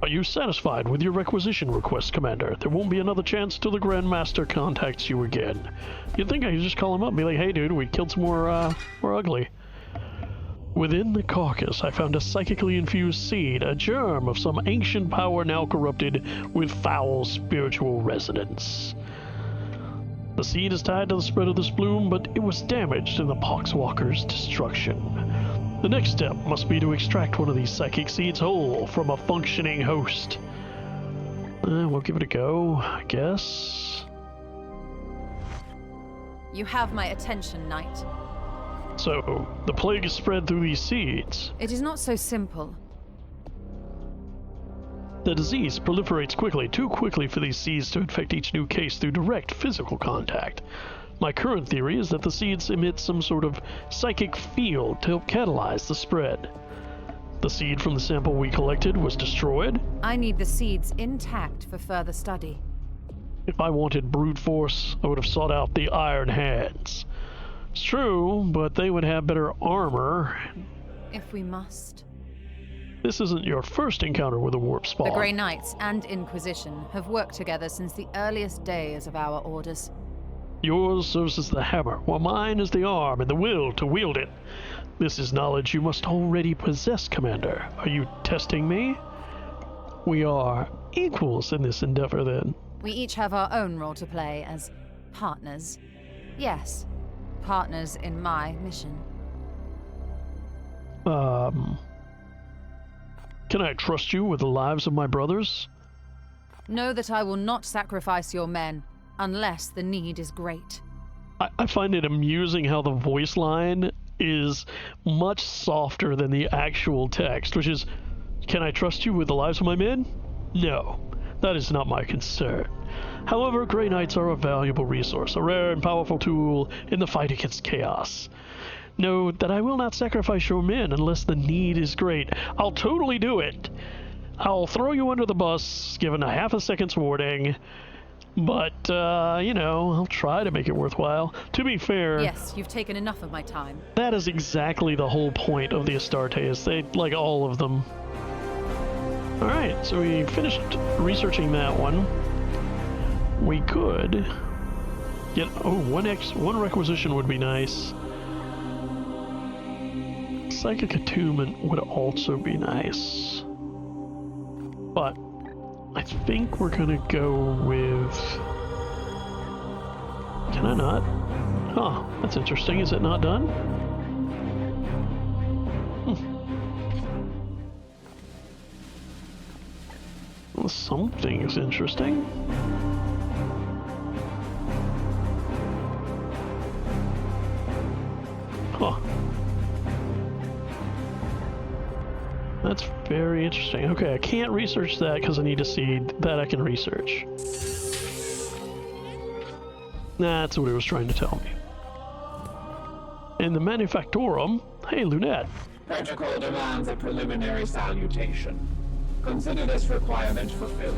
Are you satisfied with your requisition request, Commander? There won't be another chance till the Grand Master contacts you again. You'd think I could just call him up and be like, hey dude, we killed some more ugly. Within the carcass, I found a psychically infused seed, a germ of some ancient power now corrupted with foul spiritual resonance. The seed is tied to the spread of this bloom, but it was damaged in the Poxwalker's destruction. The next step must be to extract one of these psychic seeds whole from a functioning host. We'll give it a go, I guess. You have my attention, Knight. So, the plague is spread through these seeds. It is not so simple. The disease proliferates quickly, too quickly for these seeds to infect each new case through direct physical contact. My current theory is that the seeds emit some sort of psychic field to help catalyze the spread. The seed from the sample we collected was destroyed. I need the seeds intact for further study. If I wanted brute force, I would have sought out the Iron Hands. It's true, but they would have better armor. If we must. This isn't your first encounter with a warp spawn. The Grey Knights and Inquisition have worked together since the earliest days of our orders. Yours serves as the hammer, while mine is the arm and the will to wield it. This is knowledge you must already possess, Commander. Are you testing me? We are equals in this endeavor, then. We each have our own role to play as partners. Yes, partners in my mission. Can I trust you with the lives of my brothers? Know that I will not sacrifice your men, unless the need is great. I find it amusing how the voice line is much softer than the actual text, which is, can I trust you with the lives of my men? No, that is not my concern. However, Grey Knights are a valuable resource, a rare and powerful tool in the fight against chaos. Know that I will not sacrifice your men unless the need is great. I'll totally do it. I'll throw you under the bus, given a half a second's warning. But, you know, I'll try to make it worthwhile. To be fair... Yes, you've taken enough of my time. That is exactly the whole point of the Astartes. They like all of them. Alright, so we finished researching that one. We could get... Oh, one requisition would be nice. Psychic attunement would also be nice. But... I think we're gonna go with... Can I not? Huh, that's interesting. Is it not done? Well, something is interesting. Huh. That's very interesting. Okay, I can't research that because I need to see that I can research. That's what it was trying to tell me. In the Manufactorum, hey Lunette. Protocol demands a preliminary salutation. Consider this requirement fulfilled.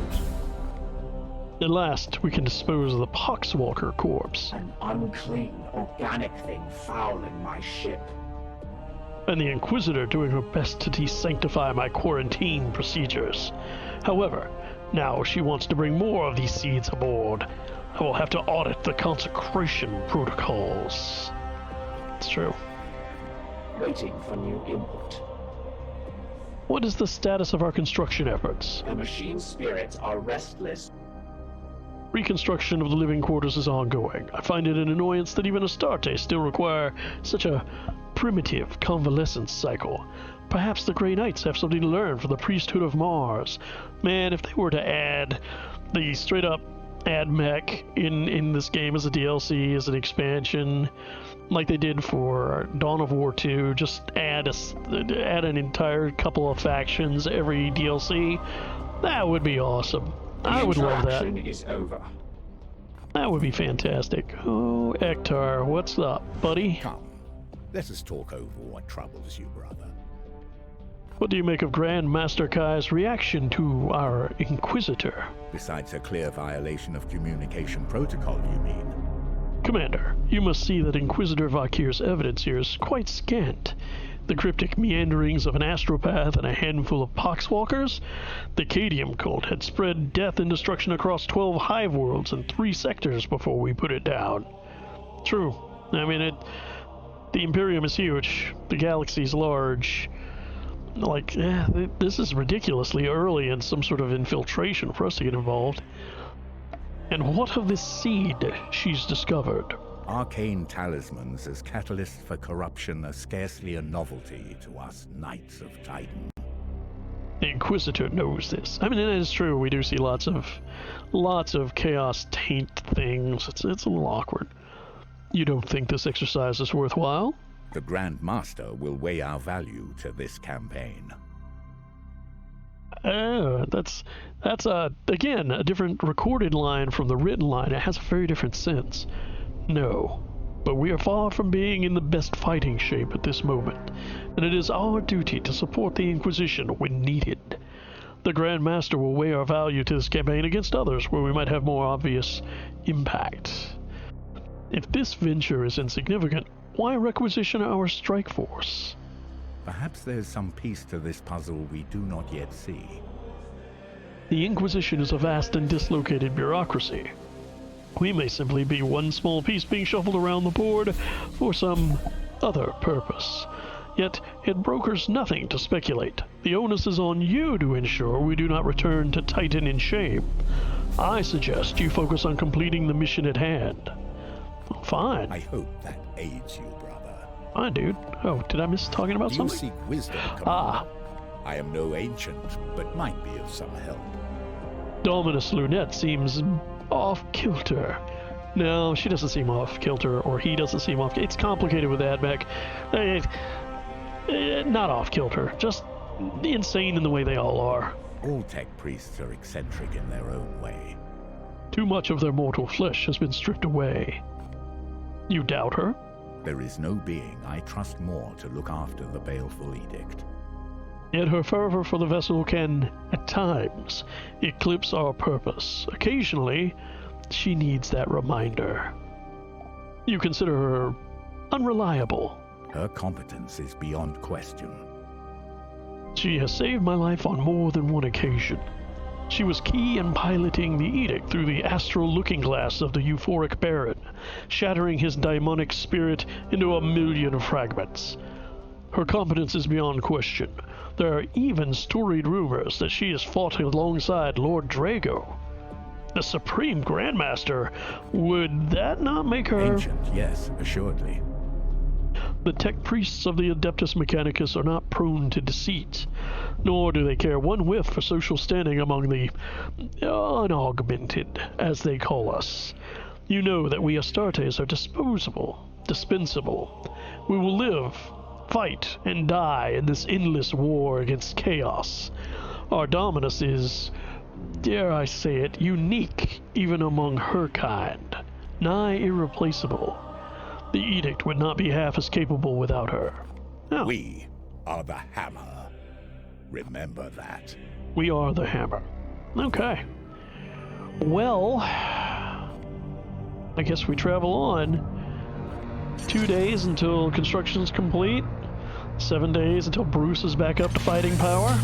At last, we can dispose of the Poxwalker corpse. An unclean, organic thing fouling my ship. And the Inquisitor doing her best to desanctify my quarantine procedures. However, now she wants to bring more of these seeds aboard. I will have to audit the consecration protocols. It's true. waiting for new input. What is the status of our construction efforts? The machine spirits are restless. Reconstruction of the living quarters is ongoing. I find it an annoyance that even Astartes still require such a primitive convalescence cycle. Perhaps the Grey Knights have something to learn from the priesthood of Mars. Man, if they were to add the straight-up add mech in this game as a DLC, as an expansion, like they did for Dawn of War 2, just add an entire couple of factions every DLC, that would be awesome. I would love that. The interaction is over. That would be fantastic. Oh, Ektar, what's up, buddy? Come, let us talk over what troubles you, brother. What do you make of Grand Master Kai's reaction to our Inquisitor? Besides a clear violation of communication protocol, you mean? Commander, you must see that Inquisitor Vakir's evidence here is quite scant. The cryptic meanderings of an astropath and a handful of poxwalkers? The Cadium cult had spread death and destruction across 12 hive worlds and 3 sectors before we put it down. True. I mean, the Imperium is huge. The galaxy's large. Like, this is ridiculously early in some sort of infiltration for us to get involved. And what of this seed she's discovered? Arcane talismans as catalysts for corruption are scarcely a novelty to us Knights of Titan. The Inquisitor knows this. I mean, it is true, we do see lots of chaos taint things. It's a little awkward. You don't think this exercise is worthwhile? The Grand Master will weigh our value to this campaign. Oh, that's again a different recorded line from the written line. It has a very different sense. No, but we are far from being in the best fighting shape at this moment, and it is our duty to support the Inquisition when needed. The Grand Master will weigh our value to this campaign against others where we might have more obvious impact. If this venture is insignificant, why requisition our strike force? Perhaps there's some piece to this puzzle we do not yet see. The Inquisition is a vast and dislocated bureaucracy. We may simply be one small piece being shuffled around the board for some other purpose. Yet it brokers nothing to speculate. The onus is on you to ensure we do not return to Titan in shame. I suggest you focus on completing the mission at hand. Fine. I hope that aids you, brother. Fine, dude. Oh, did I miss talking about something? You seek wisdom, Commander. I am no ancient, but might be of some help. Dominus Lunette seems off-kilter. No, she doesn't seem off-kilter, or he doesn't seem off. It's complicated with Admech. Not off-kilter, just insane in the way they all are. All tech priests are eccentric in their own way. Too much of their mortal flesh has been stripped away. You doubt her? There is no being I trust more to look after the Baleful Edict. Yet her fervor for the vessel can, at times, eclipse our purpose. Occasionally, she needs that reminder. You consider her unreliable. Her competence is beyond question. She has saved my life on more than one occasion. She was key in piloting the edict through the astral looking glass of the euphoric Baron, shattering his daimonic spirit into 1,000,000 fragments. Her competence is beyond question. There are even storied rumors that she has fought alongside Lord Drago. The Supreme Grandmaster, would that not make her... Ancient, yes, assuredly. The tech priests of the Adeptus Mechanicus are not prone to deceit, nor do they care one whiff for social standing among the unaugmented, as they call us. You know that we Astartes are dispensable. We will live, fight, and die in this endless war against chaos. Our dominus is, dare I say it, unique even among her kind, nigh irreplaceable. The edict would not be half as capable without her. Oh. We are the Hammer. Remember that. We are the Hammer. Okay. Well, I guess we travel on. 2 days until construction's complete. 7 days until Bruce is back up to fighting power.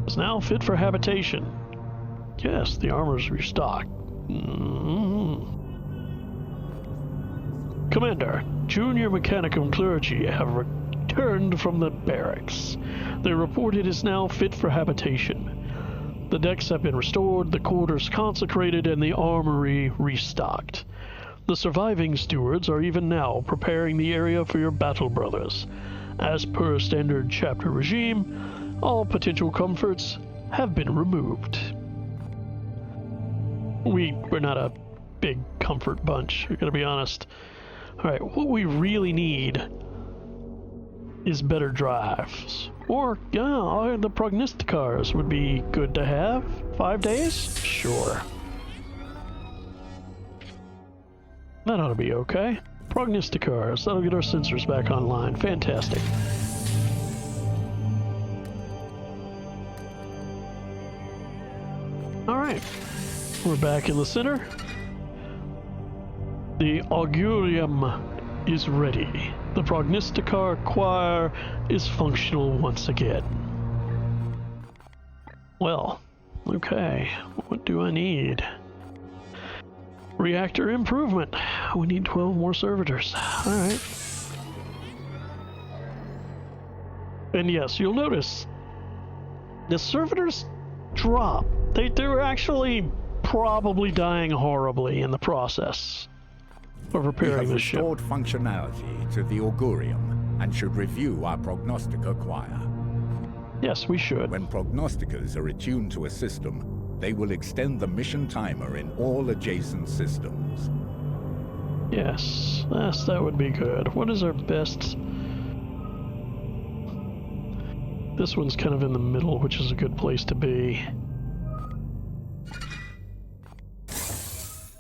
Is now fit for habitation. Yes, the armor's restocked. Commander, Junior Mechanicum clergy have returned from the barracks. They report it is now fit for habitation. The decks have been restored, the quarters consecrated, and the armory restocked. The surviving stewards are even now preparing the area for your battle brothers. As per standard chapter regime, all potential comforts have been removed. We're not a big comfort bunch, I gotta be honest. Alright, what we really need is better drives. Or, yeah, the prognosticars would be good to have. 5 days? Sure. That ought to be okay. Prognosticars, that'll get our sensors back online. Fantastic. Alright, we're back in the center. The augurium is ready. The prognosticar choir is functional once again. Well, okay, what do I need? Reactor improvement. We need 12 more servitors. Alright. And yes, you'll notice the servitors drop. They're actually probably dying horribly in the process of repairing the ship. We have restored functionality to the augurium and should review our prognostica choir. Yes, we should. When prognosticas are attuned to a system, they will extend the mission timer in all adjacent systems. Yes, that would be good. What is our best? This one's kind of in the middle, which is a good place to be.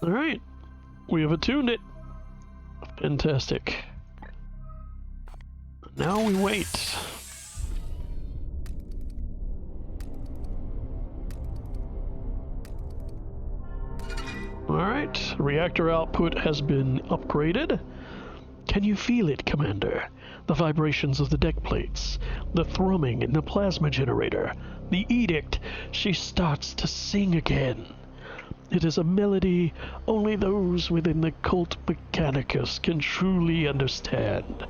Alright, we have attuned it. Fantastic. Now we wait. Alright, reactor output has been upgraded. Can you feel it, Commander? The vibrations of the deck plates, the thrumming in the plasma generator, the edict. She starts to sing again. It is a melody only those within the cult Mechanicus can truly understand.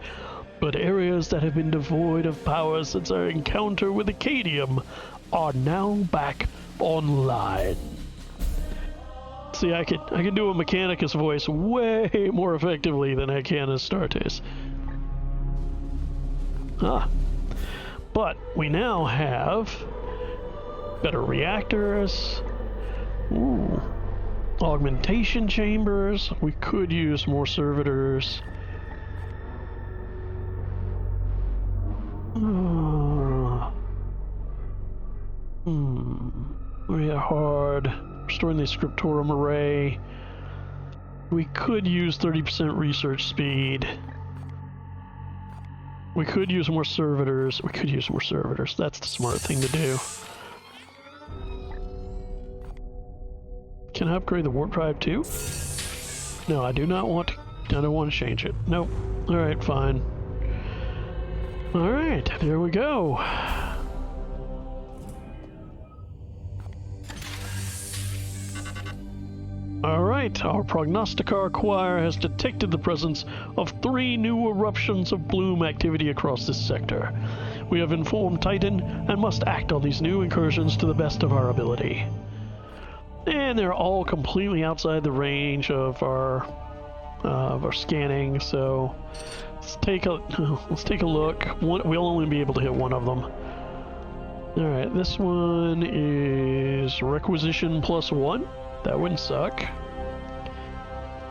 But areas that have been devoid of power since our encounter with Acadium are now back online. See, I can do a Mechanicus voice way more effectively than I can Astartes. But we now have better reactors. Ooh. Augmentation chambers. We could use more servitors. Very hard. Restoring the scriptorum array. We could use 30% research speed. We could use more servitors. That's the smart thing to do. Can I upgrade the warp drive too? No, I do not want to. I don't want to change it. Nope. Alright, fine. Alright, there we go. Alright, our prognosticar choir has detected the presence of 3 new eruptions of bloom activity across this sector. We have informed Titan and must act on these new incursions to the best of our ability. And they're all completely outside the range of our scanning, so let's take a look. We'll only be able to hit one of them. Alright, this one is Requisition +1. That wouldn't suck.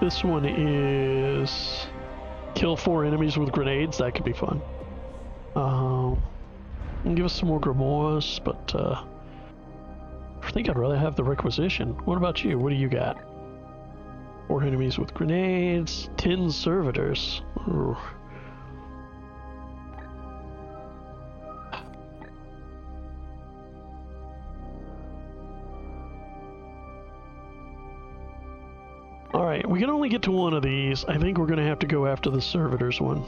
This one is kill 4 enemies with grenades. That could be fun. Give us some more grimoires, but I think I'd rather have the Requisition. What about you? What do you got? 4 enemies with grenades, 10 servitors. Ooh. Alright, we can only get to one of these. I think we're going to have to go after the servitors one.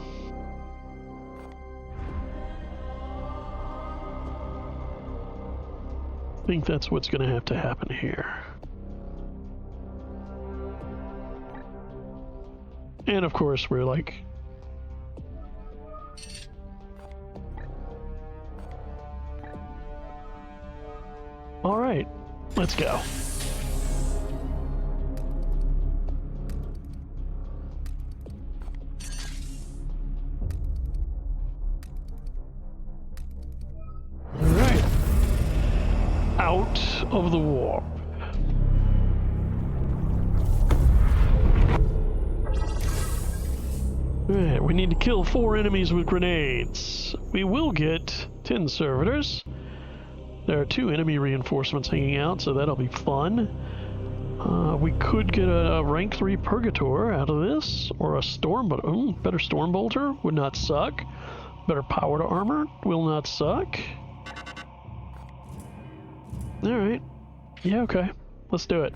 I think that's what's going to have to happen here. And of course, we're like... Alright, let's go. Alright. Out of the warp. Alright, we need to kill 4 enemies with grenades. We will get 10 servitors. There are 2 enemy reinforcements hanging out, so that'll be fun. We could get a rank 3 Purgator out of this, or a Storm, but better Storm Bolter would not suck. Better Power to Armor will not suck. Alright. Yeah, okay. Let's do it.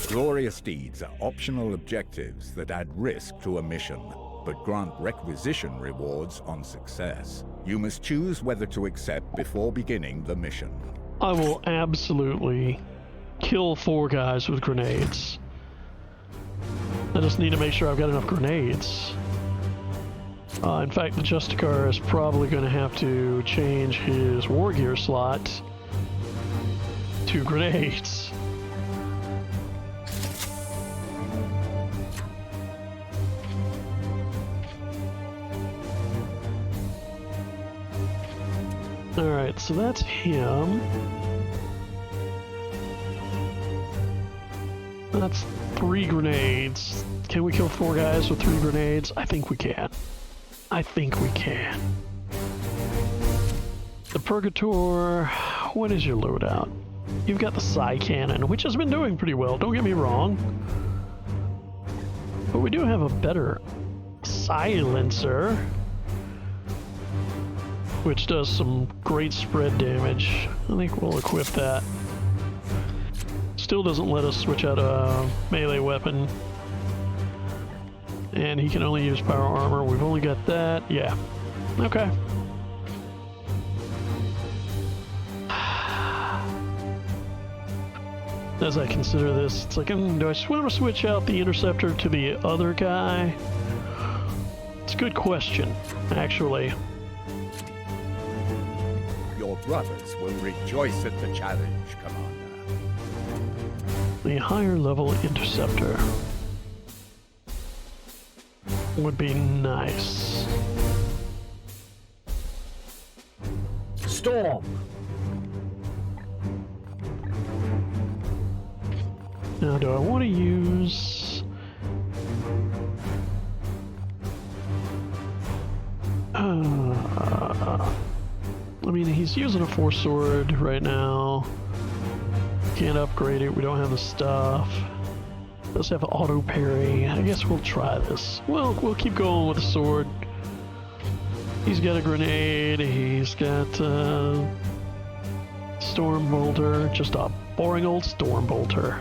Glorious deeds are optional objectives that add risk to a mission, but grant requisition rewards on success. You must choose whether to accept before beginning the mission. I will absolutely kill 4 guys with grenades. I just need to make sure I've got enough grenades. In fact, the Justicar is probably going to have to change his war gear slot to grenades. Alright, so that's him. That's 3 grenades. Can we kill 4 guys with 3 grenades? I think we can. I think we can. The Purgator, what is your loadout? You've got the Psy Cannon, which has been doing pretty well, don't get me wrong. But we do have a better Silencer, which does some great spread damage. I think we'll equip that. Still doesn't let us switch out a melee weapon. And he can only use power armor. We've only got that. Yeah. Okay. As I consider this, it's like, do I just want to switch out the Interceptor to the other guy? It's a good question, actually. Your brothers will rejoice at the challenge, Commander. The higher level Interceptor would be nice. Storm! Now, do I want to use... I mean, he's using a 4-sword right now. Can't upgrade it, we don't have the stuff. Does have auto parry. I guess we'll try this. Well, we'll keep going with the sword. He's got a grenade, he's got Storm Bolter, just a boring old Storm Bolter.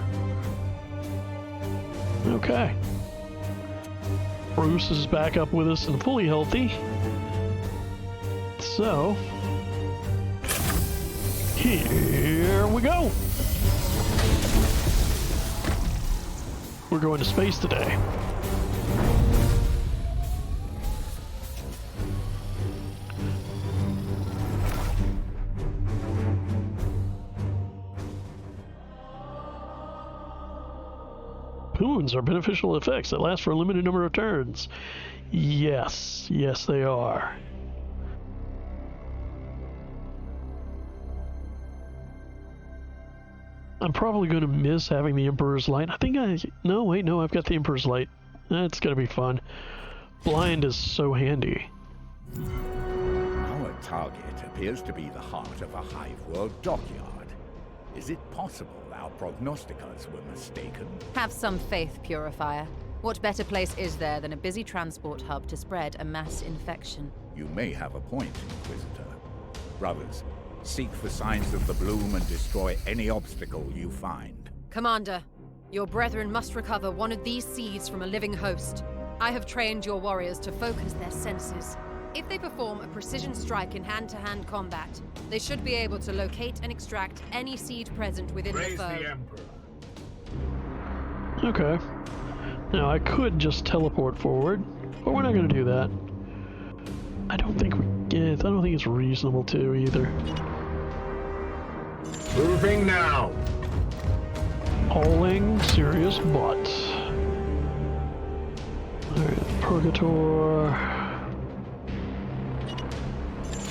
Okay. Bruce is back up with us and fully healthy. So, here we go. We're going to space today. Boons are beneficial effects that last for a limited number of turns. Yes, yes they are. I'm probably going to miss having the Emperor's Light. I think no, I've got the Emperor's Light. That's going to be fun. Blind is so handy. Our target appears to be the heart of a Hive World dockyard. Is it possible our prognosticators were mistaken? Have some faith, Purifier. What better place is there than a busy transport hub to spread a mass infection? You may have a point, Inquisitor. Brothers, seek for signs of the bloom and destroy any obstacle you find. Commander, your brethren must recover one of these seeds from a living host. I have trained your warriors to focus their senses. If they perform a precision strike in hand-to-hand combat, they should be able to locate and extract any seed present within the foe. Okay. Now, I could just teleport forward, but we're not going to do that. I don't think it's reasonable to either. Moving now. Hauling serious butt. Alright, Purgator.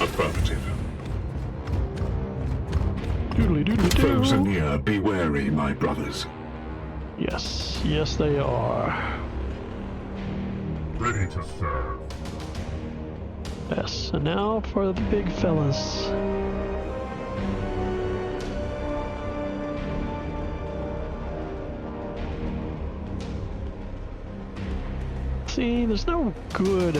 Affirmative. Doodly doodly doo. Foes are near. Be wary, my brothers. Yes, yes they are. Ready to serve. Yes, and now for the big fellas. See, there's no good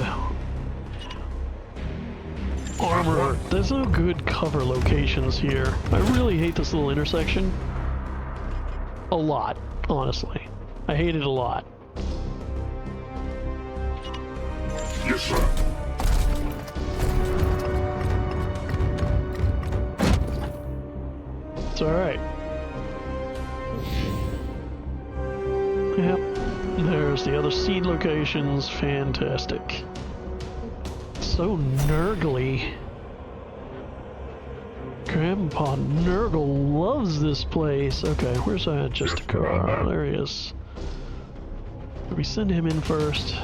armor. There's no good cover locations here. I really hate this little intersection. A lot, honestly. I hate it a lot. Yes, sir. It's alright. Yep. There's the other seed locations. Fantastic. So nurgly. Grandpa Nurgle loves this place. Okay, where's just a car? There he is. Did we send him in first?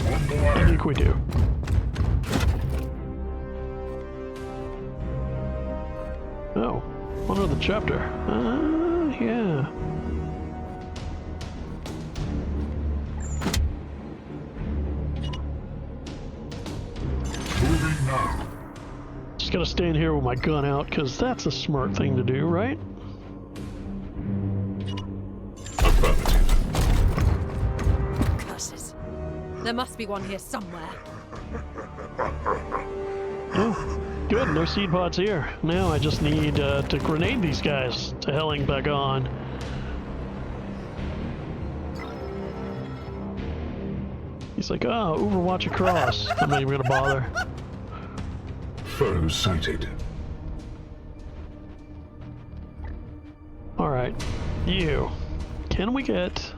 I think we do. Oh, another chapter. Yeah. Moving now. Just gotta stand here with my gun out, because that's a smart thing to do, right? Affirmative. Curses. There must be one here somewhere. Oh, good, no seed pods here. Now I just need to grenade these guys to helling back on. He's like, oh, Overwatch across. I'm not even gonna bother. Foe sighted. Alright, you. Can we get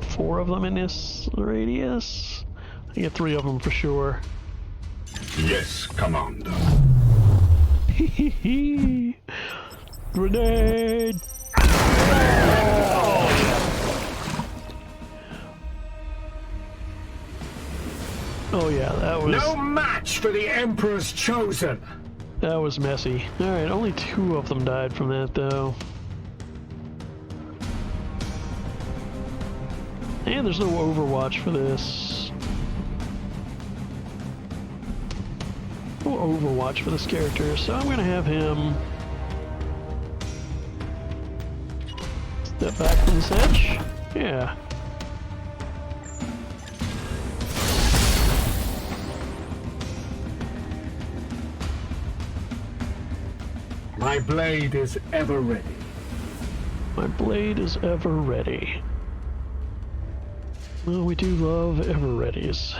4 of them in this radius? I can get 3 of them for sure. Yes, Commander. Grenade! Oh yeah, that was... No match for the Emperor's Chosen! That was messy. Alright, only 2 of them died from that though. And there's no Overwatch for this. No Overwatch for this character, so I'm gonna have him step back from this edge. Yeah. My blade is ever ready. My blade is ever ready. Well, we do love ever-readies.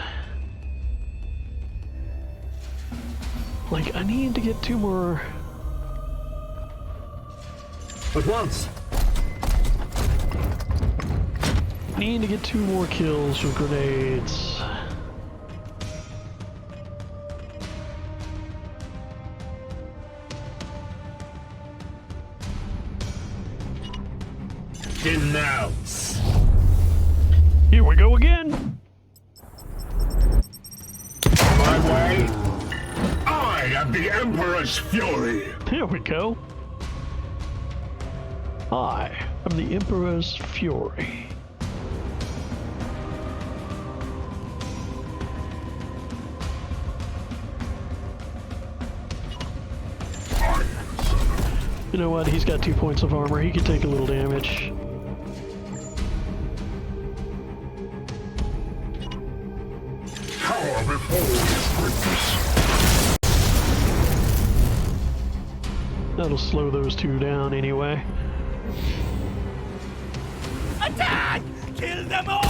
Like, I need to get 2 more... At once! I need to get 2 more kills with grenades. Denounce! Here we go again! My way! I am the Emperor's fury! Here we go. I am the Emperor's fury. You know what? He's got 2 points of armor. He can take a little damage. Power before his greatness. That'll slow those 2 down anyway. Attack! Kill them all!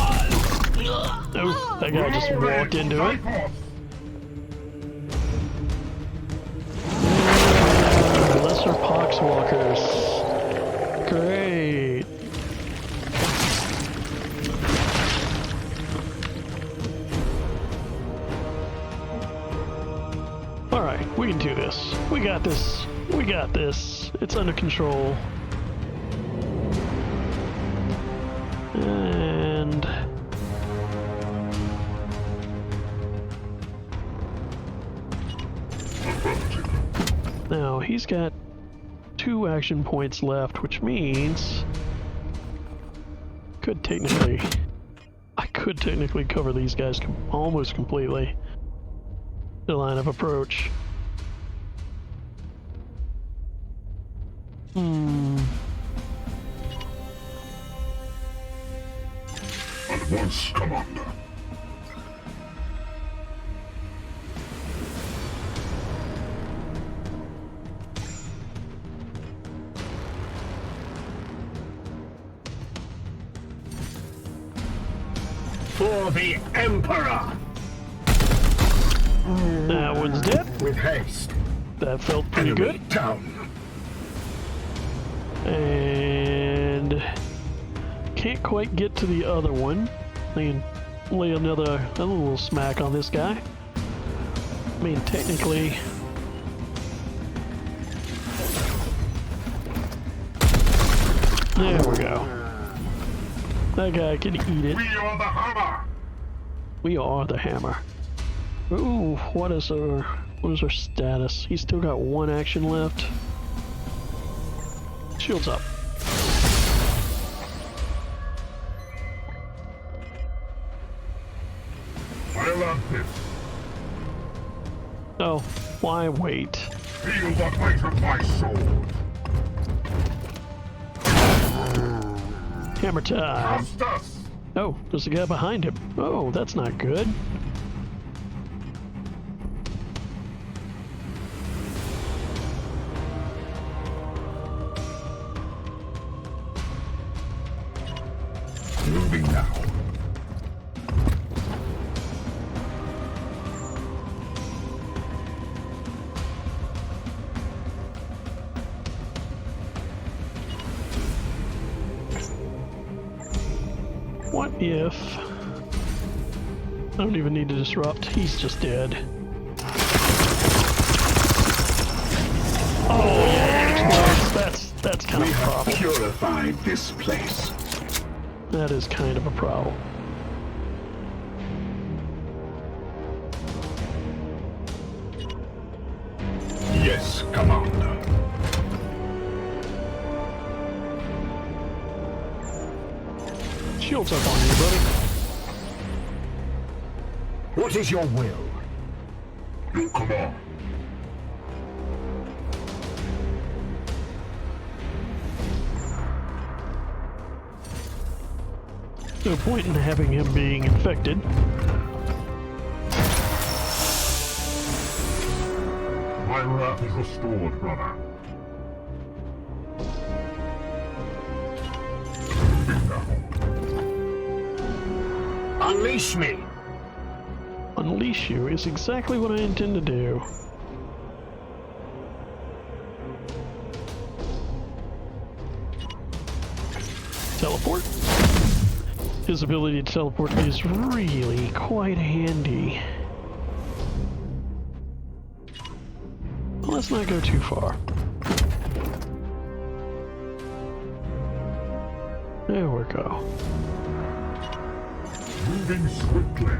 Oh, that guy just walked into it. Let's Lesser Poxwalkers. Great. Alright, we can do this. We got this. We got this. It's under control. And... now, he's got 2 action points left, which means... I could technically cover these guys almost completely. The line of approach. At once, Commander. For the Emperor! That one's dead. With haste. That felt pretty Enemy good. Down. And can't quite get to the other one. I can lay a little smack on this guy. I mean, technically... there we go. That guy can eat it. We are the hammer! We are the hammer. Ooh, what is our status? He's still got 1 action left. Shields up. I'll have this. Oh, why wait? Feel the weight of my sword. Hammer time. Justice! Oh, there's a guy behind him. Oh, that's not good. Moving now. What if... I don't even need to disrupt. He's just dead. Oh yeah, it explodes. That's kind of a problem. Purified this place. That is kind of a problem. Yes, Commander. Shields up on you, buddy. What is your will? Your command. No point in having him being infected. My wrath is restored, brother. Moving now. Unleash me! Unleash you is exactly what I intend to do. Teleport. His ability to teleport is really quite handy. Well, let's not go too far. There we go. Moving swiftly.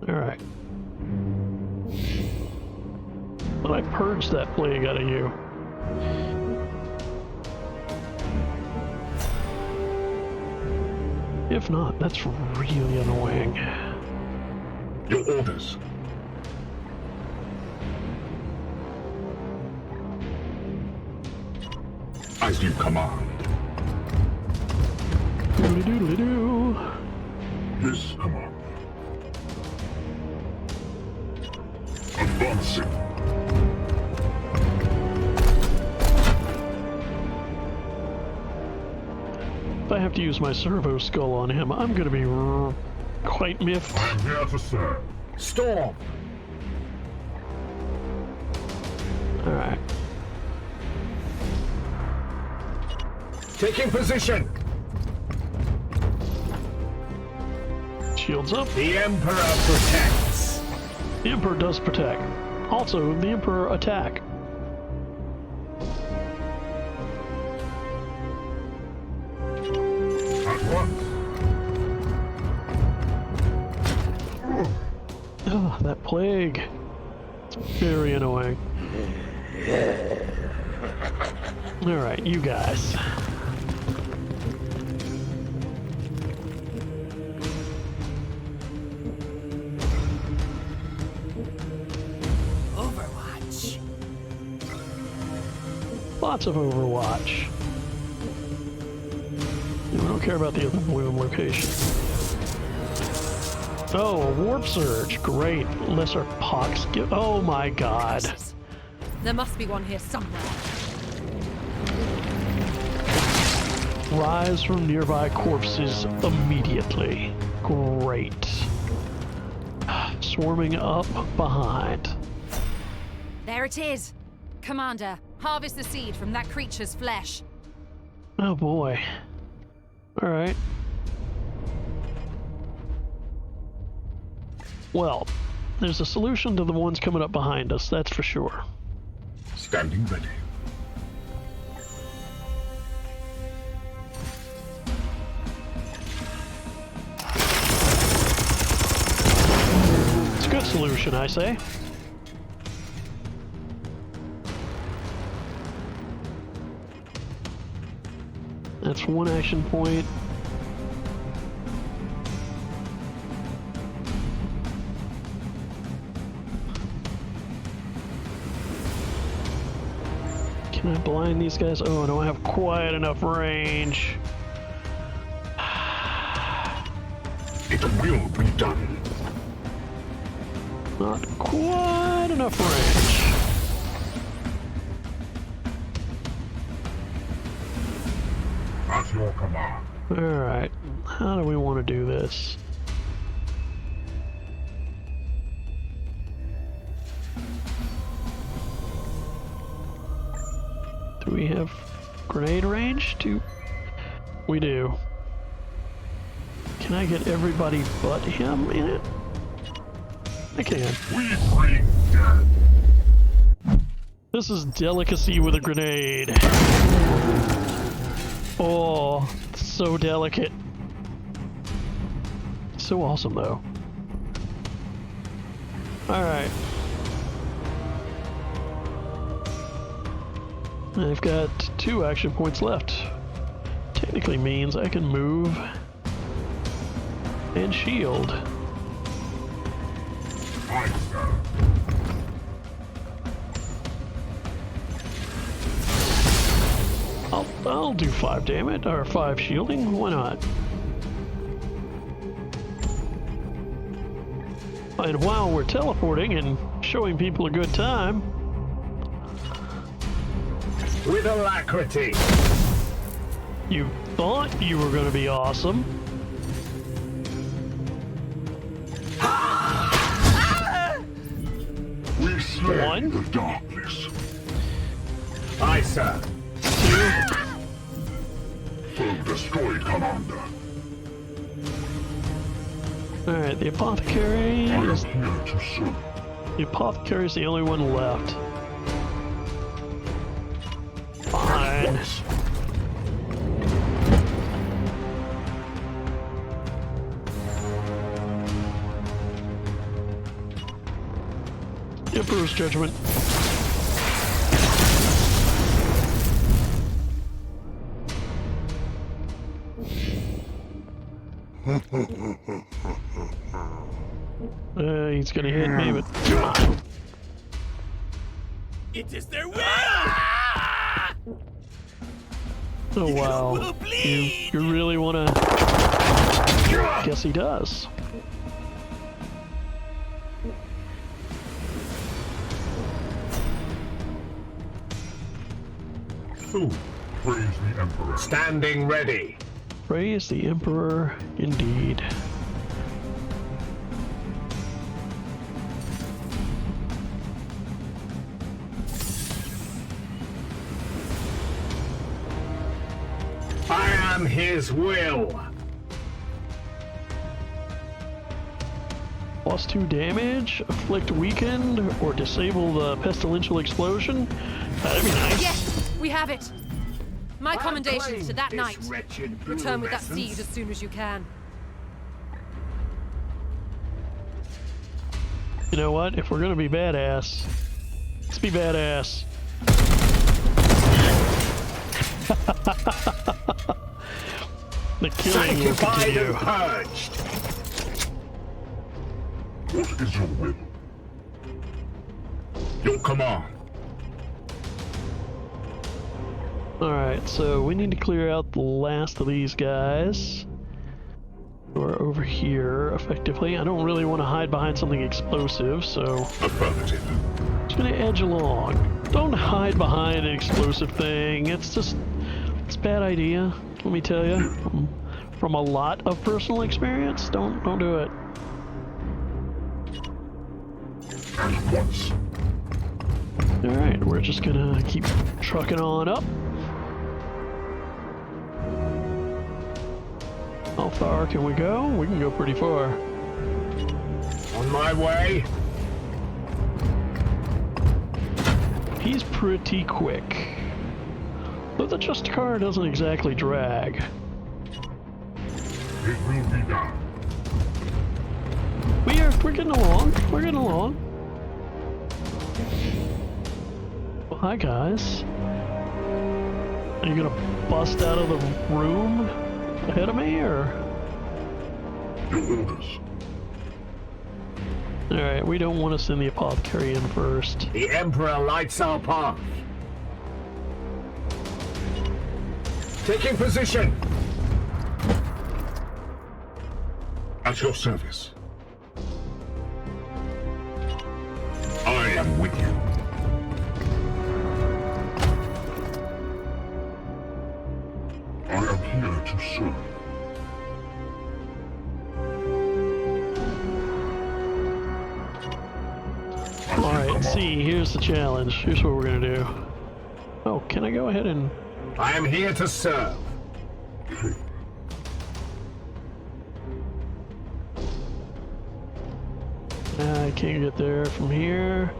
Alright. But I purged that plague out of you. If not, that's really annoying. Your orders. As you command. Doodly-doodly-doo. Yes, command. Advancing. have to use my servo skull on him, I'm gonna be quite miffed. I'm here to serve. Storm! Alright. Taking position! Shields up. The Emperor protects. The Emperor does protect. Also, the Emperor attack. At once. Oh, that plague. It's very annoying. Alright, you guys. Overwatch. Lots of Overwatch. We don't care about the other bloom location. Oh, a warp surge. Great. Lesser pox. Oh my god. There must be one here somewhere. Rise from nearby corpses immediately. Great. Swarming up behind. There it is. Commander, harvest the seed from that creature's flesh. Oh boy. Alright. Well, there's a solution to the ones coming up behind us, that's for sure. Standing ready. It's a good solution, I say. That's one action point. Can I blind these guys? Oh, I don't have quite enough range. It will be done. Not quite enough range. At your command. Alright, how do we want to do this? Do we have grenade range? We do. Can I get everybody but him in it? I can. We bring death. This is delicacy with a grenade. Oh, so delicate. So awesome, though. Alright. I've got 2 action points left. Technically means I can move and shield. I'll do 5 damage, or 5 shielding, why not? And while we're teleporting and showing people a good time... With alacrity! You thought you were gonna be awesome. We slay 1. the darkness. Aye, sir. 2. Foe destroyed, Commander. Alright, the apothecary I am is... here to serve. The apothecary is the only one left. Fine. Emperor's Judgment. He's gonna hit me, but... It is their will! Oh wow. You really wanna... Guess he does. So, praise the Emperor. Standing ready. Praise the Emperor, indeed. I am his will. +2 damage, afflict weakened, or disable the pestilential explosion. That'd be nice. Yes, we have it. My commendations to that knight. Return with that seed as soon as you can. You know what? If we're gonna be badass, let's be badass. The killing will continue. What is your will? Your command. Alright, so we need to clear out the last of these guys who are over here, effectively. I don't really want to hide behind something explosive, so Affirmative. I'm just gonna edge along. Don't hide behind an explosive thing. It's a bad idea, let me tell you. From a lot of personal experience, don't do it. And once. Alright, we're just gonna keep trucking on up. How far can we go? We can go pretty far. On my way. He's pretty quick. But the just car doesn't exactly drag. It will be done. We're getting along. We're getting along. Well, hi guys. Are you gonna bust out of the room ahead of me, or? Your orders. Alright, we don't want to send the apothecary in first. The Emperor lights our path. Taking position. At your service. I am with you. I am here to serve. Alright, see, here's the challenge. Here's what we're gonna do. Oh, can I go ahead and... I am here to serve. I can't get there from here.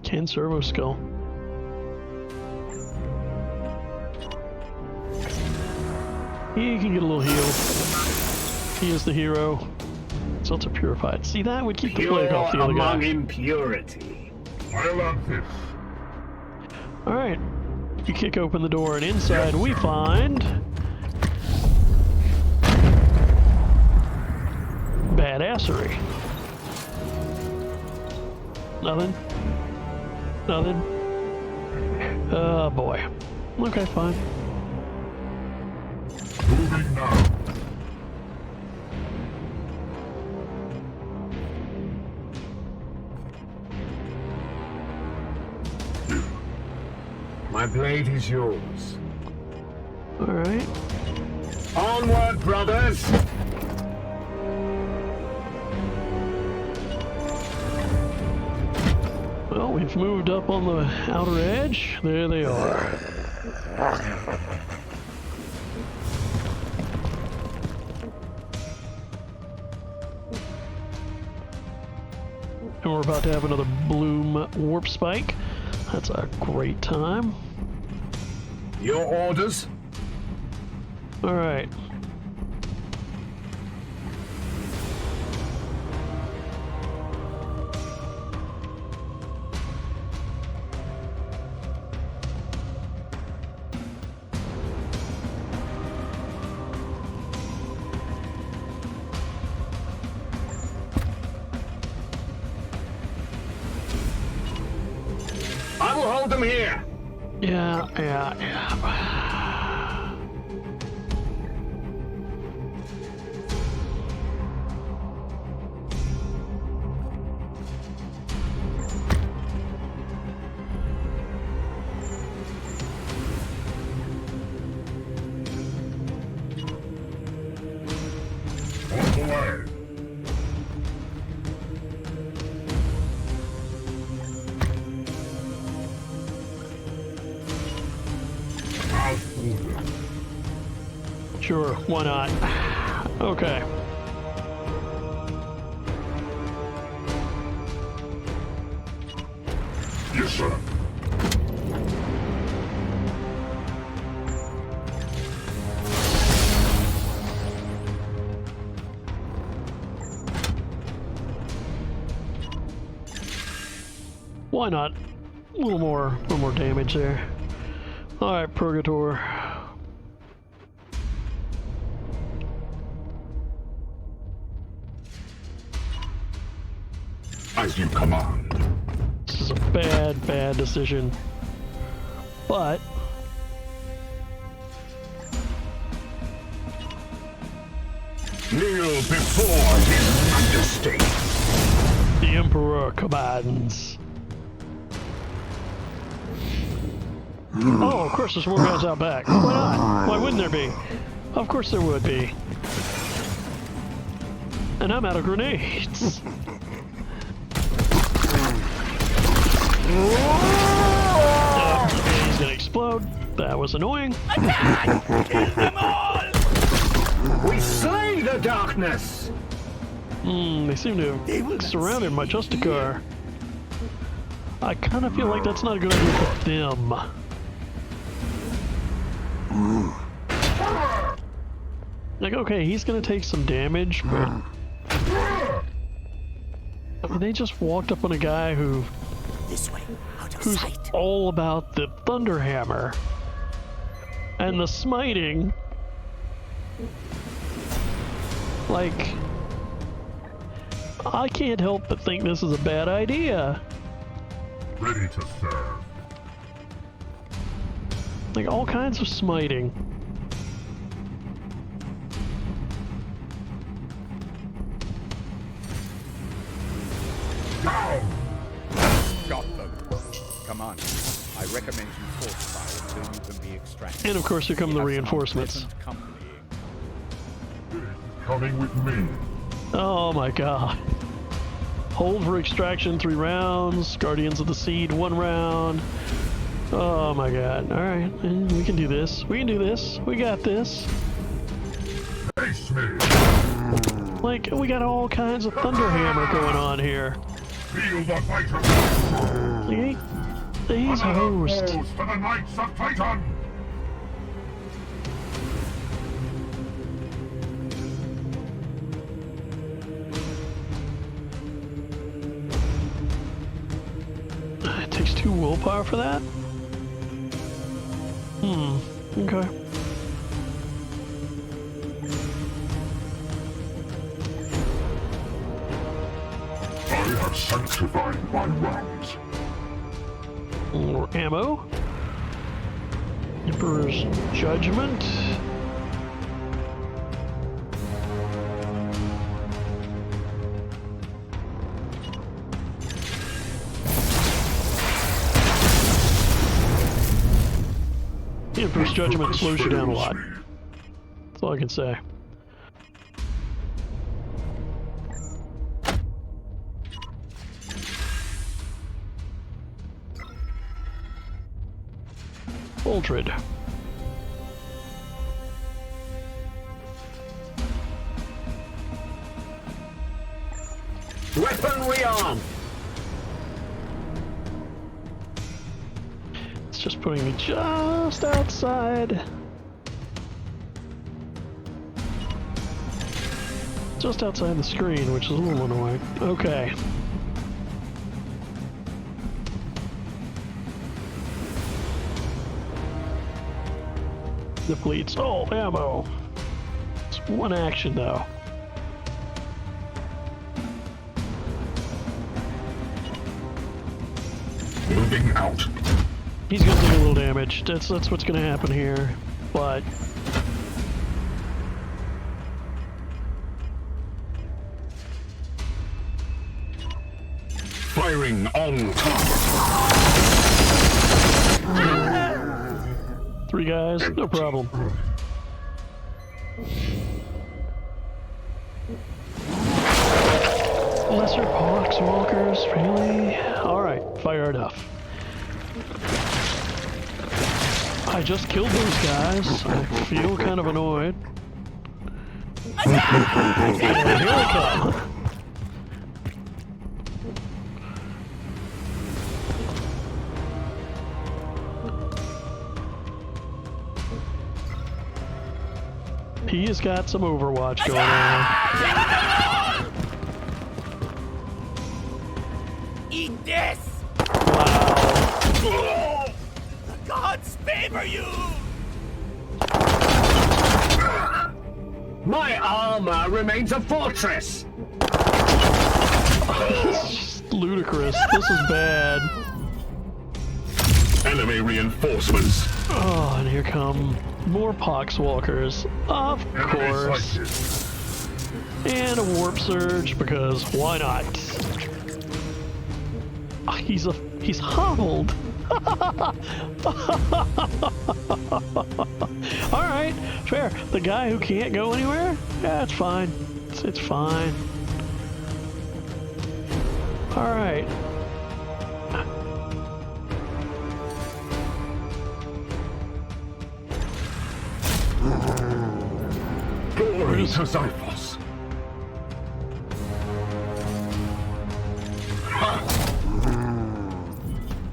Can servo skull. He can get a little healed. He is the hero. It's also purified. See, that would keep the plague off the other guy. Among impurity. I love this. Alright. You kick open the door and inside we find... badassery. Nothing? Nothing? Oh boy. Okay, fine. Moving now. My blade is yours. Alright. Onward, brothers! Well, we've moved up on the outer edge. There they are. And we're about to have another bloom warp spike. That's a great time. Your orders? Alright. I will hold them here. Yeah. Walk away. Sure, why not? Okay. Yes, sir. Why not? A little more damage there. All right, Purgator. As you command. This is a bad decision. But Kneel before his majesty. the Emperor commands. Oh, of course there's more guys out back. Why not? Why wouldn't there be? Of course there would be. And I'm out of grenades. He's gonna explode. That was annoying. Attack! Kill them all! We slay the darkness! They seem to have surrounded my Justicar. I kind of feel like that's not a good idea for them. Like, okay, he's gonna take some damage, but I mean, they just walked up on a guy who's all about the Thunderhammer and the smiting. Like, I can't help but think this is a bad idea. Ready to serve. Like, all kinds of smiting. Down! Got them. Come on. I recommend you fortify until you can be extracted. And of course, here come the reinforcements. Coming with me. Oh my god. Hold for extraction 3 rounds. Guardians of the Seed 1 round. Oh my god. Alright, we can do this. We can do this. We got this. Face me. Like, we got all kinds of Thunderhammer going on here. Feel the fighter. He's host. To the Knights of Titan. It takes 2 willpower for that? Okay. I have sanctified my rounds. More ammo. Emperor's Judgment. Emperor's Judgment slows you down a lot. That's all I can say. Ultrid. Weaponry arm! It's just putting me just outside. Just outside the screen, which is a little annoying. Okay. Depletes all ammo. It's 1 action though. Moving out. He's gonna take a little damage. That's what's gonna happen here. But Firing on target. 3 guys, no problem. Lesser poxwalkers, really? Alright, fire enough. I just killed those guys. I feel kind of annoyed. And here we come. He has got some Overwatch going on. Eat this! Wow. The gods favor you! My armor remains a fortress! This is just ludicrous. This is bad. Enemy reinforcements. Oh, and here come more poxwalkers. Of course. And a warp surge, because why not? He's hobbled. Alright, fair. The guy who can't go anywhere? Yeah, it's fine. It's fine. Alright. Glory to Xiphos.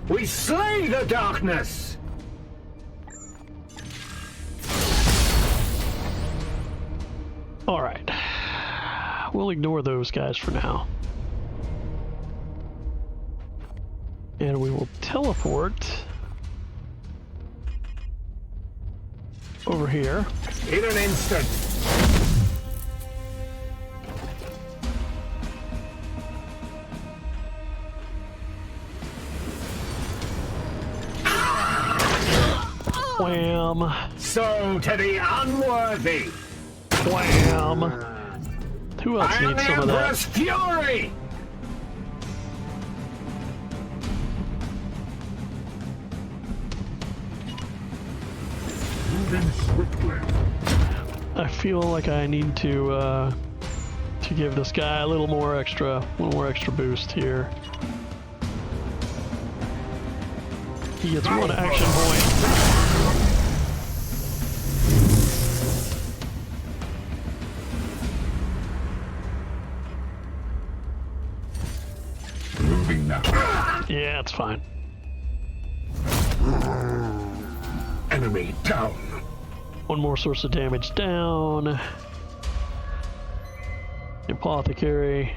We slay the darkness! Alright. We'll ignore those guys for now. And we will teleport over here. In an instant. Wham! So to the unworthy. Wham! Who else I am needs the some of that? Emperor's fury! Moving swiftly. I feel like I need to give this guy a little more extra boost here. He gets one action point. Moving now. Yeah, it's fine. Enemy down. One more source of damage down. Apothecary.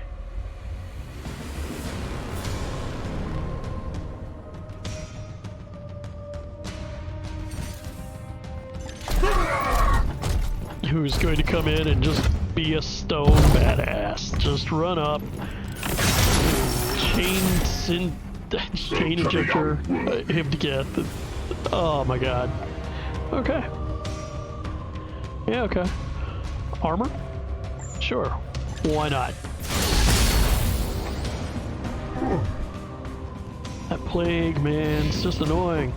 Who's going to come in and just be a stone badass? Just run up. Chain injector. Him to get. Oh my god. Okay. Yeah, okay. Armor? Sure. Why not? That plague, man, it's just annoying.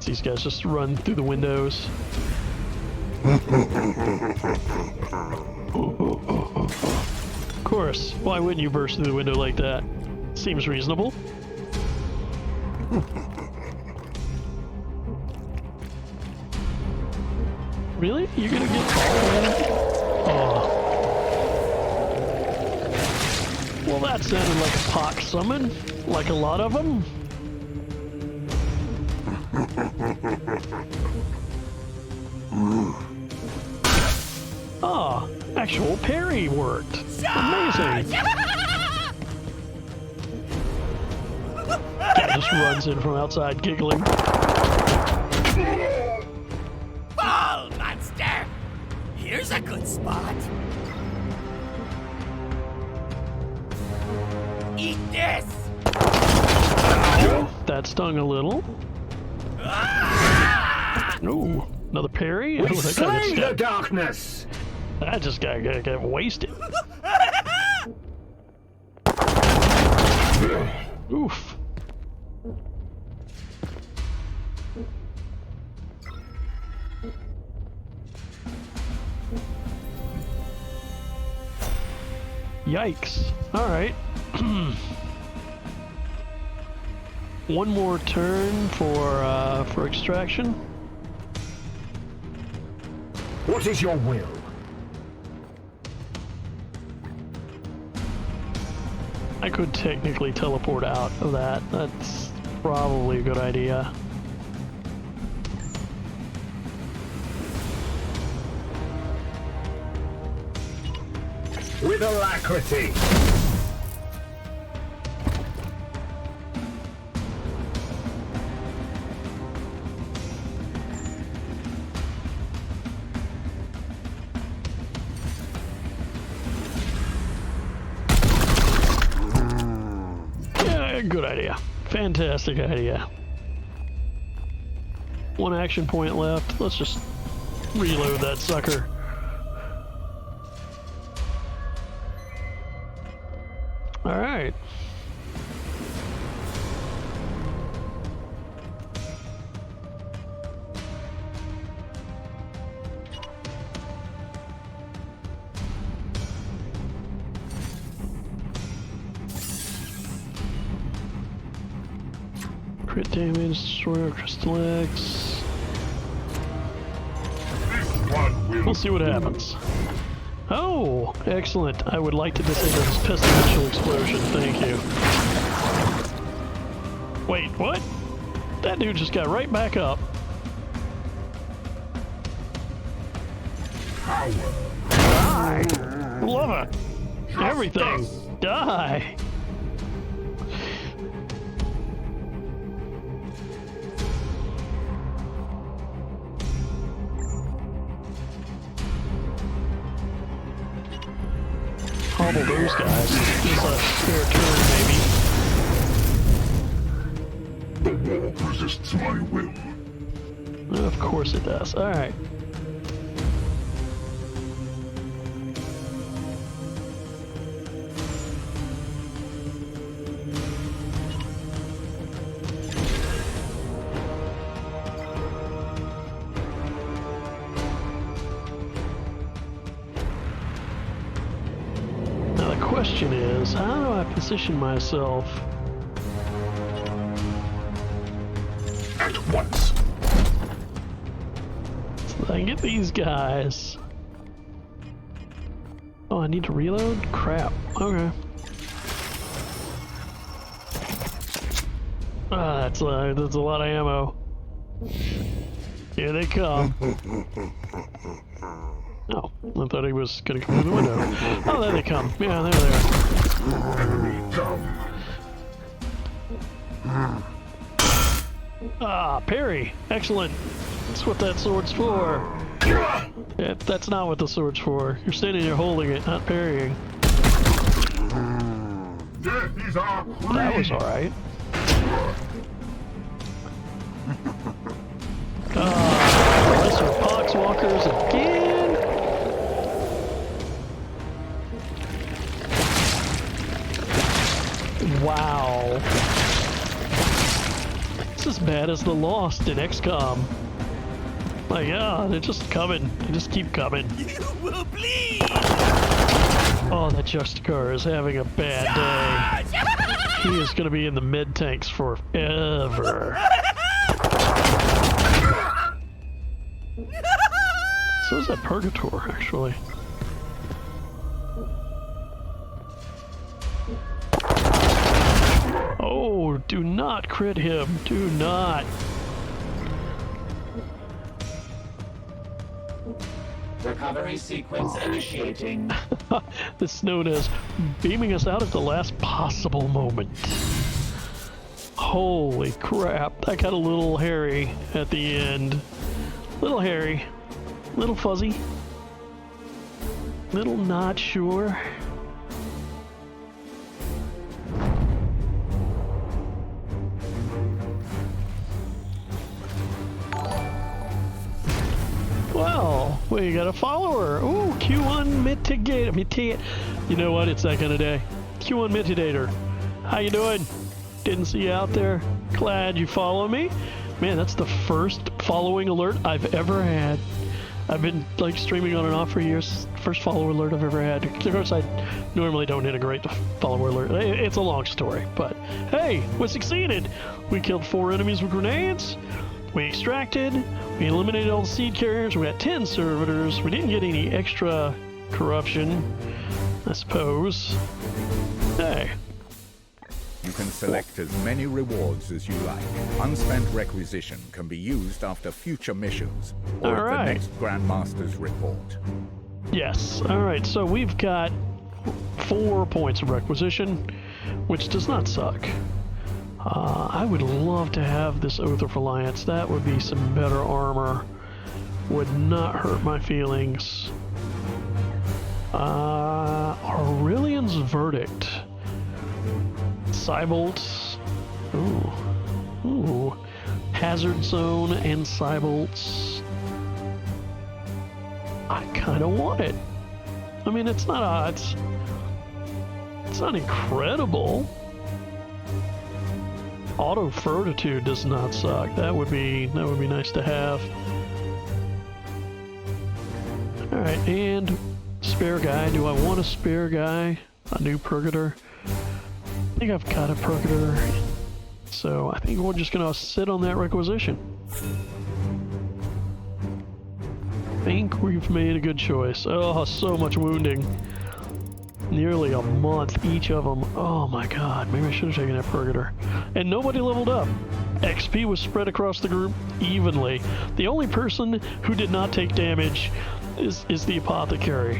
These guys just run through the windows. Of course. Why wouldn't you burst through the window like that? Seems reasonable. Really? You're gonna get caught? Oh. Well, that sounded like a pox summon. Like a lot of them. Ah, actual parry worked. Amazing. Guy just runs in from outside giggling. Fall, monster! Here's a good spot. Eat this! That stung a little. Ooh, another parry? We Oh, that guy slay got the stabbed. darkness! That just got wasted. Oof. Yikes. Alright. One more turn for extraction. What is your will? I could technically teleport out of that. That's probably a good idea. With alacrity. Yeah, good idea. Fantastic idea. One action point left. Let's just reload that sucker. All right. Crit damage, destroyer, crystal X. We'll see what happens. Oh, excellent. I would like to disable this pestilential explosion. Thank you. Wait, what? That dude just got right back up. Die! Love it! Everything! Die! Hobble those guys. Just a spare turn, maybe. The wall resists my will. Of course it does. Alright. Question is, how do I position myself? At once. So I can get these guys. Oh, I need to reload? Crap. Okay. Ah, that's a lot of ammo. Here they come. Oh, I thought he was gonna come through the window. Oh, there they come. Yeah, there they are. Ah, parry. Excellent. That's what that sword's for. Yeah, that's not what the sword's for. You're standing there holding it, not parrying. That was alright. Lesser poxwalkers again. Wow. It's as bad as the Lost in XCOM. My god, they're just coming. They just keep coming. You will bleed! Oh, that Justicar is having a bad day. He is going to be in the med tanks forever. So is that Purgator, actually. Oh, do not crit him. Do not. Recovery sequence initiating. This is known as beaming us out at the last possible moment. Holy crap. That got a little hairy at the end. Little hairy. Little fuzzy. Little not sure. Well, we got a follower. Ooh, Q1 mitigator. You know what? It's that kind of day. Q1 mitigator. How you doing? Didn't see you out there. Glad you follow me. Man, that's the first following alert I've ever had. I've been like streaming on and off for years. First follower alert I've ever had. Of course, I normally don't integrate the follower alert. It's a long story, but hey, we succeeded. We killed 4 enemies with grenades. We extracted. We eliminated all the seed carriers. We got 10 servitors. We didn't get any extra corruption, I suppose. Hey. You can select as many rewards as you like. Unspent requisition can be used after future missions or at the next Grandmaster's report. Yes. All right. So we've got 4 points of requisition, which does not suck. I would love to have this Oath of Alliance. That would be some better armor. Would not hurt my feelings. Aurelian's Verdict. Cybolts. Ooh. Hazard Zone and Cybolts. I kind of want it. I mean, it's not it's not incredible. Auto Fortitude does not suck. That would be nice to have. All right, and spare guy. Do I want a spare guy? A new Purgator? I think I've got a Purgator, so I think we're just gonna sit on that requisition. I think we've made a good choice. Oh, so much wounding. Nearly a month each of them. Oh my god, maybe I should have taken that Purgator. And nobody leveled up. XP was spread across the group evenly. The only person who did not take damage is the Apothecary,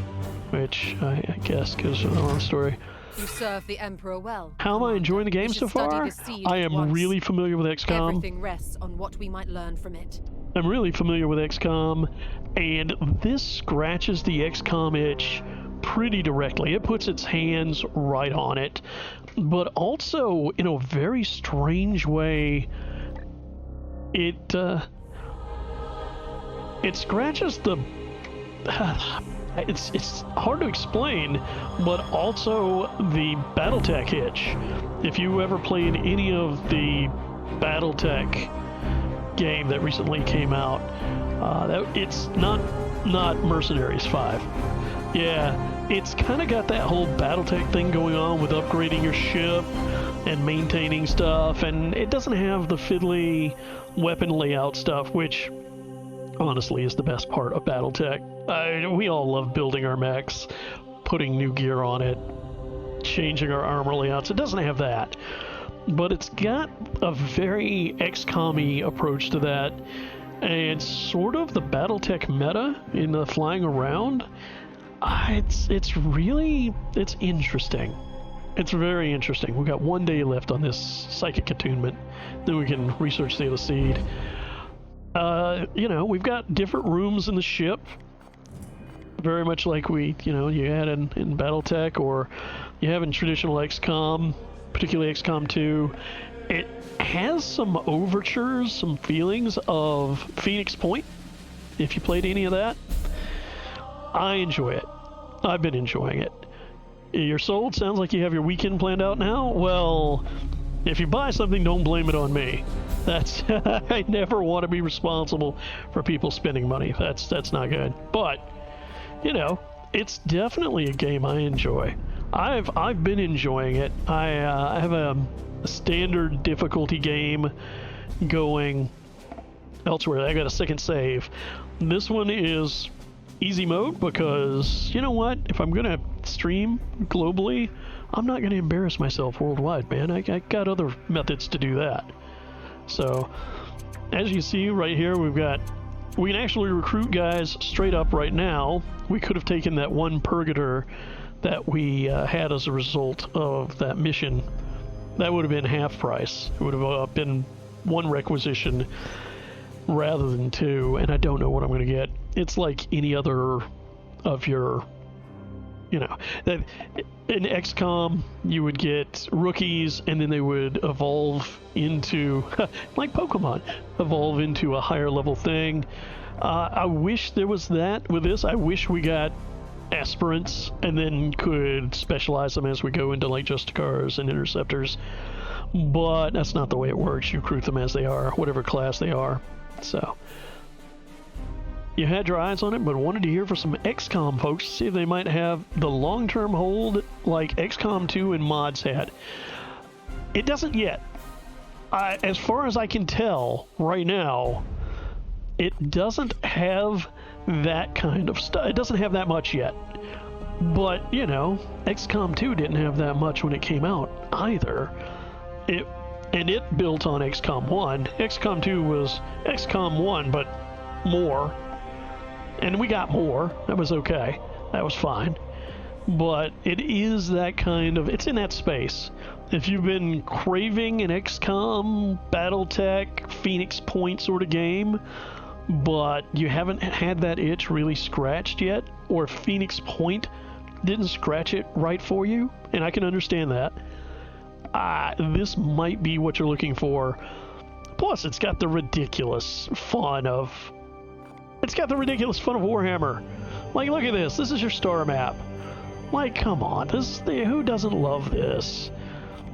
which I guess gives a long story. You serve the Emperor well. How am I enjoying the game so far? I am really familiar with XCOM. Everything rests on what we might learn from it. I'm really familiar with XCOM, and this scratches the XCOM itch pretty directly. It puts its hands right on it, but also in a very strange way, it scratches the it's hard to explain, but also the BattleTech itch. If you ever played any of the BattleTech game that recently came out, it's not Mercenaries 5. Yeah, it's kind of got that whole BattleTech thing going on with upgrading your ship and maintaining stuff, and it doesn't have the fiddly weapon layout stuff, which honestly is the best part of BattleTech. We all love building our mechs, putting new gear on it, changing our armor layouts. It doesn't have that, but it's got a very XCOM-y approach to that, and sort of the BattleTech meta in the flying around. It's interesting. It's very interesting. We've got 1 day left on this psychic attunement, then we can research the other seed. We've got different rooms in the ship, very much like you had in BattleTech, or you have in traditional XCOM, particularly XCOM 2. It has some overtures, some feelings of Phoenix Point, if you played any of that. I enjoy it. I've been enjoying it. You're sold? Sounds like you have your weekend planned out now? Well, if you buy something, don't blame it on me. I never want to be responsible for people spending money. That's not good. But, it's definitely a game I enjoy. I've been enjoying it. I have a standard difficulty game going elsewhere. I got a second save. This one is easy mode because, you know what? If I'm going to stream globally, I'm not going to embarrass myself worldwide, man. I got other methods to do that. So, as you see right here, we can actually recruit guys straight up right now. We could have taken that one Purgator that we had as a result of that mission. That would have been half price. It would have been 1 requisition rather than 2, and I don't know what I'm going to get. It's like any other of your, that in XCOM you would get rookies, and then they would evolve into, like Pokemon, evolve into a higher level thing. I wish there was that with this. I wish we got aspirants and then could specialize them as we go into like Justicars and Interceptors, but that's not the way it works. You recruit them as they are, whatever class they are. So you had your eyes on it, but wanted to hear from some XCOM folks to see if they might have the long-term hold like XCOM 2 and mods had. It doesn't yet. As far as I can tell right now, it doesn't have that kind of stuff. It doesn't have that much yet. But, you know, XCOM 2 didn't have that much when it came out either. It built on XCOM 1. XCOM 2 was XCOM 1, but more. And we got more. That was okay. That was fine. But it is that kind of... It's in that space. If you've been craving an XCOM, BattleTech, Phoenix Point sort of game, but you haven't had that itch really scratched yet, or Phoenix Point didn't scratch it right for you, and I can understand that, this might be what you're looking for. Plus, it's got the ridiculous fun of... Warhammer. Like, look at this. This is your star map. Like, come on. Who doesn't love this?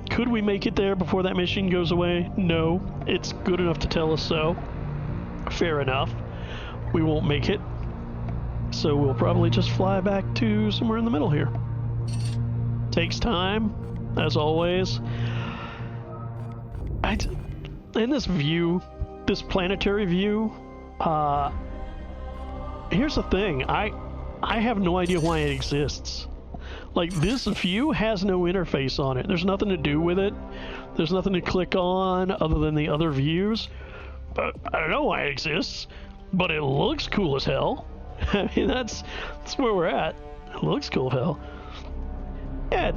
Could we make it there before that mission goes away? No. It's good enough to tell us so. Fair enough. We won't make it. So we'll probably just fly back to somewhere in the middle here. Takes time, as always. In this view, this planetary view, here's the thing. I have no idea why it exists. Like, this view has no interface on it. There's nothing to do with it. There's nothing to click on other than the other views. But I don't know why it exists. But it looks cool as hell. I mean, that's where we're at. It looks cool as hell. Yeah,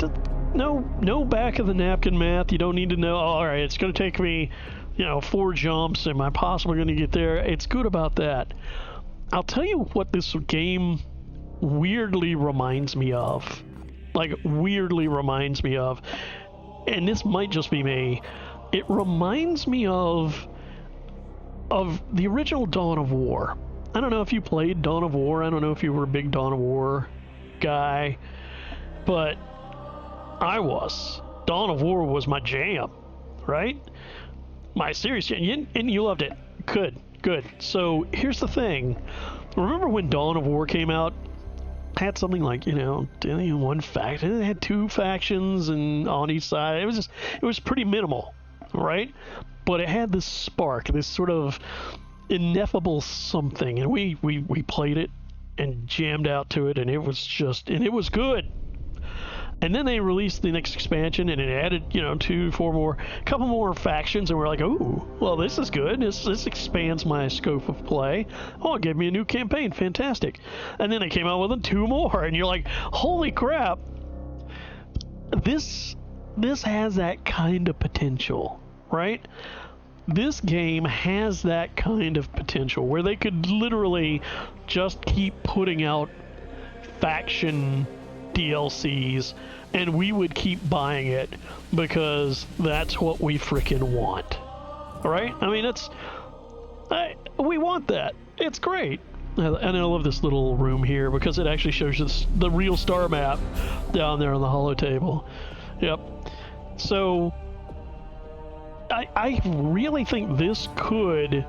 no back of the napkin math. You don't need to know, all right, it's going to take me, 4 jumps. Am I possibly going to get there? It's good about that. I'll tell you what this game weirdly reminds me of. Like, weirdly reminds me of. And this might just be me. It reminds me of the original Dawn of War. I don't know if you played Dawn of War. I don't know if you were a big Dawn of War guy. But I was. Dawn of War was my jam, right? My serious jam. And you loved it. Good. So here's the thing. Remember when Dawn of War came out? Had something like, one faction. It had 2 factions and on each side. It was pretty minimal, right? But it had this spark, this sort of ineffable something, and we played it and jammed out to it, and it was good. And then they released the next expansion, and it added, 2, 4 more, a couple more factions, and we're like, oh, well, this is good. This expands my scope of play. Oh, it gave me a new campaign. Fantastic. And then they came out with 2 more, and you're like, holy crap. This has that kind of potential, right? This game has that kind of potential where they could literally just keep putting out faction DLCs, and we would keep buying it because that's what we freaking want. All right? I mean, we want that. It's great. And I love this little room here because it actually shows you the real star map down there on the holo table. Yep. So I really think this could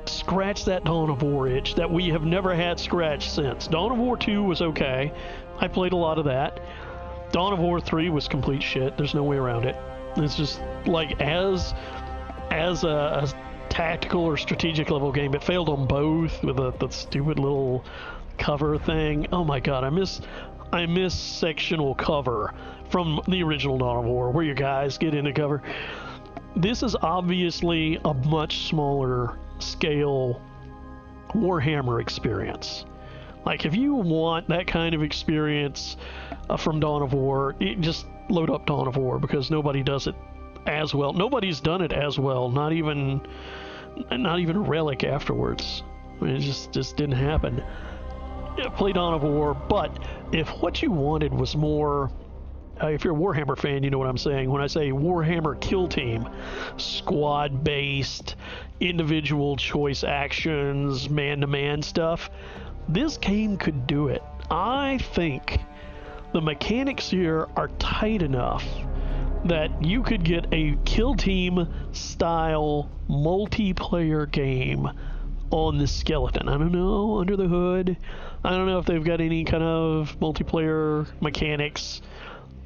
scratch that Dawn of War itch that we have never had scratched since. Dawn of War 2 was okay. I played a lot of that. Dawn of War 3 was complete shit. There's no way around it. It's just like as a tactical or strategic level game, it failed on both with the stupid little cover thing. Oh my god, I miss sectional cover from the original Dawn of War where you guys get into cover. This is obviously a much smaller scale Warhammer experience. Like, if you want that kind of experience from Dawn of War, just load up Dawn of War because nobody does it as well. Nobody's done it as well. Not even Relic afterwards. I mean, it just didn't happen. Yeah, play Dawn of War, but if what you wanted was more, if you're a Warhammer fan, you know what I'm saying. When I say Warhammer Kill Team, squad-based, individual choice actions, man-to-man stuff, this game could do it. I think the mechanics here are tight enough that you could get a Kill Team style multiplayer game on this skeleton. I don't know under the hood. I don't know if they've got any kind of multiplayer mechanics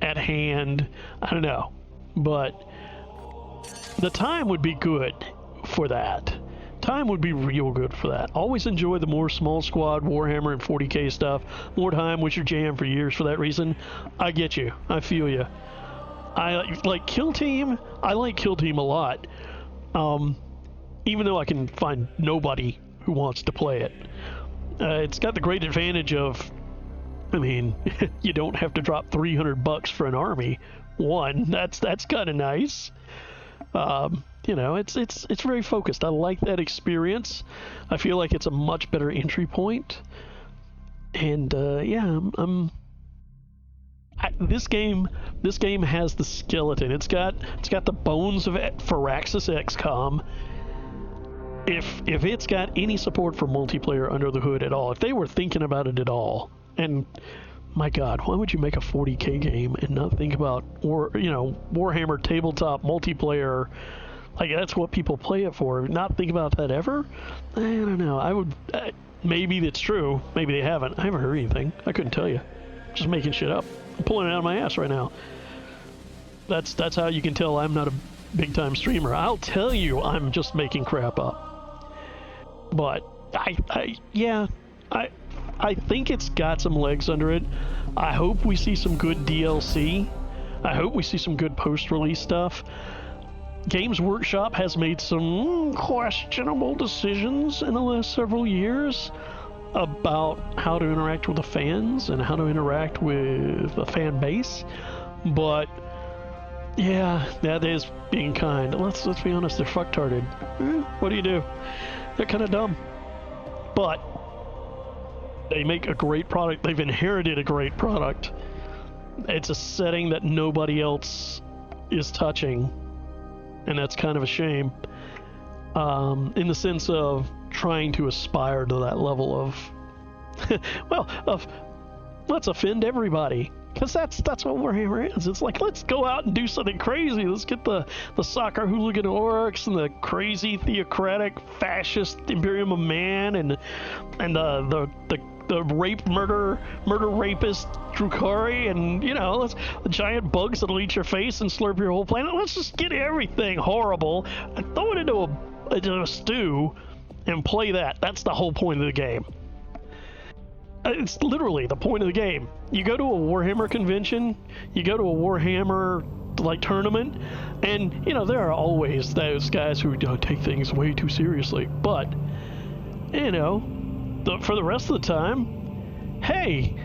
at hand. I don't know. But the time would be good for that. Time would be real good for that. Always enjoy the more small squad Warhammer and 40k stuff. More time was your jam for years for that reason. I get you. I feel you. I like Kill Team. I like Kill Team a lot. Even though I can find nobody who wants to play it. It's got the great advantage of, I mean, you don't have to drop $300 for an army. That's kind of nice. You know, it's very focused. I like that experience. I feel like it's a much better entry point. And yeah, this game has the skeleton. It's got the bones of Firaxis XCOM. If it's got any support for multiplayer under the hood at all, if they were thinking about it at all, and my God, why would you make a 40k game and not think about Warhammer tabletop multiplayer? Like, that's what people play it for. Not think about that ever? I don't know. I would. Maybe it's true. Maybe they haven't. I haven't heard anything. I couldn't tell you. Just making shit up. I'm pulling it out of my ass right now. That's how you can tell I'm not a big time streamer. I'll tell you I'm just making crap up. But I think it's got some legs under it. I hope we see some good DLC. I hope we see some good post-release stuff. Games Workshop has made some questionable decisions in the last several years about how to interact with the fans and how to interact with the fan base. But yeah, that is being kind. Let's be honest, they're fucktarded. What do you do? They're kind of dumb. But they make a great product. They've inherited a great product. It's a setting that nobody else is touching. And that's kind of a shame, in the sense of trying to aspire to that level of, let's offend everybody, because that's what Warhammer is. It's like, let's go out and do something crazy. Let's get the soccer hooligan orcs and the crazy theocratic fascist Imperium of Man and the rape murder rapist Drukhari, and the giant bugs that'll eat your face and slurp your whole planet. Let's just get everything horrible and throw it into a stew and play that. That's the whole point of the game. It's literally the point of the game. You go to a Warhammer convention, you go to a Warhammer tournament, and there are always those guys who take things way too seriously, but for the rest of the time, hey,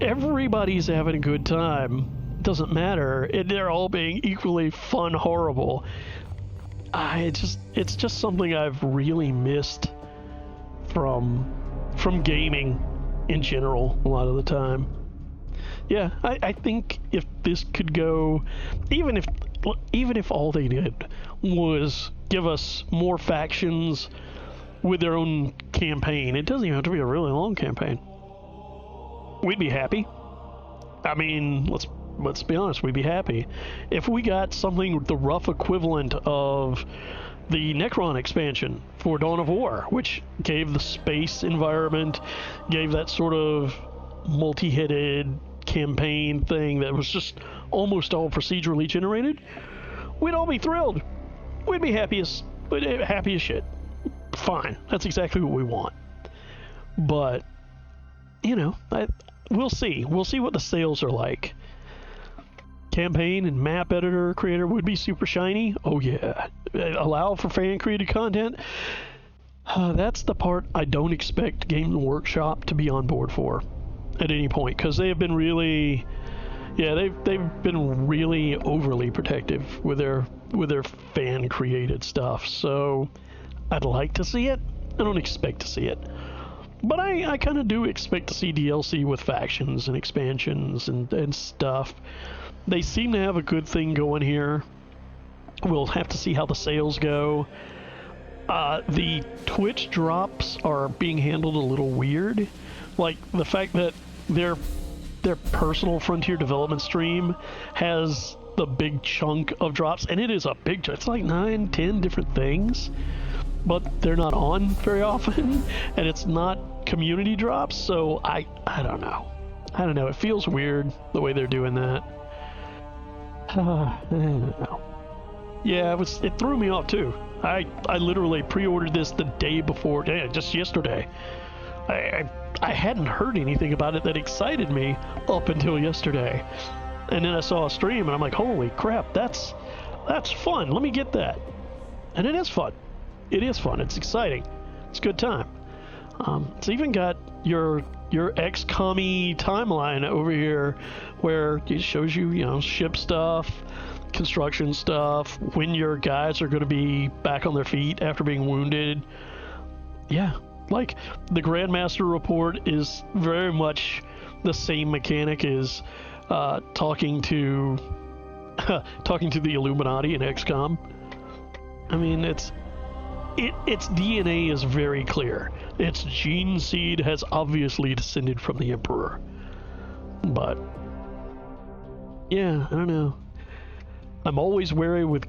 everybody's having a good time. Doesn't matter. They're all being equally fun, horrible. It's just something I've really missed from gaming in general a lot of the time. Yeah, I think if this could go, even if all they did was give us more factions with their own campaign. It doesn't even have to be a really long campaign. We'd be happy. I mean, let's be honest, we'd be happy. If we got something with the rough equivalent of the Necron expansion for Dawn of War, which gave the space environment, gave that sort of multi-headed campaign thing that was just almost all procedurally generated, we'd all be thrilled. We'd be happy as shit. Fine, that's exactly what we want. But we'll see what the sales are like. Campaign and map editor creator would be super shiny. Oh yeah, allow for fan created content. That's the part I don't expect Game Workshop to be on board for at any point, because they have been really, they've been really overly protective with their fan created stuff. So I'd like to see it. I don't expect to see it. But I kind of do expect to see DLC with factions and expansions and stuff. They seem to have a good thing going here. We'll have to see how the sales go. The Twitch drops are being handled a little weird. Like the fact that their personal Frontier development stream has the big chunk of drops, and it is a big chunk. It's like 9-10 different things. but they're not on very often, and it's not community drops, so I don't know. I don't know. It feels weird the way they're doing that. I don't know. Yeah, it threw me off too. I literally pre-ordered this the day before, just yesterday. I hadn't heard anything about it that excited me up until yesterday. And then I saw a stream and I'm like, holy crap, that's fun. Let me get that. And it is fun. It is fun. It's exciting. It's a good time. It's even got your XCOM-y timeline over here where it shows you, ship stuff, construction stuff, when your guys are going to be back on their feet after being wounded. Yeah, like the Grandmaster report is very much the same mechanic as talking to the Illuminati in XCOM. I mean, its DNA is very clear. Its gene seed has obviously descended from the Emperor. But yeah, I don't know. I'm always wary with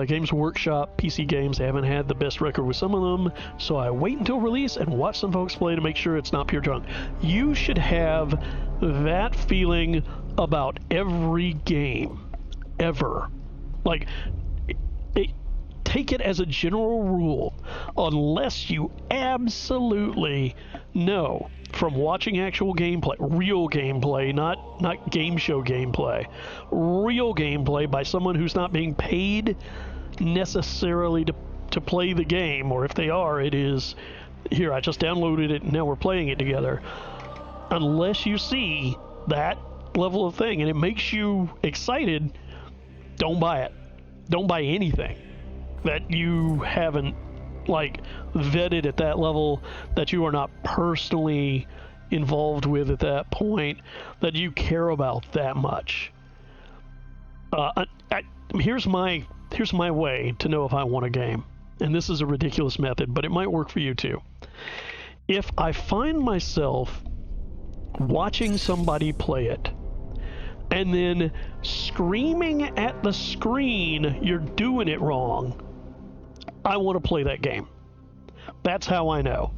Games Workshop PC games. I haven't had the best record with some of them, so I wait until release and watch some folks play to make sure it's not pure junk. You should have that feeling about every game ever. Like, take it as a general rule, unless you absolutely know from watching actual gameplay, real gameplay, not game show gameplay, real gameplay by someone who's not being paid necessarily to play the game, or if they are, it is, here, I just downloaded it and now we're playing it together. Unless you see that level of thing and it makes you excited, don't buy it. Don't buy anything that you haven't vetted at that level, that you are not personally involved with at that point, that you care about that much. Here's my way to know if I want a game, and this is a ridiculous method, but it might work for you too. If I find myself watching somebody play it and then screaming at the screen, "You're doing it wrong," I want to play that game. That's how I know.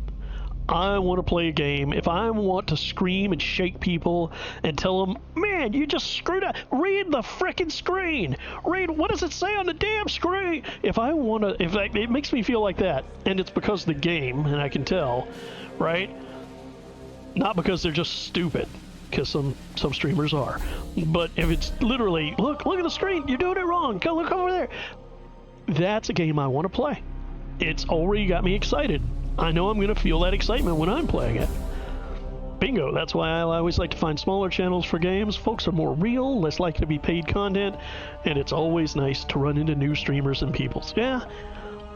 I want to play a game. If I want to scream and shake people and tell them, "Man, you just screwed up. Read the frickin' screen. Read, what does it say on the damn screen?" If it makes me feel like that, and it's because of the game, and I can tell, right? Not because they're just stupid, because some streamers are. But if it's literally, look at the screen, you're doing it wrong. Go look over there. That's a game I want to play. It's already got me excited. I know I'm going to feel that excitement when I'm playing it. Bingo. That's why I always like to find smaller channels for games. Folks are more real, less likely to be paid content, and it's always nice to run into new streamers and peoples. Yeah,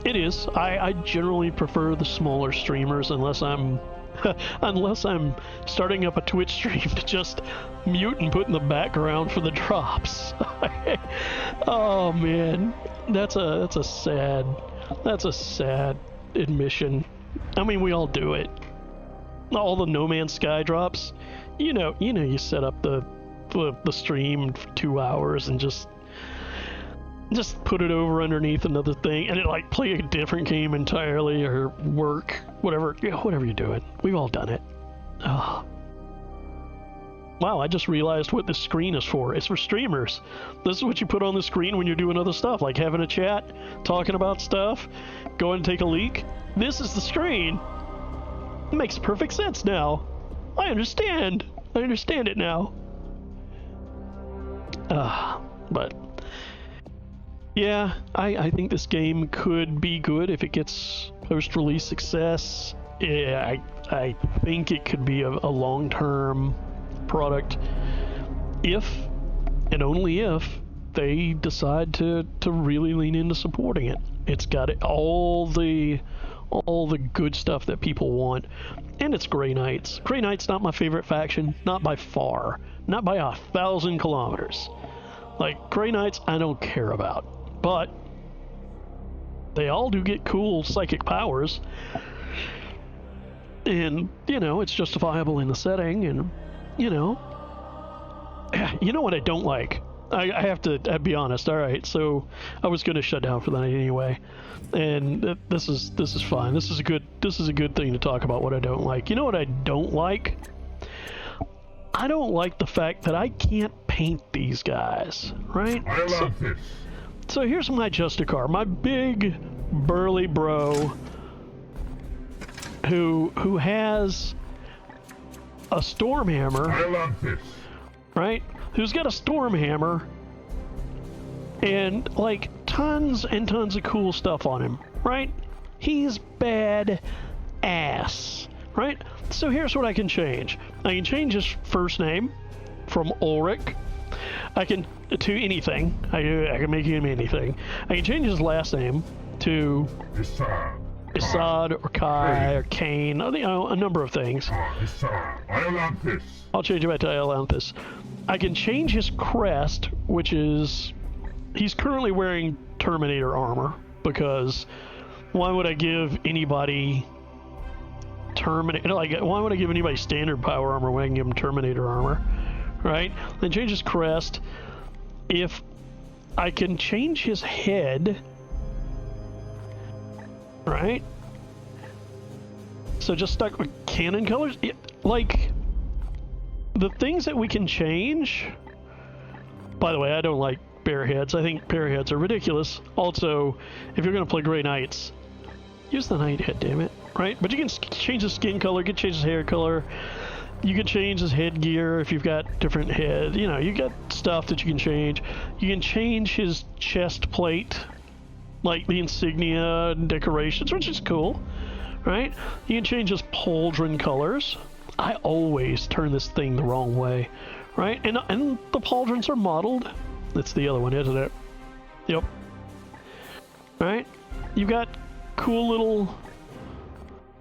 it is. I generally prefer the smaller streamers unless I'm starting up a Twitch stream to just mute and put in the background for the drops. Oh man, that's a sad admission. I mean, we all do it. All the No Man's Sky drops. You set up the stream for 2 hours and just put it over underneath another thing, and it play a different game entirely, or work, whatever you're doing. We've all done it. Oh. Wow, I just realized what this screen is for. It's for streamers. This is what you put on the screen when you're doing other stuff, like having a chat, talking about stuff, going and take a leak. This is the screen. It makes perfect sense now. I understand it now. But yeah, I think this game could be good if it gets post-release success. Yeah, I think it could be a long-term product if, and only if, they decide to really lean into supporting it. It's got all the good stuff that people want, and it's Grey Knights. Grey Knights not my favorite faction, not by far, not by 1,000 kilometers. Grey Knights I don't care about, but they all do get cool psychic powers, and it's justifiable in the setting. And you know what I don't like? I have to be honest. All right, so I was going to shut down for the night anyway, and this is fine. This is a good thing to talk about what I don't like. You know what I don't like? I don't like the fact that I can't paint these guys, right? I love this. So here's my Justicar, my big burly bro who has a Stormhammer. I love this. Right? Who's got a Stormhammer and like tons and tons of cool stuff on him, right? He's bad ass, right? So here's what I can change. I can change his first name from Ulrich. I can to anything. I can make him anything. I can change his last name to Assad or Kai or Kane, you know, a number of things. I'll change it back to Iolanthus. I can change his crest, which is he's currently wearing Terminator armor, because why would I give anybody Terminator, like, why would I give anybody standard power armor when I can give them Terminator armor, right? Then change his crest. If I can change his head, right? So just stuck with cannon colors, like the things that we can change. By the way, I don't like bear heads. I think bear heads are ridiculous. Also, if you're going to play Grey Knights, use the knight head, damn it, right? But you can change his skin color, you can change his hair color, you can change his headgear if you've got different head. You know, you got stuff that you can change. You can change his chest plate, like the insignia and decorations, which is cool, right? You can change his pauldron colors. I always turn this thing the wrong way, right? And the pauldrons are modeled. That's the other one, isn't it? Yep. Right? You've got cool little...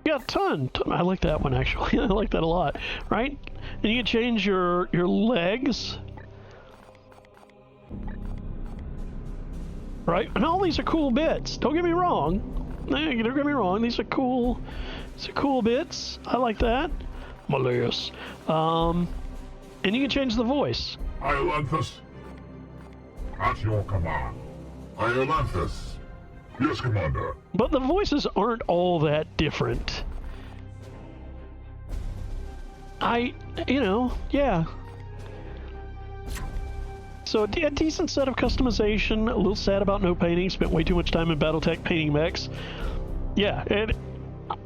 You got a ton. I like that one, actually. I like that a lot, right? And you can change your legs. Right? And all these are cool bits. Don't get me wrong. Don't get me wrong. These are cool. These are cool bits. I like that. Malleus. And you can change the voice. Iolanthus, at your command. Iolanthus. Yes, Commander. But the voices aren't all that different. Yeah. So a decent set of customization, a little sad about no painting, spent way too much time in BattleTech painting mechs. Yeah, and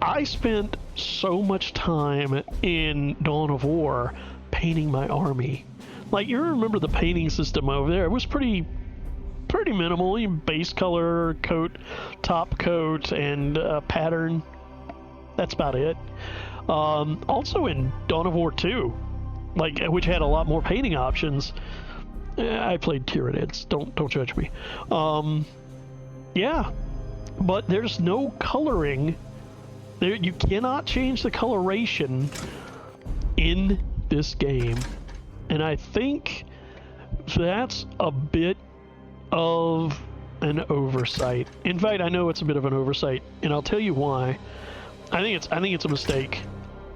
I spent so much time in Dawn of War painting my army. Like, you remember the painting system over there, it was pretty minimal. Base color, coat, top coat, and pattern. That's about it. Also in Dawn of War 2, like, which had a lot more painting options. I played Tyranids. Don't judge me. Yeah, but there's no coloring. You cannot change the coloration in this game, and I think that's a bit of an oversight. In fact, I know it's a bit of an oversight, and I'll tell you why. I think it's a mistake,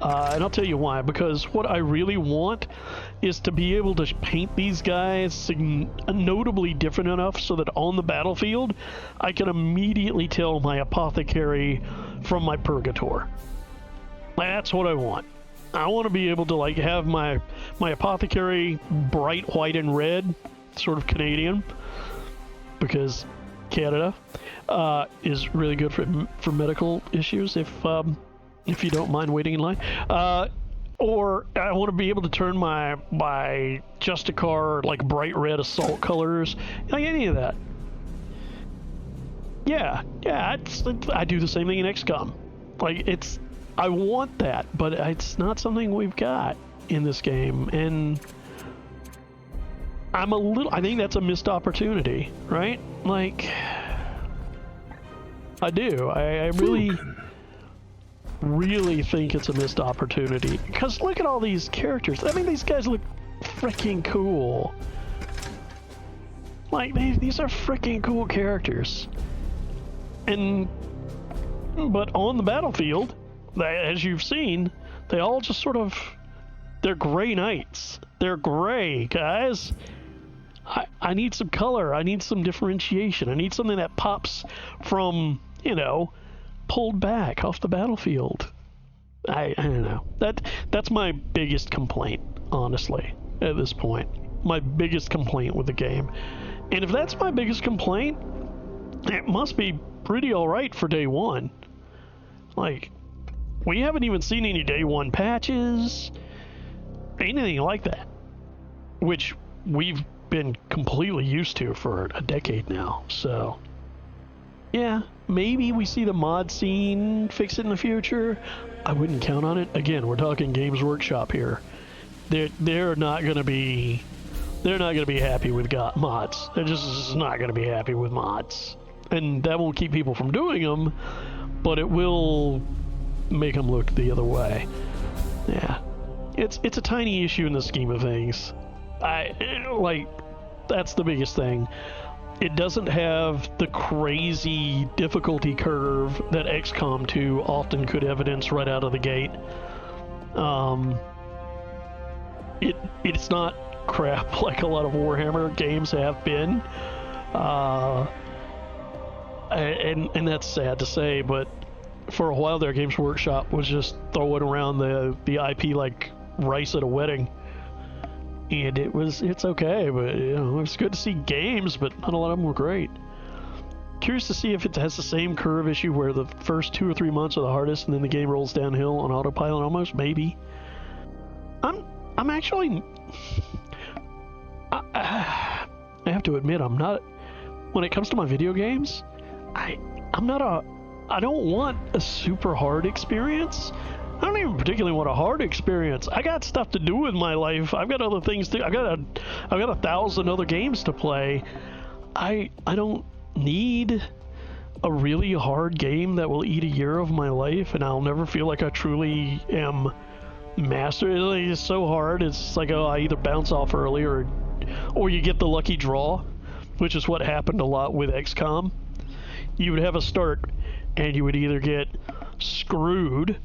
and I'll tell you why. Because what I really want is to be able to paint these guys notably different enough so that on the battlefield, I can immediately tell my apothecary from my purgator. That's what I want. I want to be able to, like, have my apothecary bright white and red, sort of Canadian, because Canada is really good for medical issues, if you don't mind waiting in line. Or I want to be able to turn my Justicar like bright red assault colors, like any of that. Yeah, I do the same thing in XCOM. Like, I want that, but it's not something we've got in this game, and I think that's a missed opportunity, right? Like, I do. I really think it's a missed opportunity, because look at all these characters. I mean, these guys look freaking cool. Like, these are freaking cool characters. But on the battlefield, as you've seen, they all just sort of, they're Grey Knights. They're gray, guys. I need some color. I need some differentiation. I need something that pops from, you know, pulled back off the battlefield. I don't know. That's my biggest complaint, honestly, at this point. My biggest complaint with the game. And if that's my biggest complaint, it must be pretty alright for day one. Like, we haven't even seen any day one patches, anything like that, which we've been completely used to for a decade now. So, yeah, maybe we see the mod scene fix it in the future. I wouldn't count on it. Again, we're talking Games Workshop here. They're not going to be happy with mods. They're just not going to be happy with mods, and that won't keep people from doing them, but it will make them look the other way. Yeah, it's a tiny issue in the scheme of things. That's the biggest thing. It doesn't have the crazy difficulty curve that XCOM 2 often could evidence right out of the gate. It's not crap like a lot of Warhammer games have been. And that's sad to say, but for a while there, Games Workshop was just throwing around the IP like rice at a wedding. And it's okay, but you know, it's good to see games, but not a lot of them were great. Curious to see if it has the same curve issue where the first 2 or 3 months are the hardest and then the game rolls downhill on autopilot almost. Maybe. I'm actually, I have to admit, I'm not, when it comes to my video games, I don't want a super hard experience. I don't even particularly want a hard experience. I got stuff to do with my life. I've got other things to, I've got 1,000 other games to play. I don't need a really hard game that will eat a year of my life and I'll never feel like I truly am master. It's so hard. It's like, oh, I either bounce off early or you get the lucky draw, which is what happened a lot with XCOM. You would have a start and you would either get screwed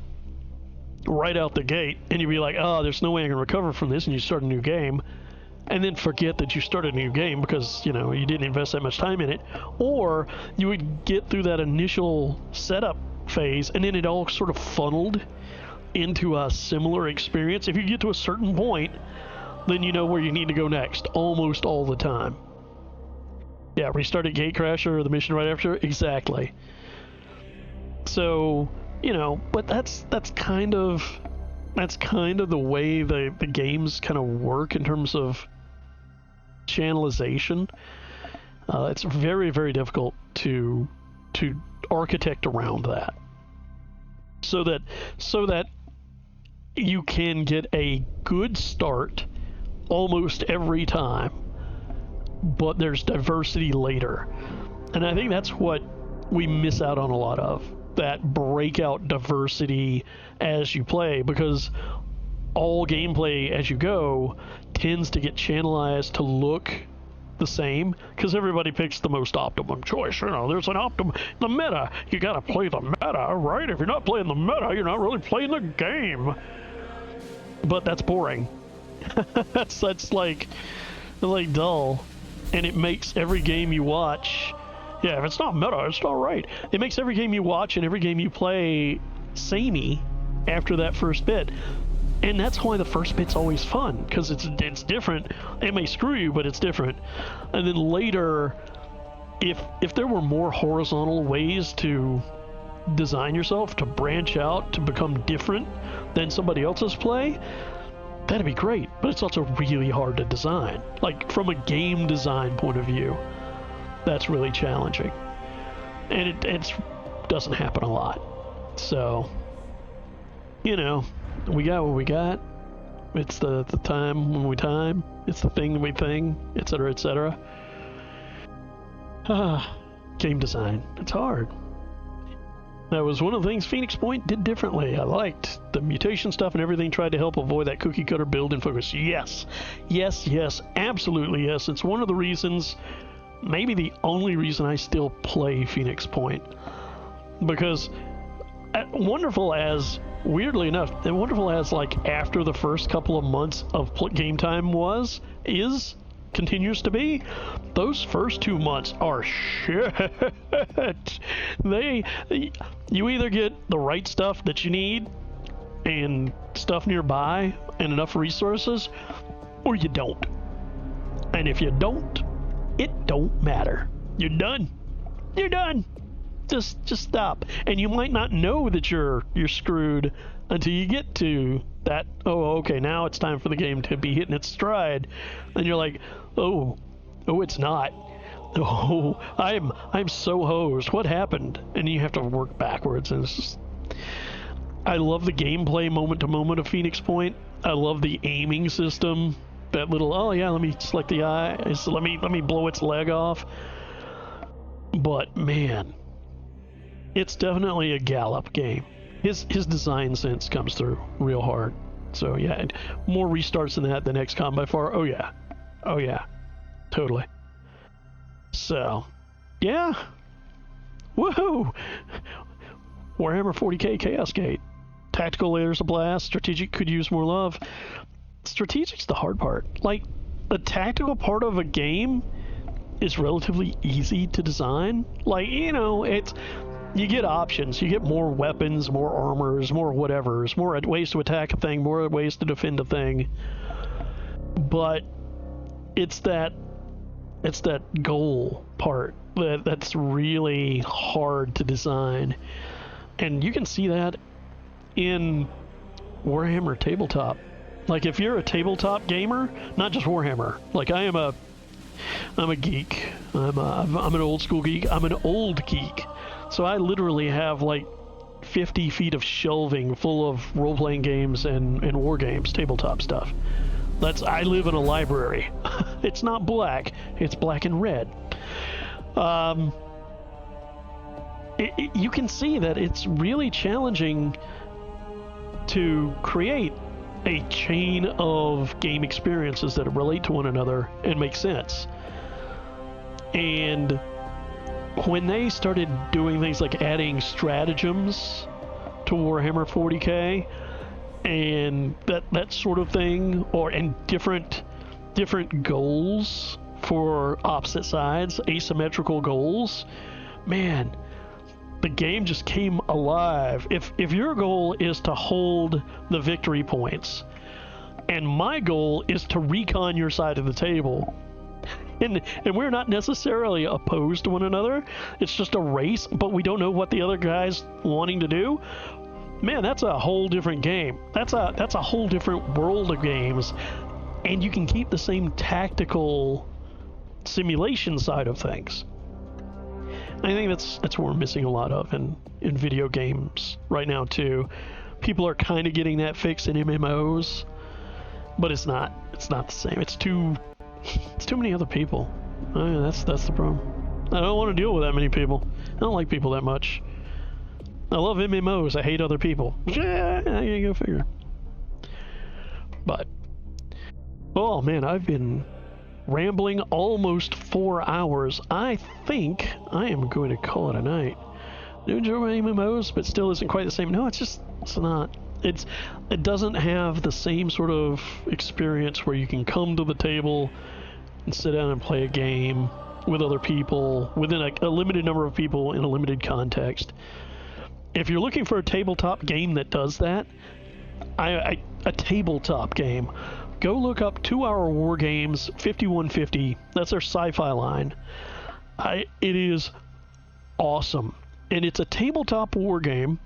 right out the gate and you'd be like, oh, there's no way I can recover from this, and you start a new game and then forget that you started a new game because, you know, you didn't invest that much time in it. Or you would get through that initial setup phase and then it all sort of funneled into a similar experience. If you get to a certain point, then you know where you need to go next almost all the time. Yeah, restart at Gatecrasher or the mission right after. Exactly. So, you know, but that's kind of the way the games kind of work in terms of channelization. It's very, very difficult to architect around that so that you can get a good start almost every time, but there's diversity later. And I think that's what we miss out on a lot of, that breakout diversity as you play, because all gameplay as you go tends to get channelized to look the same because everybody picks the most optimum choice. You know, there's an the meta. You gotta play the meta, right? If you're not playing the meta, you're not really playing the game. But that's boring. that's like dull, and it makes every game you watch. Yeah, if it's not meta, it's not right. It makes every game you watch and every game you play samey after that first bit. And that's why the first bit's always fun, because it's different. It may screw you, but it's different. And then later, if there were more horizontal ways to design yourself, to branch out, to become different than somebody else's play, that'd be great. But it's also really hard to design. Like, from a game design point of view, that's really challenging. And it doesn't happen a lot. So, you know, we got what we got. It's the time when we time. It's the thing that we thing, etc., etc. Game design. It's hard. That was one of the things Phoenix Point did differently. I liked the mutation stuff and everything, tried to help avoid that cookie cutter build and focus. Yes. Yes, yes, absolutely yes. It's one of the reasons, maybe the only reason I still play Phoenix Point. Because wonderful as, weirdly enough, wonderful as like after the first couple of months of game time is, continues to be, those first 2 months are shit. You either get the right stuff that you need and stuff nearby and enough resources, or you don't. And if you don't, it don't matter. You're done. You're done. Just stop. And you might not know that you're screwed until you get to that, oh, okay, now it's time for the game to be hitting its stride. And you're like, oh, it's not. Oh, I'm so hosed. What happened? And you have to work backwards. And it's just, I love the gameplay moment to moment of Phoenix Point. I love the aiming system. That little, oh yeah, let me select the eye. So let me blow its leg off. But man, it's definitely a Gollup game. His design sense comes through real hard. So yeah, more restarts than that than XCOM by far. Oh yeah, totally. So yeah, woohoo! Warhammer 40k Chaos Gate. Tactical layers a blast. Strategic could use more love. Strategic's the hard part. Like, the tactical part of a game is relatively easy to design. Like, you know, you get options. You get more weapons, more armors, more whatevers, more ways to attack a thing, more ways to defend a thing. But it's that goal part that's really hard to design. And you can see that in Warhammer Tabletop. Like, if you're a tabletop gamer, not just Warhammer, like I'm a geek. I'm an old school geek. I'm an old geek. So I literally have like 50 feet of shelving full of role-playing games and war games, tabletop stuff. I live in a library. It's not black. It's black and red. You can see that it's really challenging to create a chain of game experiences that relate to one another and make sense. And when they started doing things like adding stratagems to Warhammer 40k and that sort of thing, and different goals for opposite sides, asymmetrical goals, man, the game just came alive. If your goal is to hold the victory points, and my goal is to recon your side of the table, and we're not necessarily opposed to one another, it's just a race, but we don't know what the other guy's wanting to do, man, that's a whole different game. That's a whole different world of games, and you can keep the same tactical simulation side of things. I think that's what we're missing a lot of in video games right now too. People are kind of getting that fix in MMOs, but it's not the same. It's too many other people. That's the problem. I don't want to deal with that many people. I don't like people that much. I love MMOs. I hate other people. Yeah, you go figure. But oh man, I've been rambling almost 4 hours. I think I am going to call it a night. Do enjoy my MMOs, but still isn't quite the same. No, it's not. It doesn't have the same sort of experience where you can come to the table and sit down and play a game with other people within a limited number of people in a limited context. If you're looking for a tabletop game that does that, a tabletop game, go look up 2 Hour War Games 5150. That's their sci-fi line. It is awesome. And it's a tabletop war game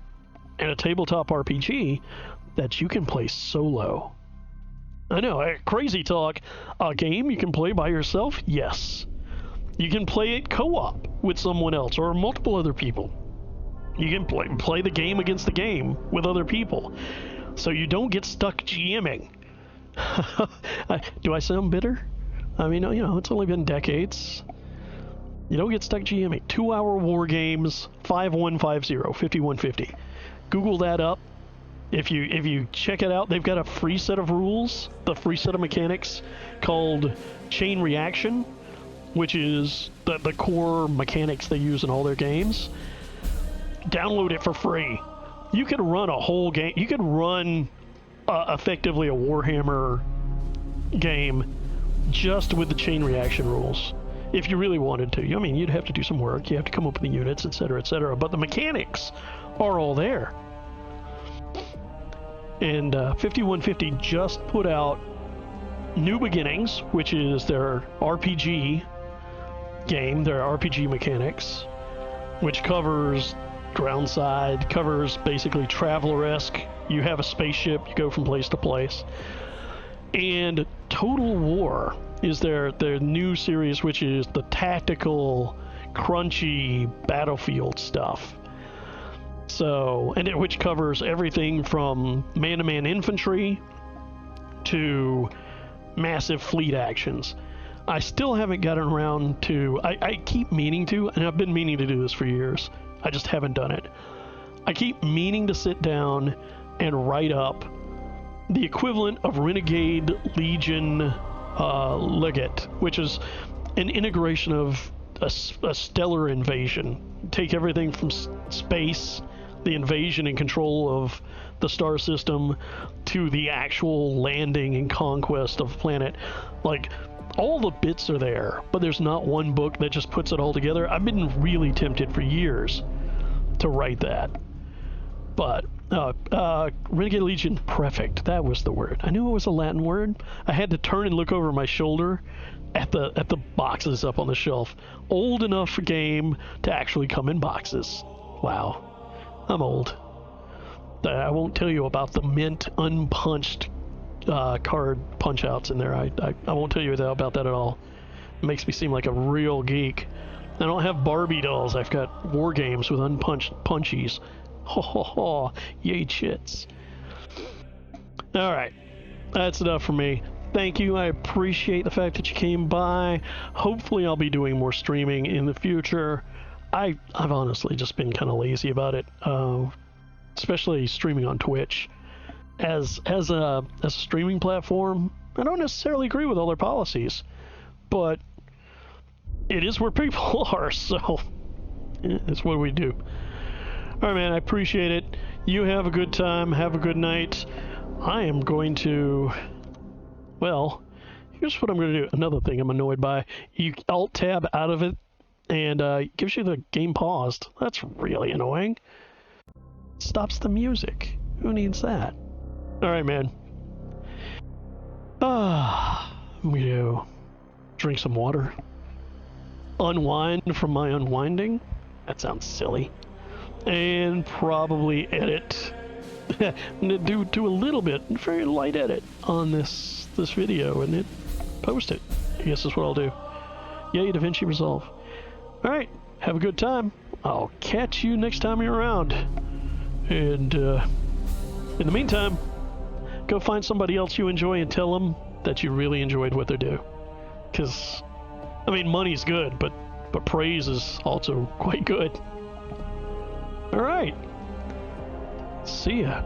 and a tabletop RPG that you can play solo. I know, crazy talk. A game you can play by yourself? Yes. You can play it co-op with someone else or multiple other people. You can play the game against the game with other people. So you don't get stuck GMing. Do I sound bitter? I mean, you know, it's only been decades. You don't get stuck GMing. 2 Hour War Games 5150. Google that up. If you check it out, they've got a free set of rules, the free set of mechanics called Chain Reaction, which is the core mechanics they use in all their games. Download it for free. You could run a whole game. You could run effectively a Warhammer game just with the chain reaction rules. If you really wanted to. I mean, you'd have to do some work. You have to come up with the units, etc., etc. But the mechanics are all there. And 5150 just put out New Beginnings, which is their RPG game, their RPG mechanics, which covers groundside, covers basically Traveler-esque. You have a spaceship, you go from place to place. And Total War is their new series, which is the tactical, crunchy battlefield stuff. So, and which covers everything from man-to-man infantry to massive fleet actions. I still haven't gotten around to, I keep meaning to, and I've been meaning to do this for years. I just haven't done it. I keep meaning to sit down and write up the equivalent of Renegade Legion Legate, which is an integration of a stellar invasion. Take everything from space, the invasion and control of the star system, to the actual landing and conquest of the planet. Like, all the bits are there, but there's not one book that just puts it all together. I've been really tempted for years to write that. But Renegade Legion Prefect, that was the word. I knew it was a Latin word. I had to turn and look over my shoulder at the boxes up on the shelf. Old enough for game to actually come in boxes. Wow, I'm old. I won't tell you about the mint unpunched card punch outs in there. I won't tell you about that at all. It makes me seem like a real geek. I don't have Barbie dolls. I've got war games with unpunched punchies. Ho ho ho, yay chits. Alright, that's enough for me. Thank you, I appreciate the fact that you came by. Hopefully I'll be doing more streaming in the future. I've honestly just been kind of lazy about it, especially streaming on Twitch. As a streaming platform, I don't necessarily agree with all their policies, but it is where people are, so it's what we do. Alright, man, I appreciate it. You have a good time. Have a good night. I am going to... Well, here's what I'm going to do. Another thing I'm annoyed by. You Alt-Tab out of it, and it gives you the game paused. That's really annoying. Stops the music. Who needs that? Alright, man. I'm going to drink some water. Unwind from my unwinding. That sounds silly. And probably edit. I'm gonna do a little bit, very light edit on this video and post it. I guess that's what I'll do. Yay, DaVinci Resolve. Alright, have a good time. I'll catch you next time you're around. And in the meantime, go find somebody else you enjoy and tell them that you really enjoyed what they do. Because, I mean, money's good, but praise is also quite good. Alright. See ya.